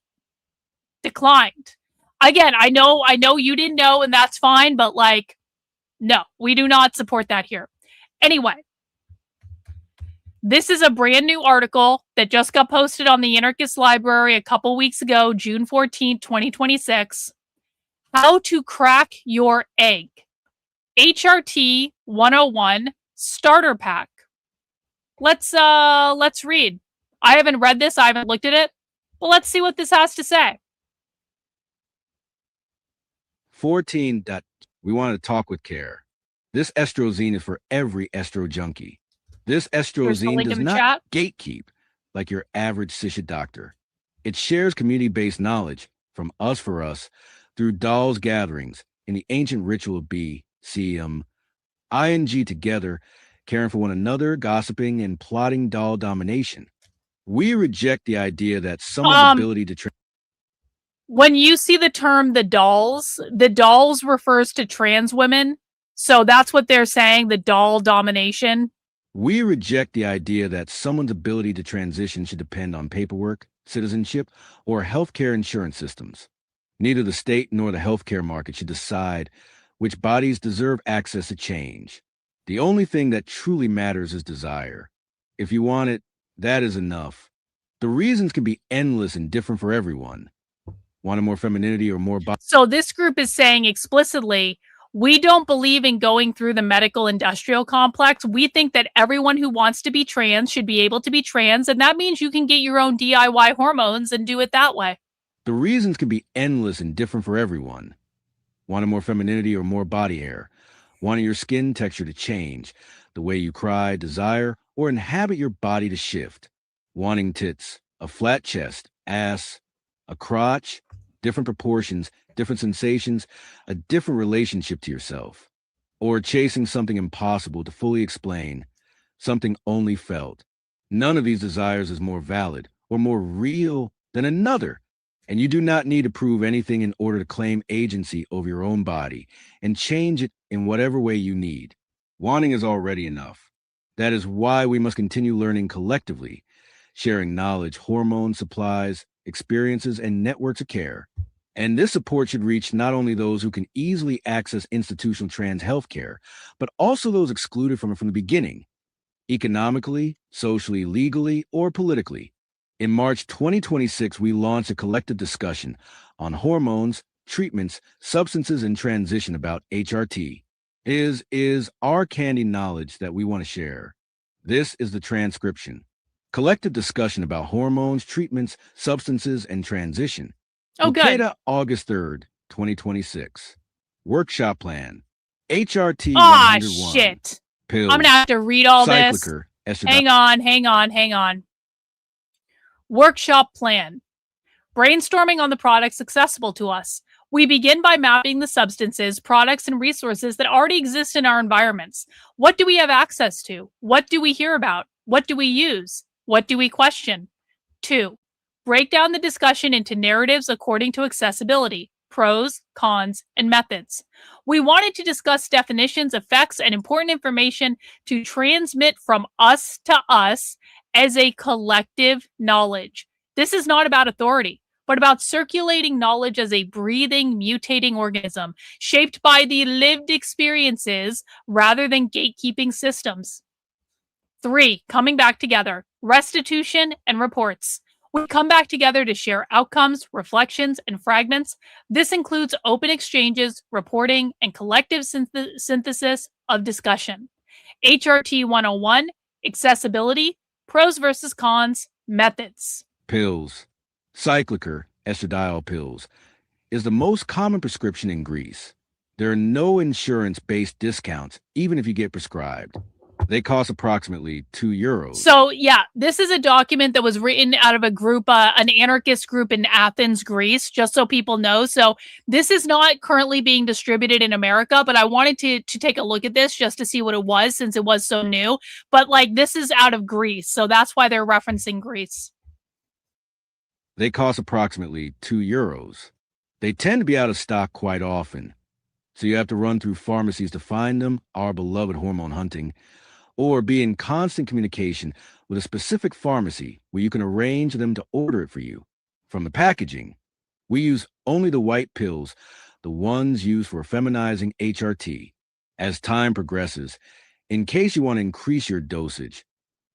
Declined. Again, I know you didn't know, and that's fine, but like, no, we do not support that here. Anyway, this is a brand new article that just got posted on the Anarchist Library a couple weeks ago, June 14th, 2026. How to Crack Your Egg. HRT 101 Starter Pack. Let's read. I haven't read this, I haven't looked at it, but let's see what this has to say. 14. We want to talk with care. This estrozine is for every estro junkie. This estrozine does not gatekeep like your average sisha doctor. It shares community-based knowledge from us for us through dolls gatherings in the ancient ritual of BCM, ing together, caring for one another, gossiping, and plotting doll domination. We reject the idea that someone's ability to when you see the term the dolls refers to trans women. So that's what they're saying, the doll domination. We reject the idea that someone's ability to transition should depend on paperwork, citizenship, or healthcare insurance systems. Neither the state nor the healthcare market should decide which bodies deserve access to change. The only thing that truly matters is desire. If you want it, that is enough. The reasons can be endless and different for everyone. Wanting more femininity or more body? So this group is saying explicitly, we don't believe in going through the medical industrial complex. We think that everyone who wants to be trans should be able to be trans, and that means you can get your own DIY hormones and do it that way. The reasons can be endless and different for everyone. Wanting more femininity or more body hair? Wanting your skin texture to change, the way you cry, desire, or inhabit your body to shift? Wanting tits, a flat chest, ass, a crotch, different proportions, different sensations, a different relationship to yourself? Or chasing something impossible to fully explain, something only felt? None of these desires is more valid or more real than another. And you do not need to prove anything in order to claim agency over your own body and change it in whatever way you need. Wanting is already enough. That is why we must continue learning collectively, sharing knowledge, hormone supplies, experiences, and networks of care. And this support should reach not only those who can easily access institutional trans health care, but also those excluded from it from the beginning, economically, socially, legally, or politically. In March 2026, we launched a collective discussion on hormones, treatments, substances, and transition about HRT. Is our candy knowledge that we want to share. This is the transcription. Collective discussion about hormones, treatments, substances, and transition. Oh, good. August 3rd, 2026. Workshop plan. HRT Ah, 101. shit. Pills. I'm going to have to read all this. Cyclicer, Hang on. Workshop plan. Brainstorming on the products accessible to us. We begin by mapping the substances, products, and resources that already exist in our environments. What do we have access to? What do we hear about? What do we use? What do we question? 2. Break down the discussion into narratives according to accessibility, pros, cons, and methods. We wanted to discuss definitions, effects, and important information to transmit from us to us as a collective knowledge. This is not about authority, but about circulating knowledge as a breathing, mutating organism, shaped by the lived experiences rather than gatekeeping systems. 3. Coming back together, restitution and reports. We come back together to share outcomes, reflections, and fragments. This includes open exchanges, reporting, and collective synthesis of discussion. HRT 101, accessibility, pros versus cons, methods. Pills. Cyclicer, estradiol pills, is the most common prescription in Greece. There are no insurance-based discounts, even if you get prescribed. They cost approximately €2. So, yeah, this is a document that was written out of a group, an anarchist group in Athens, Greece, just so people know. So this is not currently being distributed in America, but I wanted to take a look at this just to see what it was since it was so new. But, like, this is out of Greece, so that's why they're referencing Greece. They cost approximately €2. They tend to be out of stock quite often, so you have to run through pharmacies to find them, our beloved hormone hunting, or be in constant communication with a specific pharmacy where you can arrange them to order it for you. From the packaging, we use only the white pills, the ones used for feminizing HRT. As time progresses, in case you want to increase your dosage,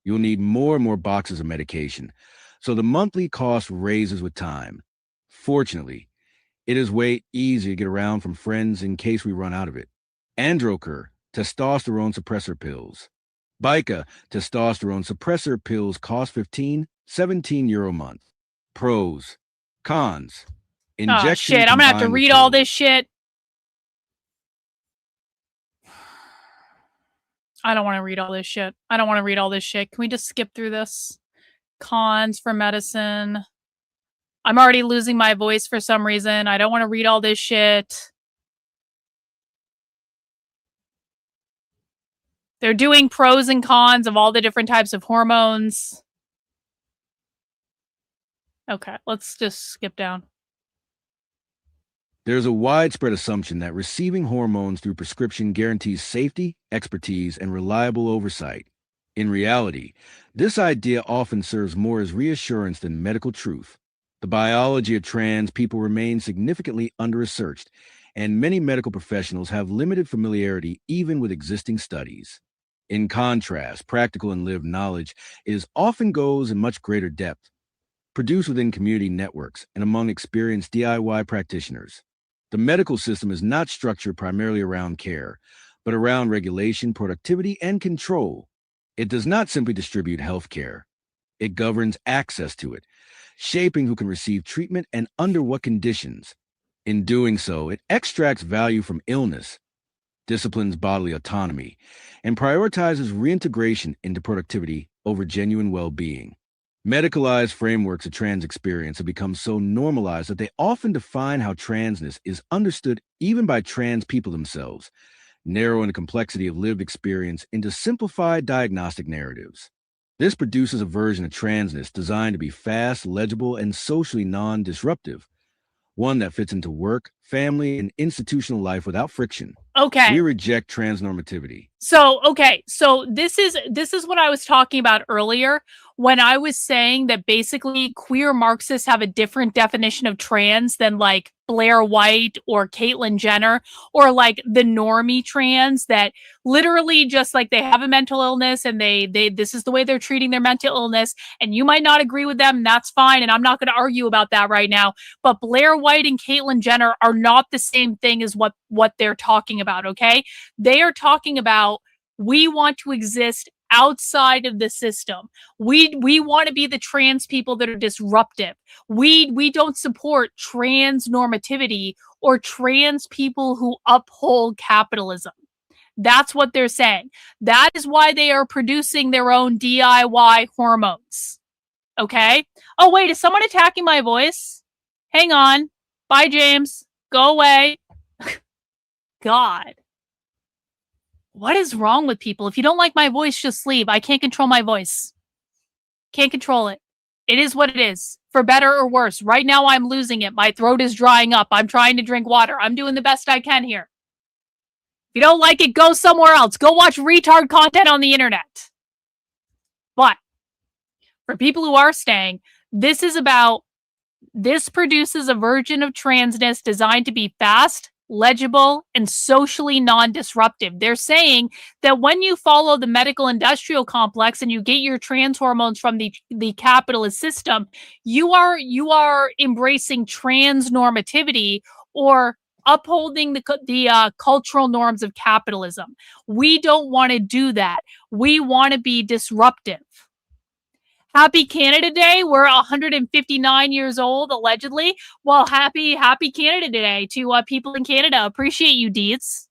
you'll need more and more boxes of medication, so the monthly cost raises with time. Fortunately, it is way easier to get around from friends in case we run out of it. Androker, testosterone suppressor pills. Bica, testosterone suppressor pills cost €17 a month. Pros. Cons. Injection. Oh, shit. I'm going to have to read all this shit. I don't want to read all this shit. Can we just skip through this? Cons for medicine. I'm already losing my voice for some reason. I don't want to read all this shit. They're doing pros and cons of all the different types of hormones. Okay, let's just skip down. There's a widespread assumption that receiving hormones through prescription guarantees safety, expertise, and reliable oversight. In reality, this idea often serves more as reassurance than medical truth. The biology of trans people remains significantly under-researched, and many medical professionals have limited familiarity even with existing studies. In contrast, practical and lived knowledge often goes in much greater depth, produced within community networks and among experienced DIY practitioners. The medical system is not structured primarily around care, but around regulation, productivity, and control. It does not simply distribute health care. It governs access to it, shaping who can receive treatment and under what conditions. In doing so, it extracts value from illness, disciplines bodily autonomy, and prioritizes reintegration into productivity over genuine well-being. Medicalized frameworks of trans experience have become so normalized that they often define how transness is understood even by trans people themselves, narrowing the complexity of lived experience into simplified diagnostic narratives. This produces a version of transness designed to be fast, legible, and socially non-disruptive, one that fits into work, family, and institutional life without friction. Okay. We reject transnormativity. So this is what I was talking about earlier when I was saying that basically queer Marxists have a different definition of trans than like Blair White or Caitlyn Jenner or like the normie trans that literally just like they have a mental illness and they this is the way they're treating their mental illness, and you might not agree with them, and that's fine, and I'm not going to argue about that right now. But Blair White and Caitlyn Jenner are not the same thing as what they're talking about, okay? They are talking about we want to exist outside of the system. We want to be the trans people that are disruptive. We don't support trans normativity or trans people who uphold capitalism. That's what they're saying. That is why they are producing their own DIY hormones. Okay? Oh, wait, is someone attacking my voice? Hang on. Bye, James. Go away. God. What is wrong with people? If you don't like my voice, just leave. I can't control my voice. Can't control it. It is what it is, for better or worse. Right now, I'm losing it. My throat is drying up. I'm trying to drink water. I'm doing the best I can here. If you don't like it, go somewhere else. Go watch retard content on the internet. But for people who are staying, this produces a version of transness designed to be fast, legible, and socially non-disruptive. They're saying that when you follow the medical industrial complex and you get your trans hormones from the capitalist system, you are embracing trans normativity or upholding the cultural norms of capitalism. We don't want to do that. We want to be disruptive. Happy Canada Day. We're 159 years old, allegedly. Well, happy Canada Day to people in Canada. Appreciate you, Deeds.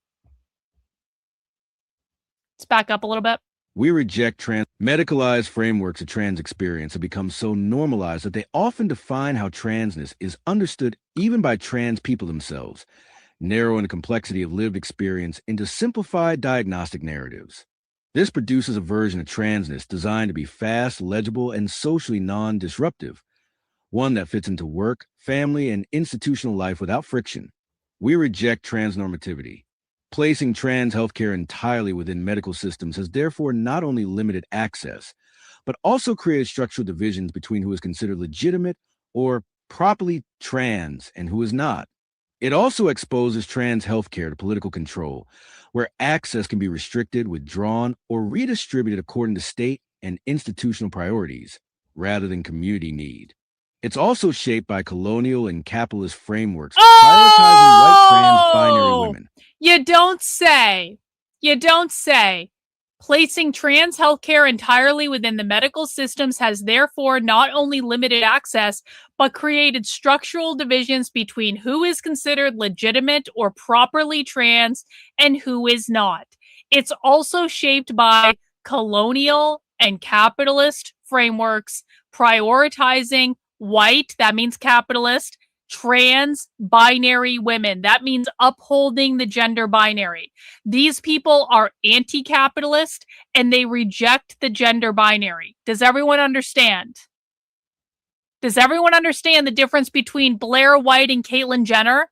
Let's back up a little bit. We reject medicalized frameworks of trans experience have become so normalized that they often define how transness is understood even by trans people themselves, narrowing the complexity of lived experience into simplified diagnostic narratives. This produces a version of transness designed to be fast, legible, and socially non-disruptive, one that fits into work, family, and institutional life without friction. We reject transnormativity. Placing trans healthcare entirely within medical systems has therefore not only limited access, but also created structural divisions between who is considered legitimate or properly trans and who is not. It also exposes trans healthcare to political control, where access can be restricted, withdrawn, or redistributed according to state and institutional priorities, rather than community need. It's also shaped by colonial and capitalist frameworks prioritizing white trans binary women. You don't say. You don't say. Placing trans healthcare entirely within the medical systems has therefore not only limited access, but created structural divisions between who is considered legitimate or properly trans and who is not. It's also shaped by colonial and capitalist frameworks prioritizing white, that means capitalist, trans binary women. That means upholding the gender binary. These people are anti-capitalist and they reject the gender binary. Does everyone understand? Does everyone understand the difference between Blair White and Caitlyn Jenner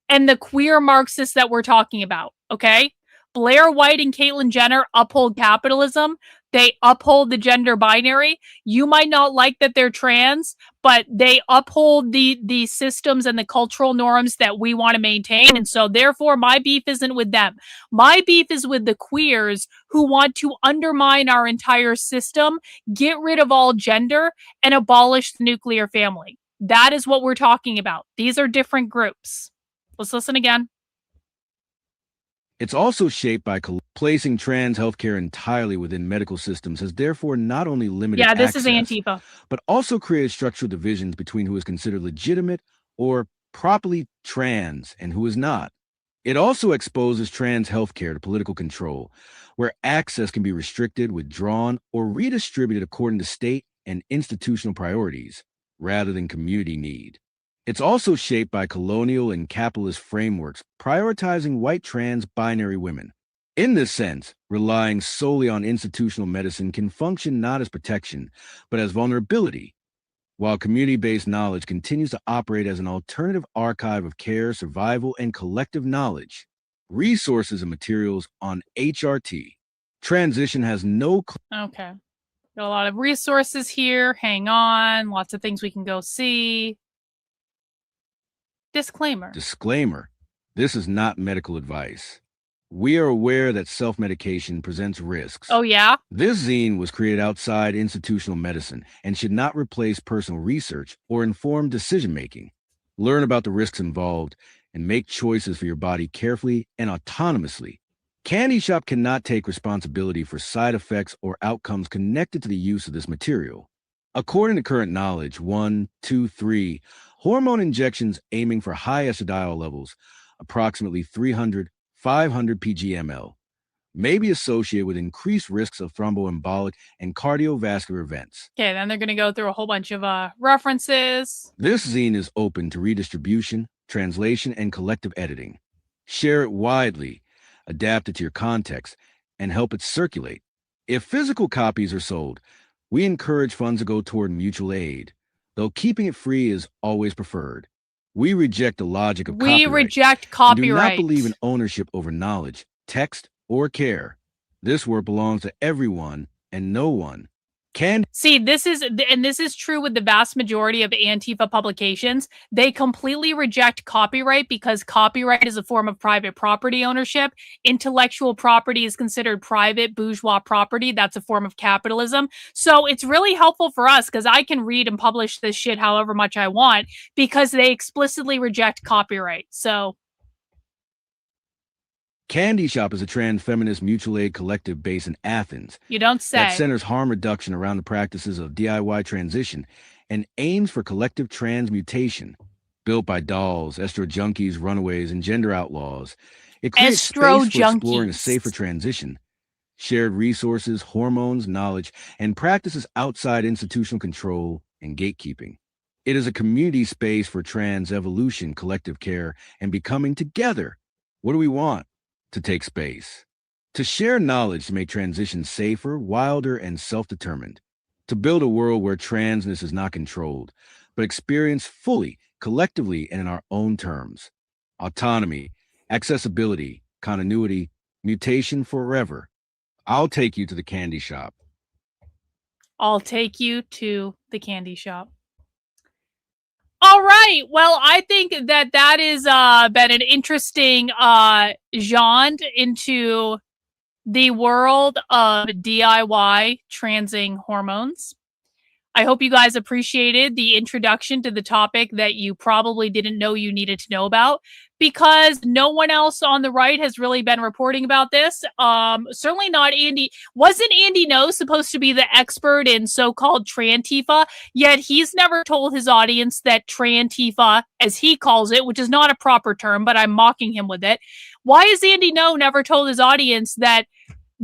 and the queer Marxists that we're talking about? Okay? Blair White and Caitlyn Jenner uphold capitalism. They uphold the gender binary. You might not like that they're trans, but they uphold the systems and the cultural norms that we want to maintain. And so therefore my beef isn't with them. My beef is with the queers who want to undermine our entire system, get rid of all gender, and abolish the nuclear family. That is what we're talking about. These are different groups. Let's listen again. It's also shaped by placing trans healthcare entirely within medical systems has therefore not only limited Yeah, this access, is Antifa. but also created structural divisions between who is considered legitimate or properly trans and who is not. It also exposes trans healthcare to political control, where access can be restricted, withdrawn, or redistributed according to state and institutional priorities, rather than community need. It's also shaped by colonial and capitalist frameworks prioritizing white trans binary women. In this sense, relying solely on institutional medicine can function not as protection, but as vulnerability, while community-based knowledge continues to operate as an alternative archive of care, survival, and collective knowledge. Resources and materials on HRT. Transition has no... Okay. Got a lot of resources here. Hang on. Lots of things we can go see. Disclaimer. Disclaimer. This is not medical advice. We are aware that self-medication presents risks. Oh, yeah? This zine was created outside institutional medicine and should not replace personal research or informed decision-making. Learn about the risks involved and make choices for your body carefully and autonomously. Candy Shop cannot take responsibility for side effects or outcomes connected to the use of this material. According to current knowledge, 1, 2, 3, hormone injections aiming for high estradiol levels, approximately 300, 500 pg/ml, may be associated with increased risks of thromboembolic and cardiovascular events. Okay, then they're going to go through a whole bunch of references. This zine is open to redistribution, translation, and collective editing. Share it widely, adapt it to your context, and help it circulate. If physical copies are sold, we encourage funds to go toward mutual aid, though keeping it free is always preferred. We reject the logic of copyright. We reject And do copyright. not believe in ownership over knowledge, text, or care. This work belongs to everyone, and no one can... See, this is true with the vast majority of Antifa publications. They completely reject copyright because copyright is a form of private property ownership. Intellectual property is considered private bourgeois property. That's a form of capitalism. So it's really helpful for us because I can read and publish this shit however much I want because they explicitly reject copyright. So... Candy Shop is a trans feminist mutual aid collective based in Athens. You don't say. That centers harm reduction around the practices of DIY transition and aims for collective transmutation. Built by dolls, estro junkies, runaways, and gender outlaws, it creates space for exploring a safer transition. Shared resources, hormones, knowledge, and practices outside institutional control and gatekeeping. It is a community space for trans evolution, collective care, and becoming together. What do we want? To take space, to share knowledge to make transition safer, wilder, and self-determined, to build a world where transness is not controlled, but experienced fully, collectively, and in our own terms. Autonomy, accessibility, continuity, mutation forever. I'll take you to the candy shop. I'll take you to the candy shop. All right. Well, I think that is been an interesting jaunt into the world of DIY transing hormones. I hope you guys appreciated the introduction to the topic that you probably didn't know you needed to know about because no one else on the right has really been reporting about this. Certainly not Andy. Wasn't Andy No supposed to be the expert in so-called Trantifa? Yet he's never told his audience that Trantifa, as he calls it, which is not a proper term, but I'm mocking him with it. Why has Andy No never told his audience that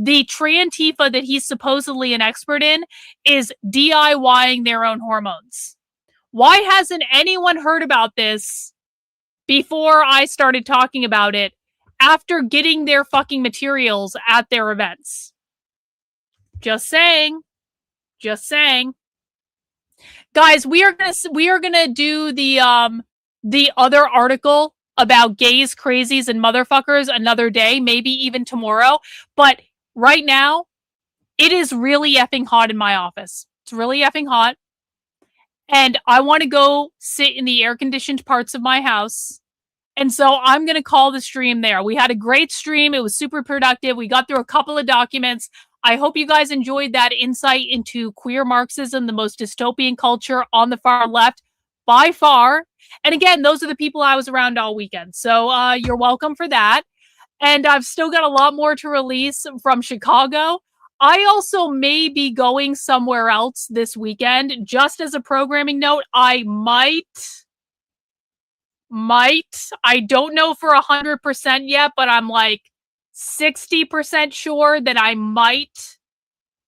the Trantifa that he's supposedly an expert in is DIYing their own hormones? Why hasn't anyone heard about this before I started talking about it after getting their fucking materials at their events? Just saying. Just saying. Guys, we are gonna do the other article about gays, crazies, and motherfuckers another day, maybe even tomorrow. But right now, It is really effing hot in my office. It's really effing hot. And I want to go sit in the air-conditioned parts of my house. And so I'm going to call the stream there. We had a great stream. It was super productive. We got through a couple of documents. I hope you guys enjoyed that insight into queer Marxism, the most dystopian culture on the far left by far. And again, those are the people I was around all weekend. So you're welcome for that. And I've still got a lot more to release from Chicago. I also may be going somewhere else this weekend. Just as a programming note, I might. I don't know for 100% yet, but I'm like 60% sure that I might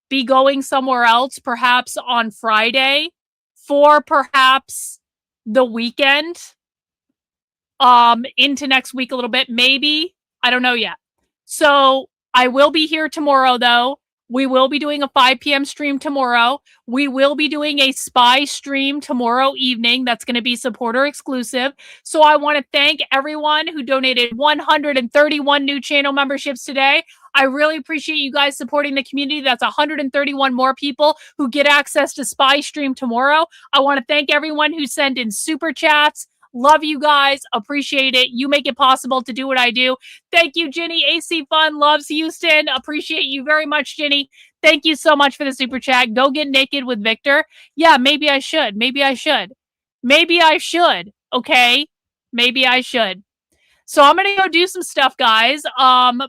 be going somewhere else, perhaps on Friday, for perhaps the weekend, into next week a little bit, maybe. I don't know yet. So I will be here tomorrow, though. We will be doing a 5 p.m. stream tomorrow. We will be doing a spy stream tomorrow evening. That's going to be supporter exclusive. So I want to thank everyone who donated 131 new channel memberships today. I really appreciate you guys supporting the community. That's 131 more people who get access to spy stream tomorrow. I want to thank everyone who sent in super chats. Love you guys. Appreciate it. You make it possible to do what I do. Thank you, Ginny. AC Fun loves Houston. Appreciate you very much, Ginny. Thank you so much for the super chat. Go get naked with Victor. Yeah, maybe I should. Maybe I should. Maybe I should. Okay? Maybe I should. So I'm going to go do some stuff, guys.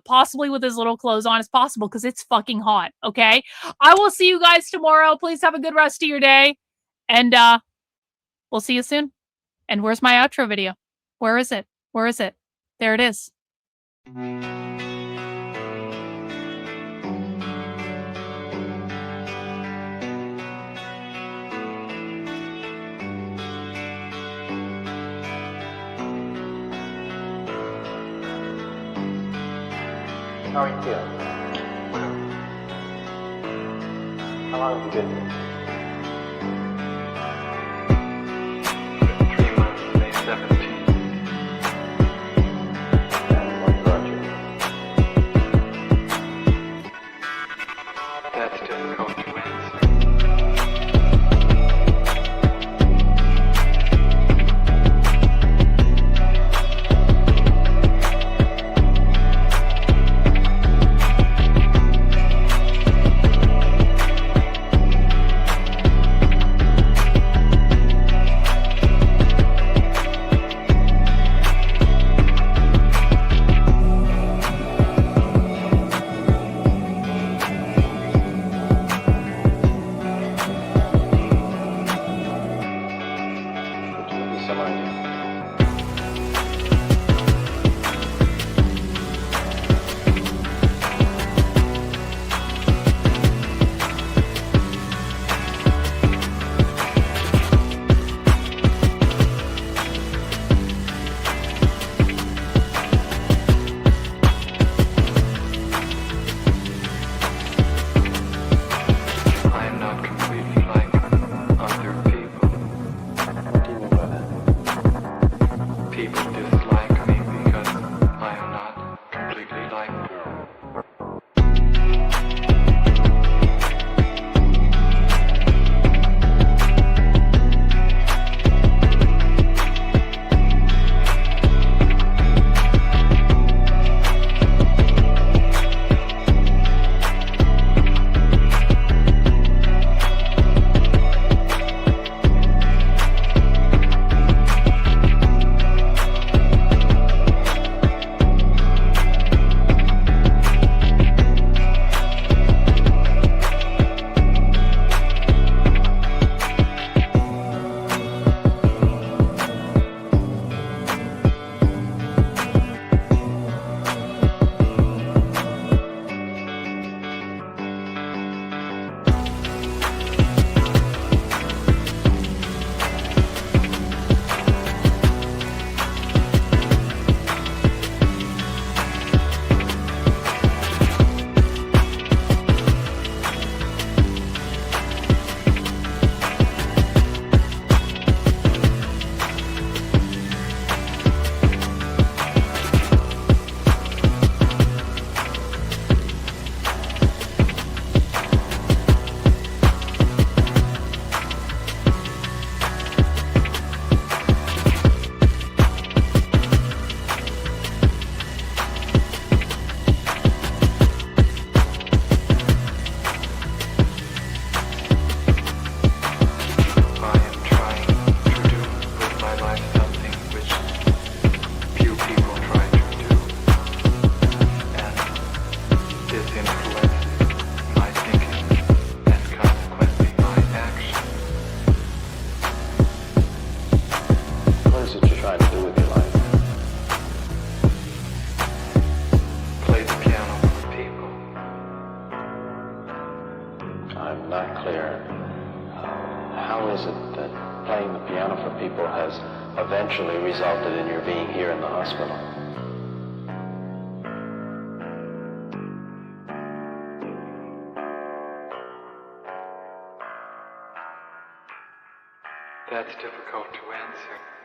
Possibly with as little clothes on as possible because it's fucking hot. Okay? I will see you guys tomorrow. Please have a good rest of your day. And we'll see you soon. And where's my outro video? Where is it? Where is it? There it is. How are you feeling? How long have you been here? 3 months, May 17th. And what brought you? That's difficult to answer. I am not completely like other people. What do you mean by that? I'm not clear. How is it that playing the piano for people has eventually resulted in your being here in the hospital? That's difficult to answer.